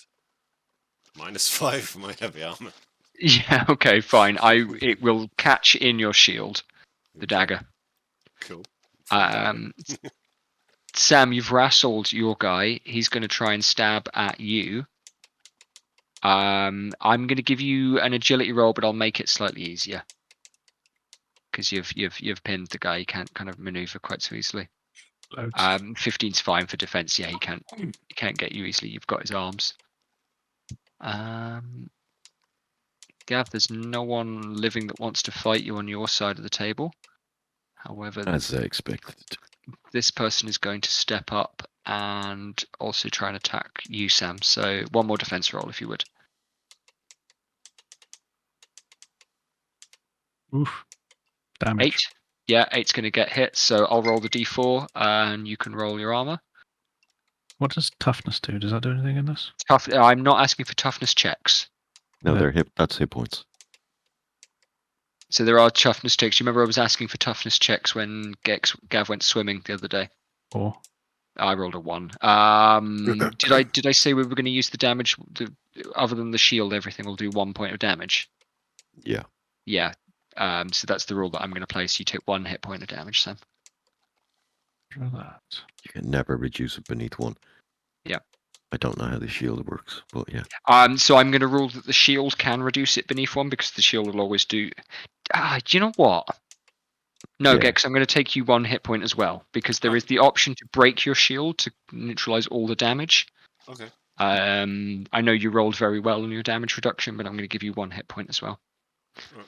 -5 for my heavy armor. Yeah, okay, fine. It will catch in your shield, the dagger. Cool. Sam, you've rassled your guy. He's going to try and stab at you. I'm going to give you an agility roll, but I'll make it slightly easier because you've pinned the guy. He can't kind of maneuver quite so easily. 15's fine for defense. Yeah, he can't get you easily. You've got his arms. Gav, there's no one living that wants to fight you on your side of the table. However, as I expected, this person is going to step up and also try and attack you, Sam. So one more defense roll, if you would. Oof. Damage. 8. Yeah, 8's going to get hit, so I'll roll the d4, and you can roll your armor. What does toughness do? Does that do anything in this? I'm not asking for toughness checks. No, No. that's hit points. So there are toughness checks. You remember I was asking for toughness checks when Gav went swimming the other day? Or I rolled a 1. Did I say we were going to use the damage? Other than the shield, everything will do 1 point of damage. Yeah. Yeah. So that's the rule that I'm going to place. You take 1 hit point of damage, Sam. for that. You can never reduce it beneath 1. Yeah. I don't know how the shield works, but yeah. So I'm going to rule that the shield can reduce it beneath 1 because the shield will always do. Do you know what? No, Yeah. Gex, I'm going to take you 1 hit point as well because there is the option to break your shield to neutralize all the damage. Okay. I know you rolled very well on your damage reduction, but I'm going to give you 1 hit point as well. Right.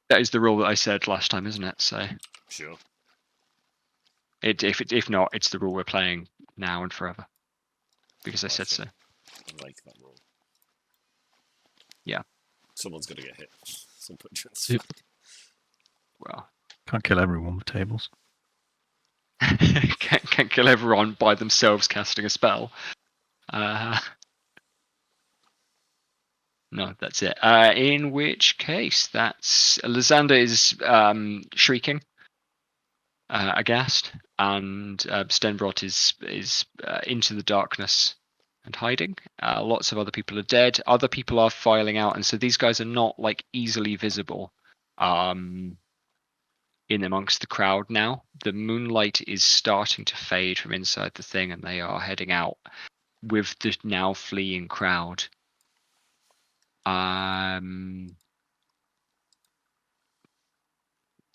That is the rule that I said last time, isn't it? So Sure. if not, it's the rule we're playing now and forever because I Right, said sure. so. I like that rule. Yeah. Someone's gonna get hit. Some point. Yep. Well, Can't kill everyone with tables. can't kill everyone by themselves casting a spell. No, that's it. In which case, that's Lysander is shrieking, aghast, and Stenbrot is into the darkness and hiding. Lots of other people are dead. Other people are filing out, and so these guys are not like easily visible. In amongst the crowd now, the moonlight is starting to fade from inside the thing, and they are heading out with the now fleeing crowd.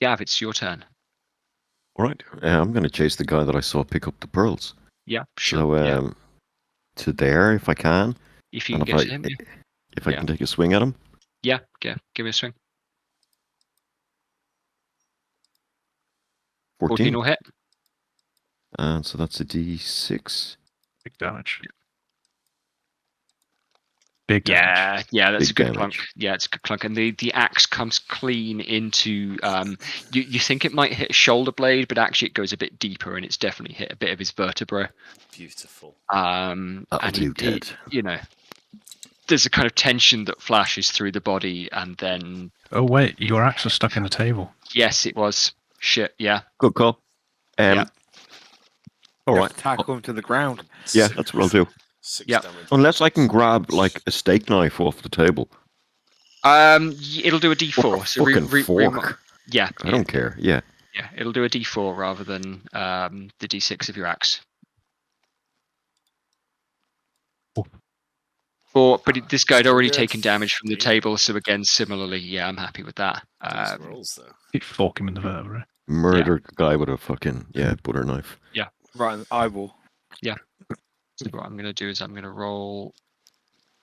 Gav, it's your turn. All right. I'm going to chase the guy that I saw pick up the pearls. Yeah, sure. So, to there, if I can. If you And can get to him, yeah. If I can take a swing at him. Yeah, give me a swing. 14 will hit. And so that's a D6. Big damage. Big damage. Yeah, that's Big a good damage. clunk. Yeah, it's a good clunk. And the axe comes clean into you think it might hit a shoulder blade, but actually it goes a bit deeper and it's definitely hit a bit of his vertebra. Beautiful. That'll And do, Ted. there's a kind of tension that flashes through the body, and then Oh wait, your axe was stuck in a table. yes, it was shit. Yeah, Good call. Yeah. All You right. have to tackle him to the ground. Yeah, that's what I'll do. 6 Yeah. damage. Unless I can grab like a steak knife off the table. it'll do a D4. Or a So fucking fork. yeah, I don't care. Yeah. Yeah, it'll do a D4 rather than the D6 of your axe. But this guy had already Good. taken damage from the Yeah. table, so again, similarly, yeah, I'm happy with that. Nice rolls though. You fork him in the vertebrae. Murder guy with a fucking butter knife. Right in the eyeball. So what I'm going to do is I'm going to roll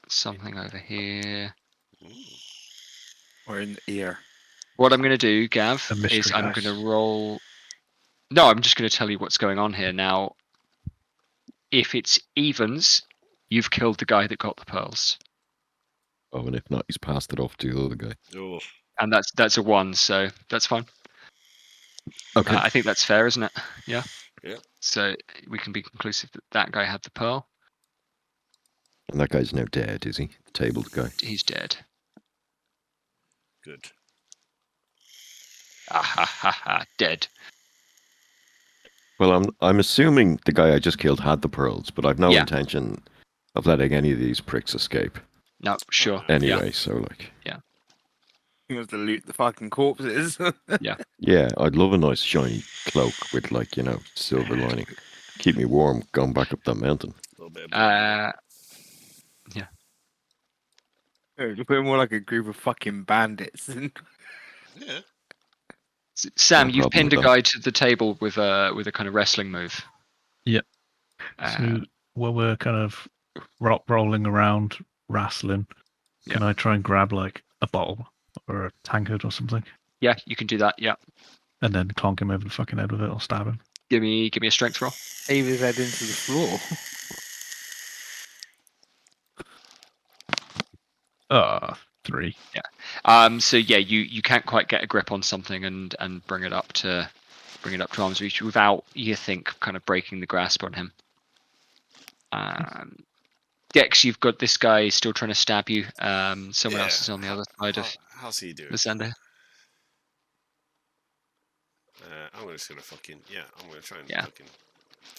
something over here. Or in the ear. What I'm going to do, Gav, A mystery is I'm dice. going to roll... No, I'm just going to tell you what's going on here. Now, if it's evens, you've killed the guy that got the pearls. Oh, and if not, he's passed it off to the other guy. Oh, And that's a 1, so that's fine. Okay. I think that's fair, isn't it? Yeah? Yeah. So we can be conclusive that that guy had the pearl. And that guy's now dead, is he? The tabled guy. He's dead. good. Ah ha ha ha, dead. Well, I'm assuming the guy I just killed had the pearls, but I've no Yeah. intention of letting any of these pricks escape. No, sure. Anyway, so like, He wants to loot the fucking corpses. yeah, I'd love a nice shiny cloak with like, silver lining. Keep me warm going back up that mountain. A little bit of We're more like a group of fucking bandits. yeah. Sam, No you've problem pinned a with guy to the table with a kind of wrestling move. Yep. Uh, So while we're kind of rolling around, wrestling, can I try and grab like a bottle or a tankard or something, yeah, you can do that. Yeah. and then clonk him over the fucking head with it or stab him? Give me a strength roll. Aim his head into the floor. 3. So yeah, you can't quite get a grip on something and bring it up to arm's reach without, you think, kind of breaking the grasp on him. Gex, you've got this guy still trying to stab you. Someone else is on the other side of How's he doing? Lysander. I'm just gonna fucking I'm gonna try and Yeah. fucking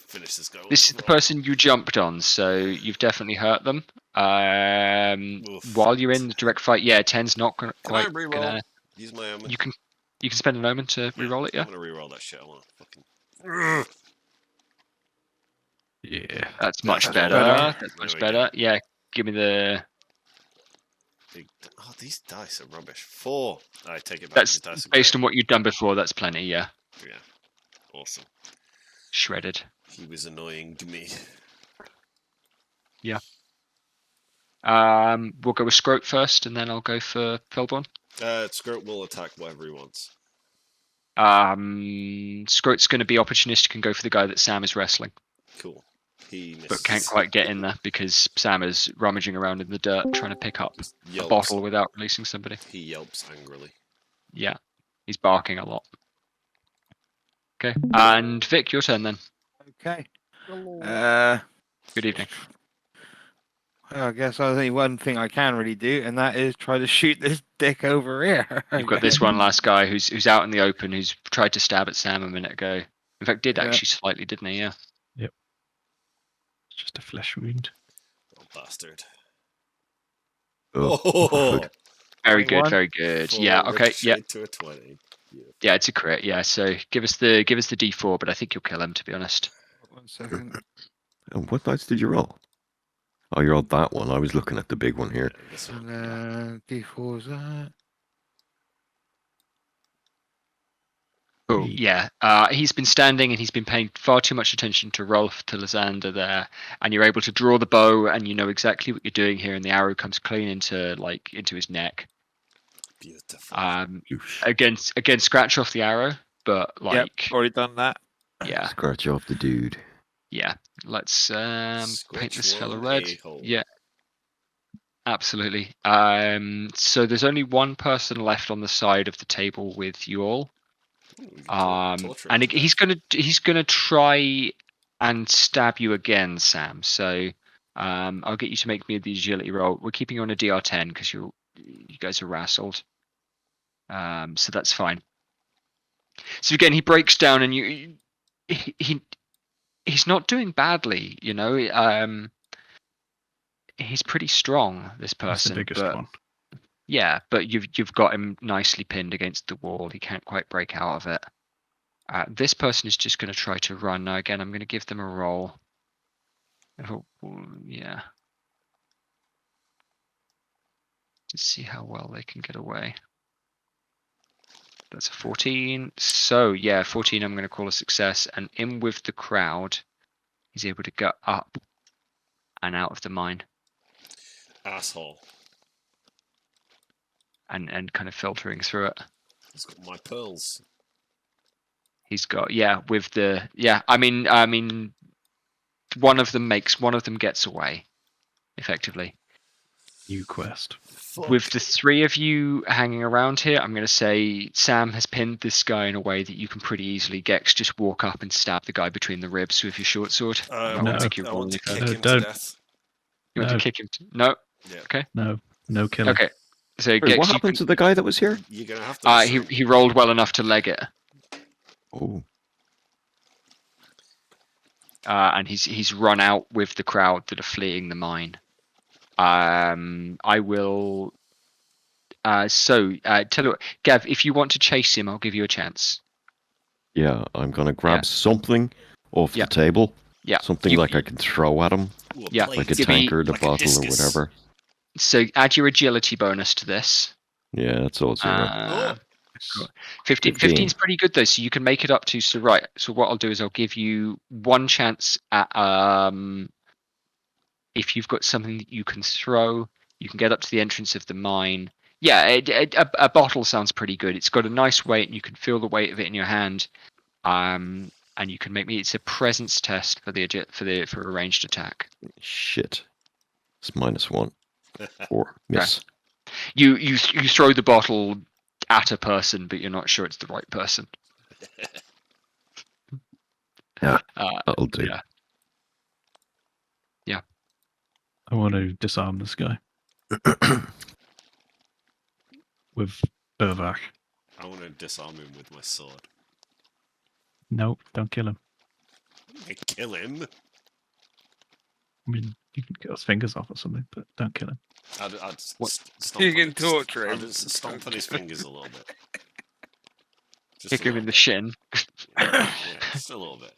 finish this guy. This is the person you jumped on, so you've definitely hurt them. While you're in the direct fight, 10's not Can quite I reroll? gonna. Use my omen. You can spend an omen to reroll it. Yeah, I'm gonna reroll that shit. I want to fucking. Yeah. that's much That's better. better. That's There much we better. go. Yeah, give me the. Oh, these dice are rubbish. 4. I take it back. That's These dice are based great. on what you've done before. That's plenty. Yeah, Yeah. Awesome. shredded. He was annoying to me. We'll go with Scroat first, and then I'll go for Felborn. Skirt will attack whatever he wants. Scroat's going to be opportunistic and go for the guy that Sam is wrestling, Cool. He misses. but can't quite get in there because Sam is rummaging around in the dirt trying to pick up a Yelps. bottle without releasing somebody. He yelps angrily. Yeah, he's barking a lot. Okay, and Vic, your turn then. Okay. Good evening. Well, I guess there's only one thing I can really do, and that is try to shoot this dick over here. You've got this one last guy who's out in the open, who's tried to stab at Sam a minute ago. In fact, did Yeah. actually slightly, didn't he? Yeah. It's just a flesh wound. Oh, bastard. Oh, Oh! Very good, 21. very good. 4 Yeah. Okay. Yeah. ricochet to a 20. Yeah, it's a crit. Yeah. So give us the D4, but I think you'll kill him, to be honest. 1 second. And what dice did you roll? Oh, you rolled that one. I was looking at the big one here. Yeah, this one. And D4 is that. Cool. Yeah. He's been standing and he's been paying far too much attention to Rolf, to Lysander there, and you're able to draw the bow, and you know exactly what you're doing here, and the arrow comes clean into his neck. Beautiful. Again, scratch off the arrow, but Yep, already done that. yeah, Scratch off the dude. yeah. Let's paint Scratch this fella one red. a-hole. Yeah, absolutely. So there's only one person left on the side of the table with you all. Ooh, we can torture him And to he's gonna try and stab you again, Sam. So I'll get you to make me the agility roll. We're keeping you on a DR10 because you guys are rassled. So that's fine. So again, he breaks down, and he's not doing badly, you know. He's pretty strong, this That's the person. biggest but one. yeah, but you've got him nicely pinned against the wall. He can't quite break out of it. This person is just going to try to run. Now again, I'm going to give them a roll. Yeah. To see how well they can get away. That's a 14. So yeah, 14 I'm going to call a success. And in with the crowd, he's able to get up and out of the mine. Asshole. And kind of filtering through it. He's got my pearls. He's got I mean one of them gets away, effectively. New quest. Fuck. With the three of you hanging around here, I'm going to say Sam has pinned this guy in a way that you can pretty easily, Gex, just walk up and stab the guy between the ribs with your short sword. I No. want Make you to, I roll want to any kick further. him to Don't. death. You want No. to kick him? No. Yeah. Okay. No killing. Okay. So Wait, Gex, what you happened to the guy that was here? You're gonna have to. he rolled well enough to leg it, Oh, and he's run out with the crowd that are fleeing the mine. I will. Tell you what, Gav, if you want to chase him, I'll give you a chance. yeah. I'm gonna grab Yeah. something off Yeah. the table. Yeah. Something You- like I can throw at him, Ooh, Yeah. plate. like a Give me- tankard, a like a bottle, or discus. whatever. So add your agility bonus to this. Yeah, that's all zero. Uh, Oh, 15 15. is pretty good though, so you can make it up to. So right, so what I'll do is I'll give you one chance at if you've got something that you can throw, you can get up to the entrance of the mine. Yeah, a bottle sounds pretty good. It's got a nice weight, and you can feel the weight of it in your hand. And you can make me. It's a presence test for a ranged attack. Shit. It's -1. 4. Yes. You throw the bottle at a person, but you're not sure it's the right person. Yeah, Uh, that'll do. yeah. I want to disarm this guy with Burvak. I want to disarm him with my sword. No, don't kill him. I kill him. I mean, you can cut his fingers off or something, but don't kill him. I'd What? stomp You on can it- torture I'd him. just stomp on his fingers a little bit. Just Kick a him little in the bit. shin. Yeah, just a little bit.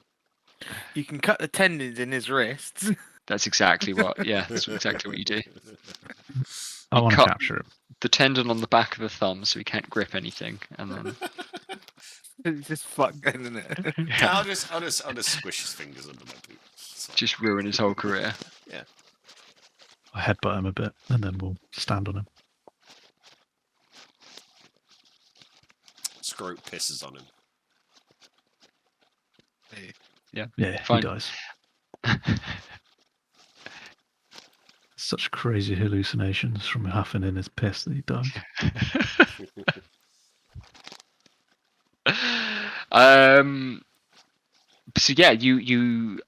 You can cut the tendons in his wrists. That's exactly what. Yeah, that's exactly what you do. I You want to cut capture him. the tendon on the back of the thumb, so he can't grip anything, and then It's just fucked, isn't it? Yeah, I'll just squish his fingers under my boots. So, just ruin his whole career. yeah. I headbutt him a bit, and then we'll stand on him. Scroat pisses on him. Yeah, Fine. he dies. Such crazy hallucinations from huffing in his piss that he died. So yeah, you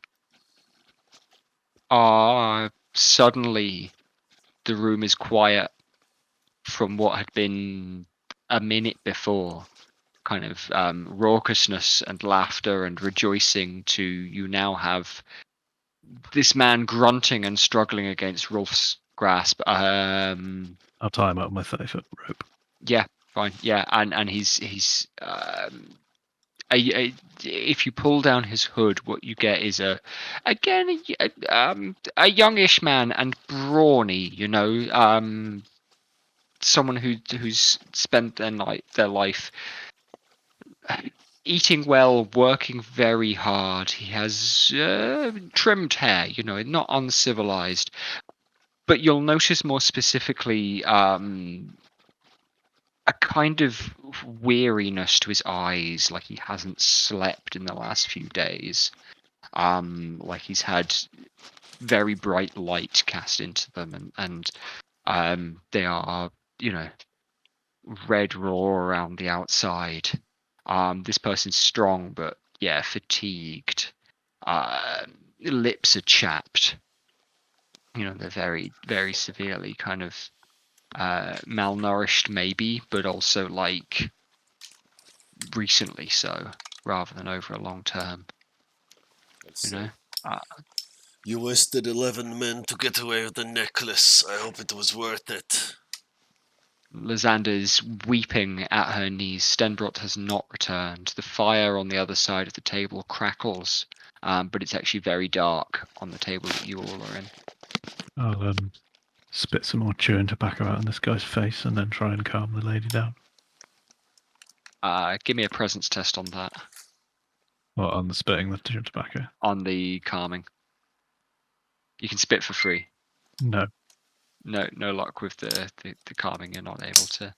are suddenly the room is quiet from what had been a minute before. Kind of raucousness and laughter and rejoicing to you now have this man grunting and struggling against Rolf's grasp. I'll tie him up with my 30-foot rope. Yeah, fine. Yeah, and he's if you pull down his hood, what you get is a youngish man and brawny. You know, someone who's spent their life eating well, working very hard. He has trimmed hair. You know, not uncivilized. But you'll notice more specifically a kind of weariness to his eyes, like he hasn't slept in the last few days. Like he's had very bright light cast into them, and they are, you know, red raw around the outside. This person's strong, but yeah, fatigued. Lips are chapped. You know, they're very, very severely kind of malnourished, maybe, but also like recently so, rather than over a long term. Let's You see. know. You wasted 11 men to get away with the necklace. I hope it was worth it. Lysander's weeping at her knees. Stenbrot has not returned. The fire on the other side of the table crackles, but it's actually very dark on the table that you all are in. I'll spit some more chewing tobacco out in this guy's face and then try and calm the lady down. Give me a presence test on that. Well, on the spitting the chewing tobacco. On the calming. You can spit for free. No. No luck with the calming. You're not able to.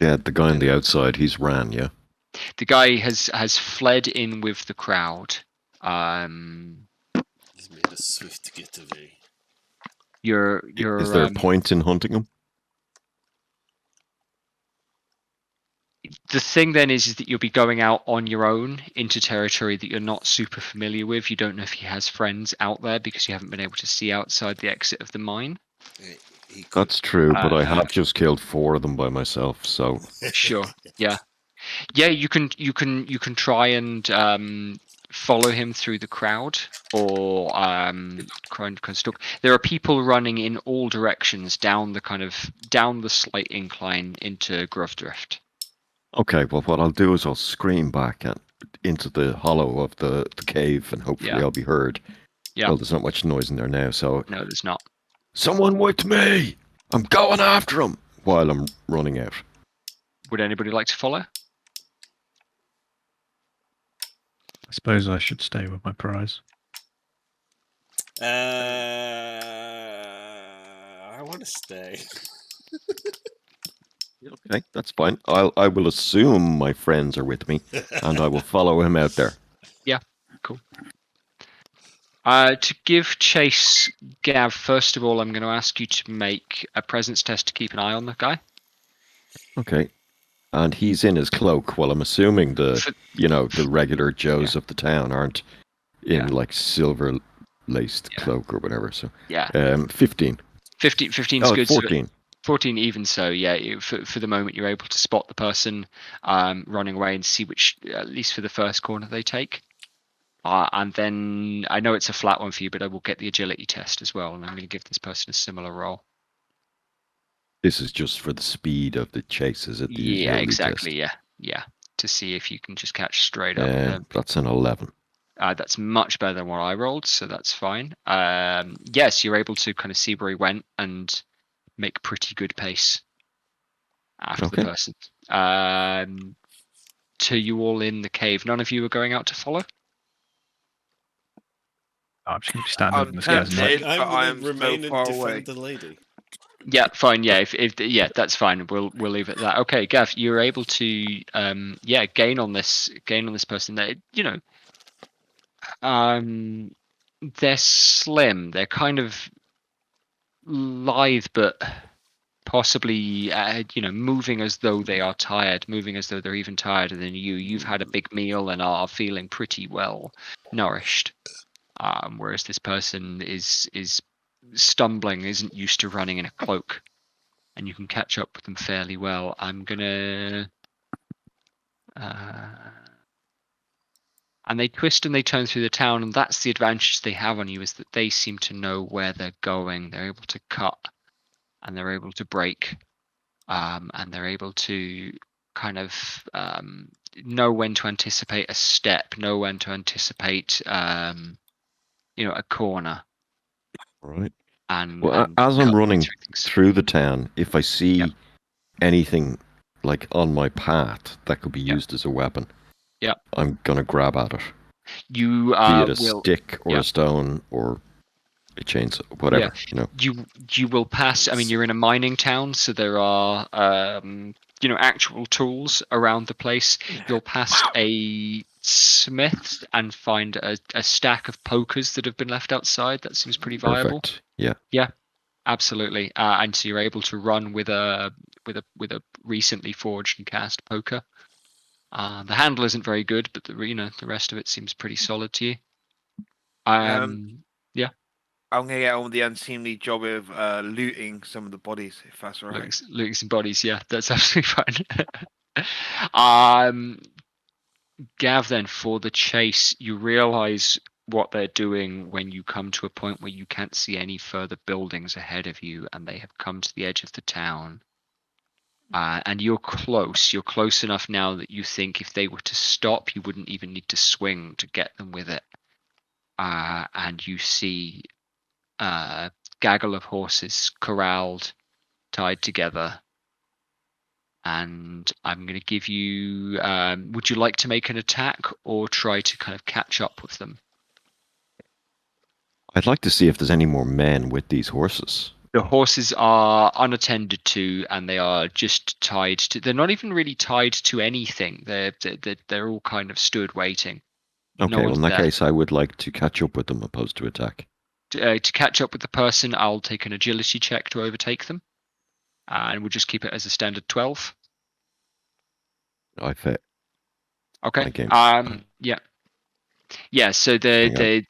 Yeah, the guy on the outside, he's ran, yeah? The guy has fled in with the crowd. He's made a swift getaway. Is there a point in hunting him? The thing then is that you'll be going out on your own into territory that you're not super familiar with. You don't know if he has friends out there because you haven't been able to see outside the exit of the mine. That's true, but I have just killed 4 of them by myself, so... Sure, yeah. Yeah, you can try and follow him through the crowd, or kind of stalk. There are people running in all directions down the slight incline into Grovedrift. Okay, well, what I'll do is I'll scream back into the hollow of the cave, and hopefully I'll be heard. Yeah. Well, there's not much noise in there now, so... No, there's not. Someone with me! I'm going after him! While I'm running out. Would anybody like to follow? I suppose I should stay with my prize. I want to stay. Okay, that's fine. I will assume my friends are with me, and I will follow him out there. Yeah, cool. To give chase, Gav, first of all, I'm going to ask you to make a presence test to keep an eye on the guy. Okay. And he's in his cloak. Well, I'm assuming the regular Joes of the town aren't in like silver laced cloak or whatever. So 15. 15 is good. 14. 14 even so, yeah. For the moment, you're able to spot the person running away and see which, at least for the first corner, they take. And then I know it's a flat one for you, but I will get the agility test as well, and I'm going to give this person a similar roll. This is just for the speed of the chase, is it? The Yeah, agility exactly. test? Yeah. To see if you can just catch straight up. That's an 11. That's much better than what I rolled, so that's fine. Yes, you're able to kind of see where he went and make pretty good pace after the person. To you all in the cave, none of you are going out to follow? I'm just going to be standing I'm in the stairs. tempted, And but I'm remain so and far defend away. the lady. Yeah, fine. Yeah, if that's fine. We'll leave it at that. Okay, Gav, you're able to gain on this person. That they're slim. They're kind of lithe, but possibly moving as though they are tired, moving as though they're even tireder than you. You've had a big meal and are feeling pretty well nourished, whereas this person is stumbling, isn't used to running in a cloak, and you can catch up with them fairly well. I'm gonna and they twist and they turn through the town, and that's the advantage they have on you, is that they seem to know where they're going. They're able to cut and they're able to break. And they're able to kind of know when to anticipate a step, know when to anticipate, a corner. Right. And as I'm running through the town, if I see anything like on my path that could be used as a weapon, I'm gonna grab at it. You be it a stick or a stone or a chainsaw, whatever. You will pass. I mean, you're in a mining town, so there are actual tools around the place. You'll pass a smith and find a stack of pokers that have been left outside. That seems pretty viable. Perfect. Yeah, absolutely. And so you're able to run with a recently forged and cast poker. The handle isn't very good, but the rest of it seems pretty solid to you. Yeah. I'm gonna get on with the unseemly job of looting some of the bodies, if that's all right. Looting some bodies, yeah, that's absolutely fine. Gav, then, for the chase, you realise what they're doing when you come to a point where you can't see any further buildings ahead of you, and they have come to the edge of the town. And you're close. You're close enough now that you think if they were to stop, you wouldn't even need to swing to get them with it. And you see gaggle of horses corralled, tied together, and I'm going to give you would you like to make an attack or try to kind of catch up with them? I'd like to see if there's any more men with these horses. The horses are unattended to, and they are just tied to. They're not even really tied to anything. They're all kind of stood waiting. Okay, well in that case, I would like to catch up with them opposed to attack. To catch up with the person, I'll take an agility check to overtake them, and we'll just keep it as a standard 12. I fit. Okay. Yeah. So I think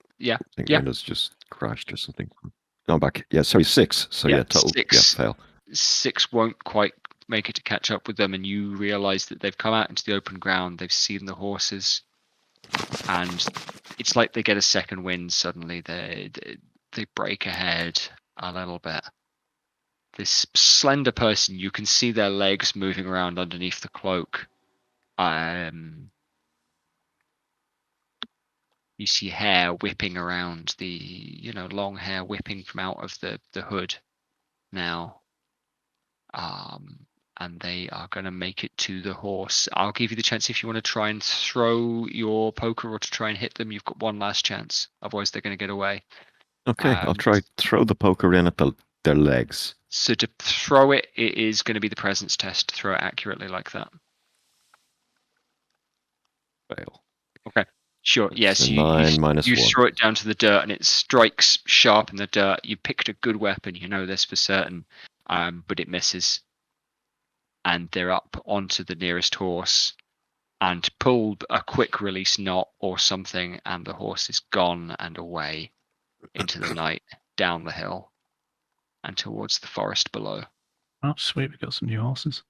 Windows just crashed or something. No, I'm back. Yeah, sorry, 6. So total. 6. Yeah, fail. 6 won't quite make it to catch up with them, and you realise that they've come out into the open ground. They've seen the horses, and it's like they get a second wind suddenly. They break ahead a little bit. This slender person, you can see their legs moving around underneath the cloak. You see hair whipping around long hair whipping from out of the hood now. And they are going to make it to the horse. I'll give you the chance if you want to try and throw your poker or to try and hit them. You've got one last chance. Otherwise, they're going to get away. Okay, I'll try throw the poker in at their legs. So to throw it, it is going to be the presence test to throw it accurately like that. Fail. Okay. Sure. Yes. You 9 minus 1. Throw it down to the dirt, and it strikes sharp in the dirt. You picked a good weapon. You know this for certain, but it misses. and they're up onto the nearest horse and pull a quick release knot or something, and the horse is gone and away into the night, down the hill, and towards the forest below. Oh, sweet, we got some new horses.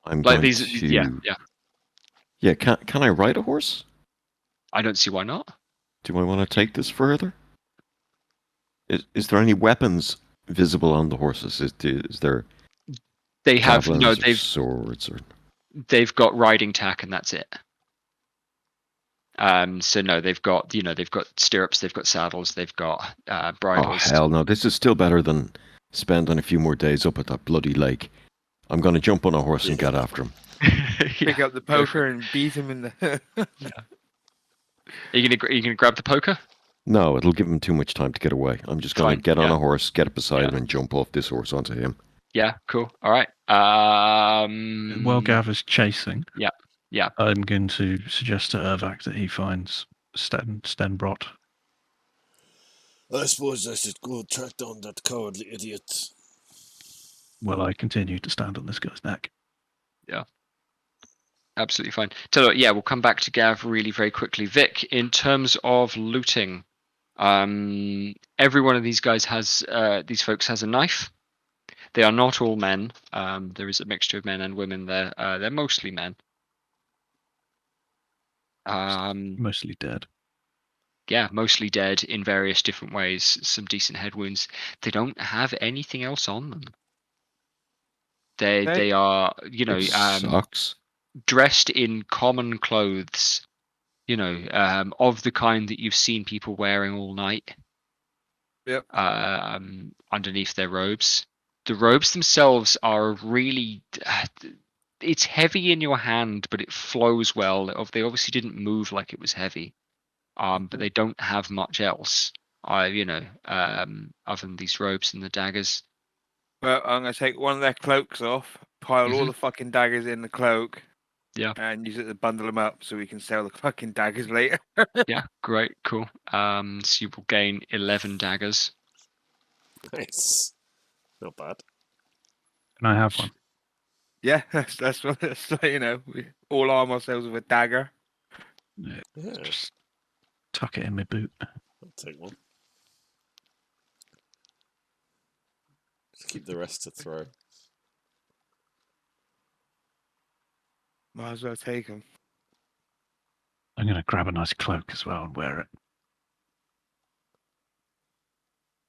I'm Like going these, to. yeah. Yeah, can I ride a horse? I don't see why not. Do I want to take this further? Is there any weapons visible on the horses? Is there They have javelins or they've swords or? they've got riding tack, and that's it. So no, they've got stirrups, they've got saddles, they've got Oh bridles. hell no! This is still better than spending a few more days up at that bloody lake. I'm going to jump on a horse and get after him. Pick up the poker and beat him in the. Are you gonna grab the poker? No, it'll give him too much time to get away. I'm just going Fine, to get on yeah. a horse, get it beside Yeah. him, and jump off this horse onto him. Yeah, cool. All right. While Gav is chasing, yeah. I'm going to suggest to Ervac that he finds Stenbrot. I suppose I should go track down that cowardly idiot. While I continue to stand on this guy's neck. Absolutely fine. So yeah, we'll come back to Gav really very quickly. Vic, in terms of looting, every one of these guys has these folks has a knife. They are not all men. There is a mixture of men and women there. They're mostly men. Mostly dead. Yeah, mostly dead in various different ways. Some decent head wounds. They don't have anything else on them. They are, Socks. dressed in common clothes, of the kind that you've seen people wearing all night. Yep. Underneath their robes. The robes themselves are really. It's heavy in your hand, but it flows well. They obviously didn't move like it was heavy. But they don't have much else. Other than these robes and the daggers. Well, I'm gonna take one of their cloaks off, pile all the fucking daggers in the cloak. Yeah. And use it to bundle them up so we can sell the fucking daggers later. Yeah, great, cool. So you will gain 11 daggers. Nice. Not bad. Can I have one? Yeah, that's what we all arm ourselves with a dagger. Yeah. Yeah, Just tuck it in my boot. I'll take one. Just keep the rest to throw. Might as well take them. I'm going to grab a nice cloak as well and wear it.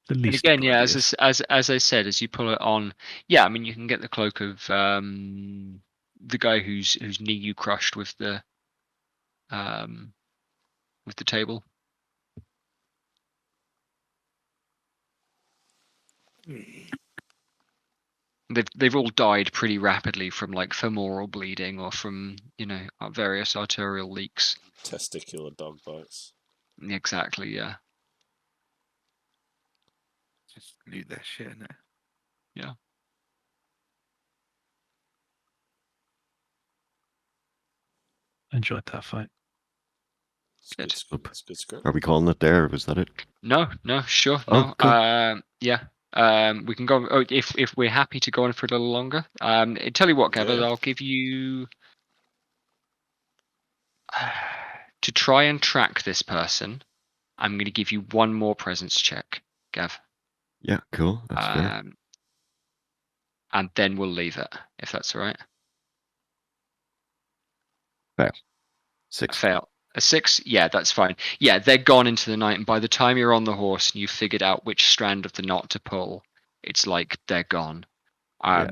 The And least. again, yeah, as I said, as you pull it on, yeah, I mean you can get the cloak of the guy whose knee you crushed with the table. They've all died pretty rapidly from like femoral bleeding or from various arterial leaks. Testicular dog bites. Exactly, yeah. Just loot that shit in there. Yeah. Enjoyed that fight. It's Good. good. It's good script. Are we calling it there? Was that it? No, sure, Oh, no. cool. Yeah. We can go. Oh, if we're happy to go on for a little longer. Tell you what, Gavin, Yeah. I'll give you to try and track this person. I'm going to give you one more presence check, Gav. Yeah, cool. That's fair. And then we'll leave it, if that's all right. 6. Fail. A 6? Yeah, that's fine. Yeah, they're gone into the night, and by the time you're on the horse and you've figured out which strand of the knot to pull, it's like they're gone.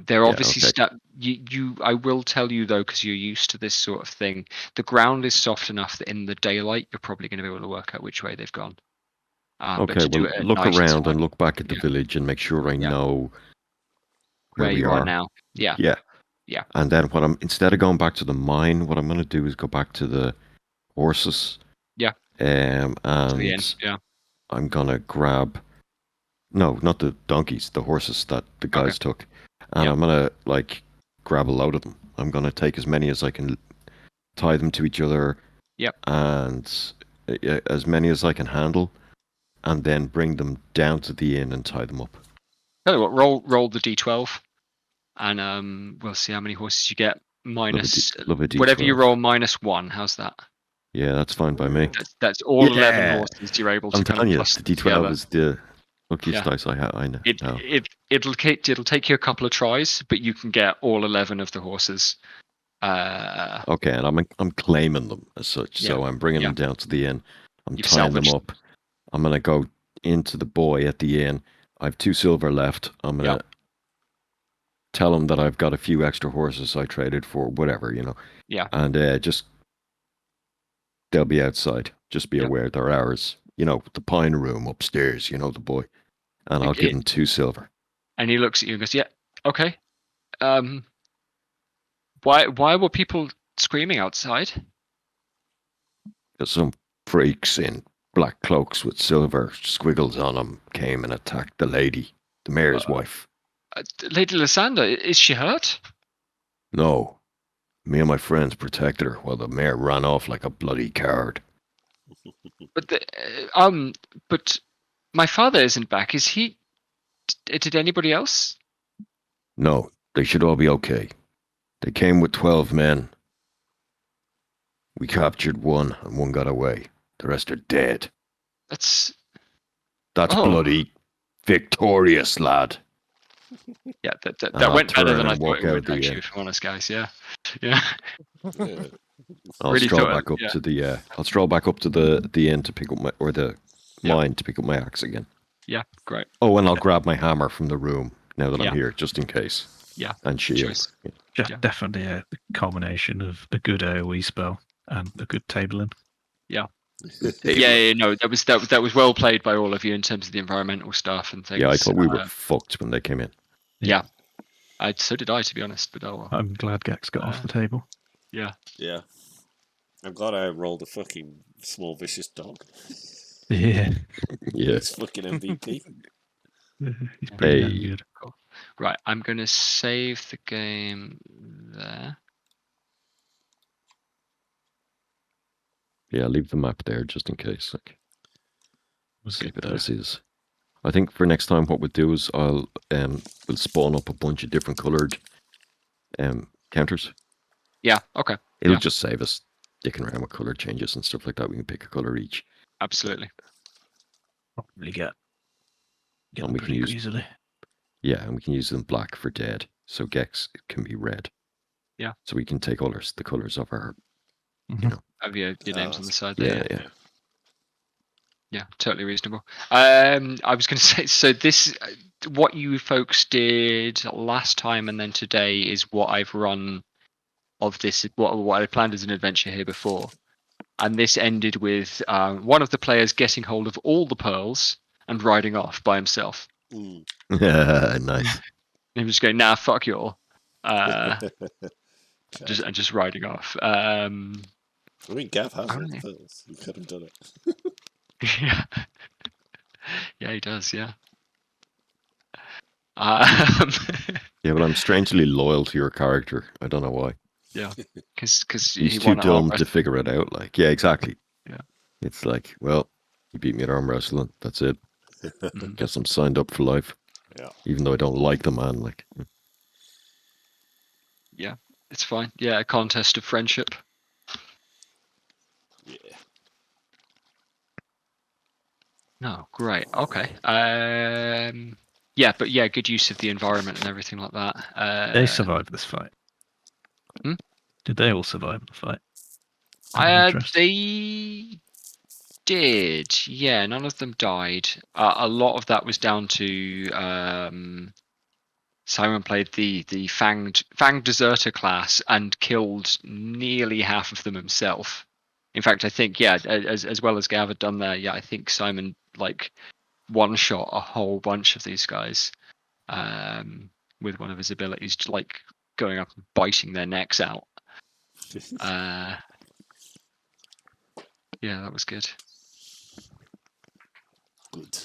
They're obviously stuck. I will tell you though, because you're used to this sort of thing. The ground is soft enough that in the daylight you're probably going to be able to work out which way they've gone. Okay, well, look around and look back at the village and make sure I know where we you are now. Yeah. Yeah. Yeah. And then instead of going back to the mine, what I'm going to do is go back to the horses. Yeah. And To the end. Yeah. I'm going to grab, no, not the donkeys, the horses that the guys took. And I'm going to grab a load of them. I'm going to take as many as I can, tie them to each other. Yep. And as many as I can handle, and then bring them down to the inn and tie them up. Tell you what, roll the d12. and we'll see how many horses you get. Minus love a whatever you D12. roll, -1. How's that? Yeah, that's fine by me. That's all 11 Yeah. horses you're able to I'm kind telling of you, plus the D12 together. is the luckiest Yeah. dice I have. I know. It'll take you a couple of tries, but you can get all 11 of the horses. Okay, and I'm claiming them as such. Yeah, So I'm bringing yeah. them down to the inn. I'm You've tying them salvaged up. I'm gonna go into the boy at the inn. I have 2 silver left. I'm gonna tell him that I've got a few extra horses I traded for whatever, Yeah. And just they'll be outside. Just be aware they're ours. The pine room upstairs. The boy, and I'll give him 2 silver. And he looks at you and goes, "Yeah, okay. Why were people screaming outside?" Some freaks in black cloaks with silver squiggles on them came and attacked the lady, the mayor's wife. Lady Lysander, is she hurt? No. Me and my friends protected her while the mayor ran off like a bloody coward. But my father isn't back. Is he? Did anybody else? No, they should all be okay. They came with 12 men. We captured one and one got away. The rest are dead. That's bloody victorious, lad. Yeah, that went better than I thought it would, actually, inn. if I'm honest, guys. Yeah. I'll stroll back up to the I'll stroll back up to the inn to pick up mine to pick up my axe again. Yeah, great. Oh, and I'll grab my hammer from the room now that I'm here, just in case. Yeah. And shield. Definitely a combination of a good AoE spell and a good tabling. Yeah. No, that was well played by all of you in terms of the environmental stuff and things. Yeah, I thought we were fucked when they came in. Yeah. So did I, to be honest, but oh well. I'm glad Gex got off the table. Yeah. Yeah. I'm glad I rolled a fucking small vicious dog. Yeah. Yeah. It's fucking MVP. He's pretty damn good. Cool. Right, I'm going to save the game there. Yeah, leave the map there just in case. Keep it as is. I think for next time, what we'll do is we'll spawn up a bunch of different coloured counters. Yeah. Okay. It'll just save us dicking around with colour changes and stuff like that. We can pick a colour each. Absolutely. Probably get and them we pretty can use easily. Yeah, and we can use them black for dead. So Gex can be red. Yeah. So we can take the colours of our. Have your names on the side there. Yeah. Yeah, totally reasonable. I was going to say, so this, what you folks did last time and then today is what I've run of this, what I planned as an adventure here before. And this ended with one of the players getting hold of all the pearls and riding off by himself. Nice. He was just going, nah, fuck you all. Just riding off. I mean, Gav has all the pearls. He could have done it. Yeah. Yeah, he does, yeah. Yeah, but I'm strangely loyal to your character. I don't know why. Yeah, because he's too dumb to figure it out. Like, yeah, exactly. Yeah, it's like, well, he beat me at arm wrestling. That's it. Guess I'm signed up for life. Yeah. Even though I don't like the man, like. Yeah, it's fine. Yeah, a contest of friendship. Yeah. No, great. Okay. Yeah, but yeah, good use of the environment and everything like that. They survived this fight. Did they all survive the fight? They did. Yeah, none of them died. A lot of that was down to Simon played the fanged deserter class and killed nearly half of them himself. In fact, I think as well as Gav had done there. Yeah, I think Simon one shot a whole bunch of these guys with one of his abilities, like going up and biting their necks out. Yeah, that was good. Good.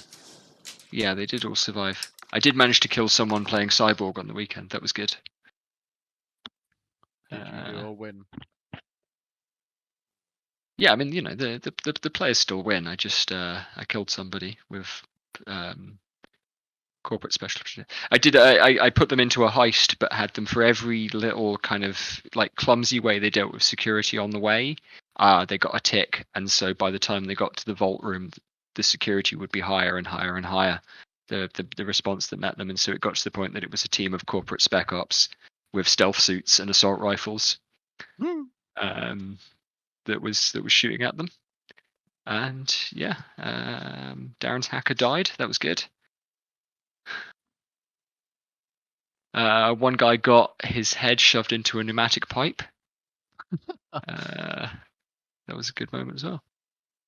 Yeah, they did all survive. I did manage to kill someone playing Cyborg on the weekend. That was good. Did you all win? Yeah, I mean, the players still win. I just I killed somebody with corporate special. I did. I put them into a heist, but had them for every little kind of like clumsy way they dealt with security on the way. They got a tick, and so by the time they got to the vault room, the security would be higher and higher and higher. The response that met them, and so it got to the point that it was a team of corporate spec ops with stealth suits and assault rifles. That was shooting at them. And yeah, Darren's hacker died. That was good. One guy got his head shoved into a pneumatic pipe. That was a good moment as well.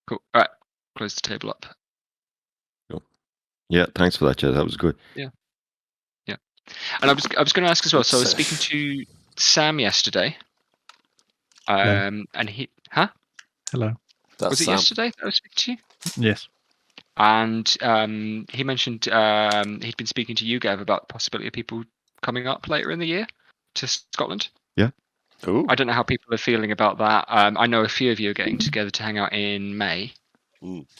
Cool. All right, close the table up. Cool. Yeah, thanks for that, Jez. That was good. Yeah. And I was going to ask as well. So I was speaking to Sam yesterday. And he, Hello. That's was it Sam. yesterday that I was speaking to you? Yes. And he mentioned he'd been speaking to you, Gav, about the possibility of people coming up later in the year to Scotland. Yeah. Ooh. I don't know how people are feeling about that. I know a few of you are getting together to hang out in May.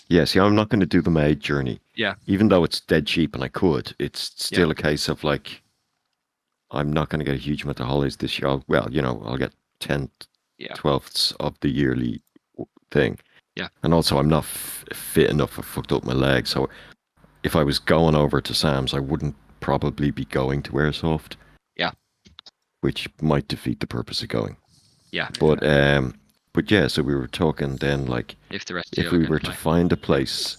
Yeah, see, I'm not going to do the May journey. Yeah. Even though it's dead cheap and I could, it's still a case of like, I'm not going to get a huge amount of holidays this year. I'll get 12ths of the yearly thing. Yeah. And also, I'm not fit enough. I fucked up my leg. So if I was going over to Sam's, I wouldn't probably be going to Airsoft. Yeah. Which might defeat the purpose of going. Yeah. But yeah, so we were talking then, like, If the rest of if you we were to find a place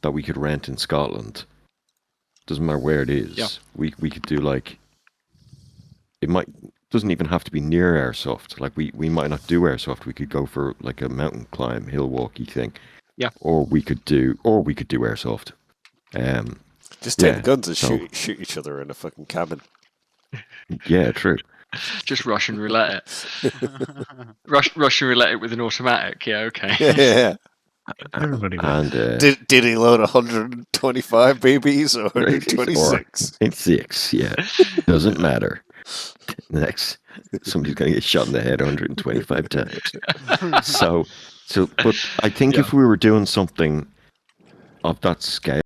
that we could rent in Scotland, doesn't matter where it is, we could do like, doesn't even have to be near Airsoft. Like we might not do Airsoft. We could go for like a mountain climb, hill walky thing. Yeah. Or we could do Airsoft. Just take the guns and shoot each other in a fucking cabin. Yeah, true. Just Russian roulette it. Russian roulette it with an automatic. Yeah, okay. Yeah. Everybody wins. And Did he load 125 BBs or 126? 6, yeah. Doesn't matter. Next, somebody's going to get shot in the head 125 times. So, but I think if we were doing something of that scale,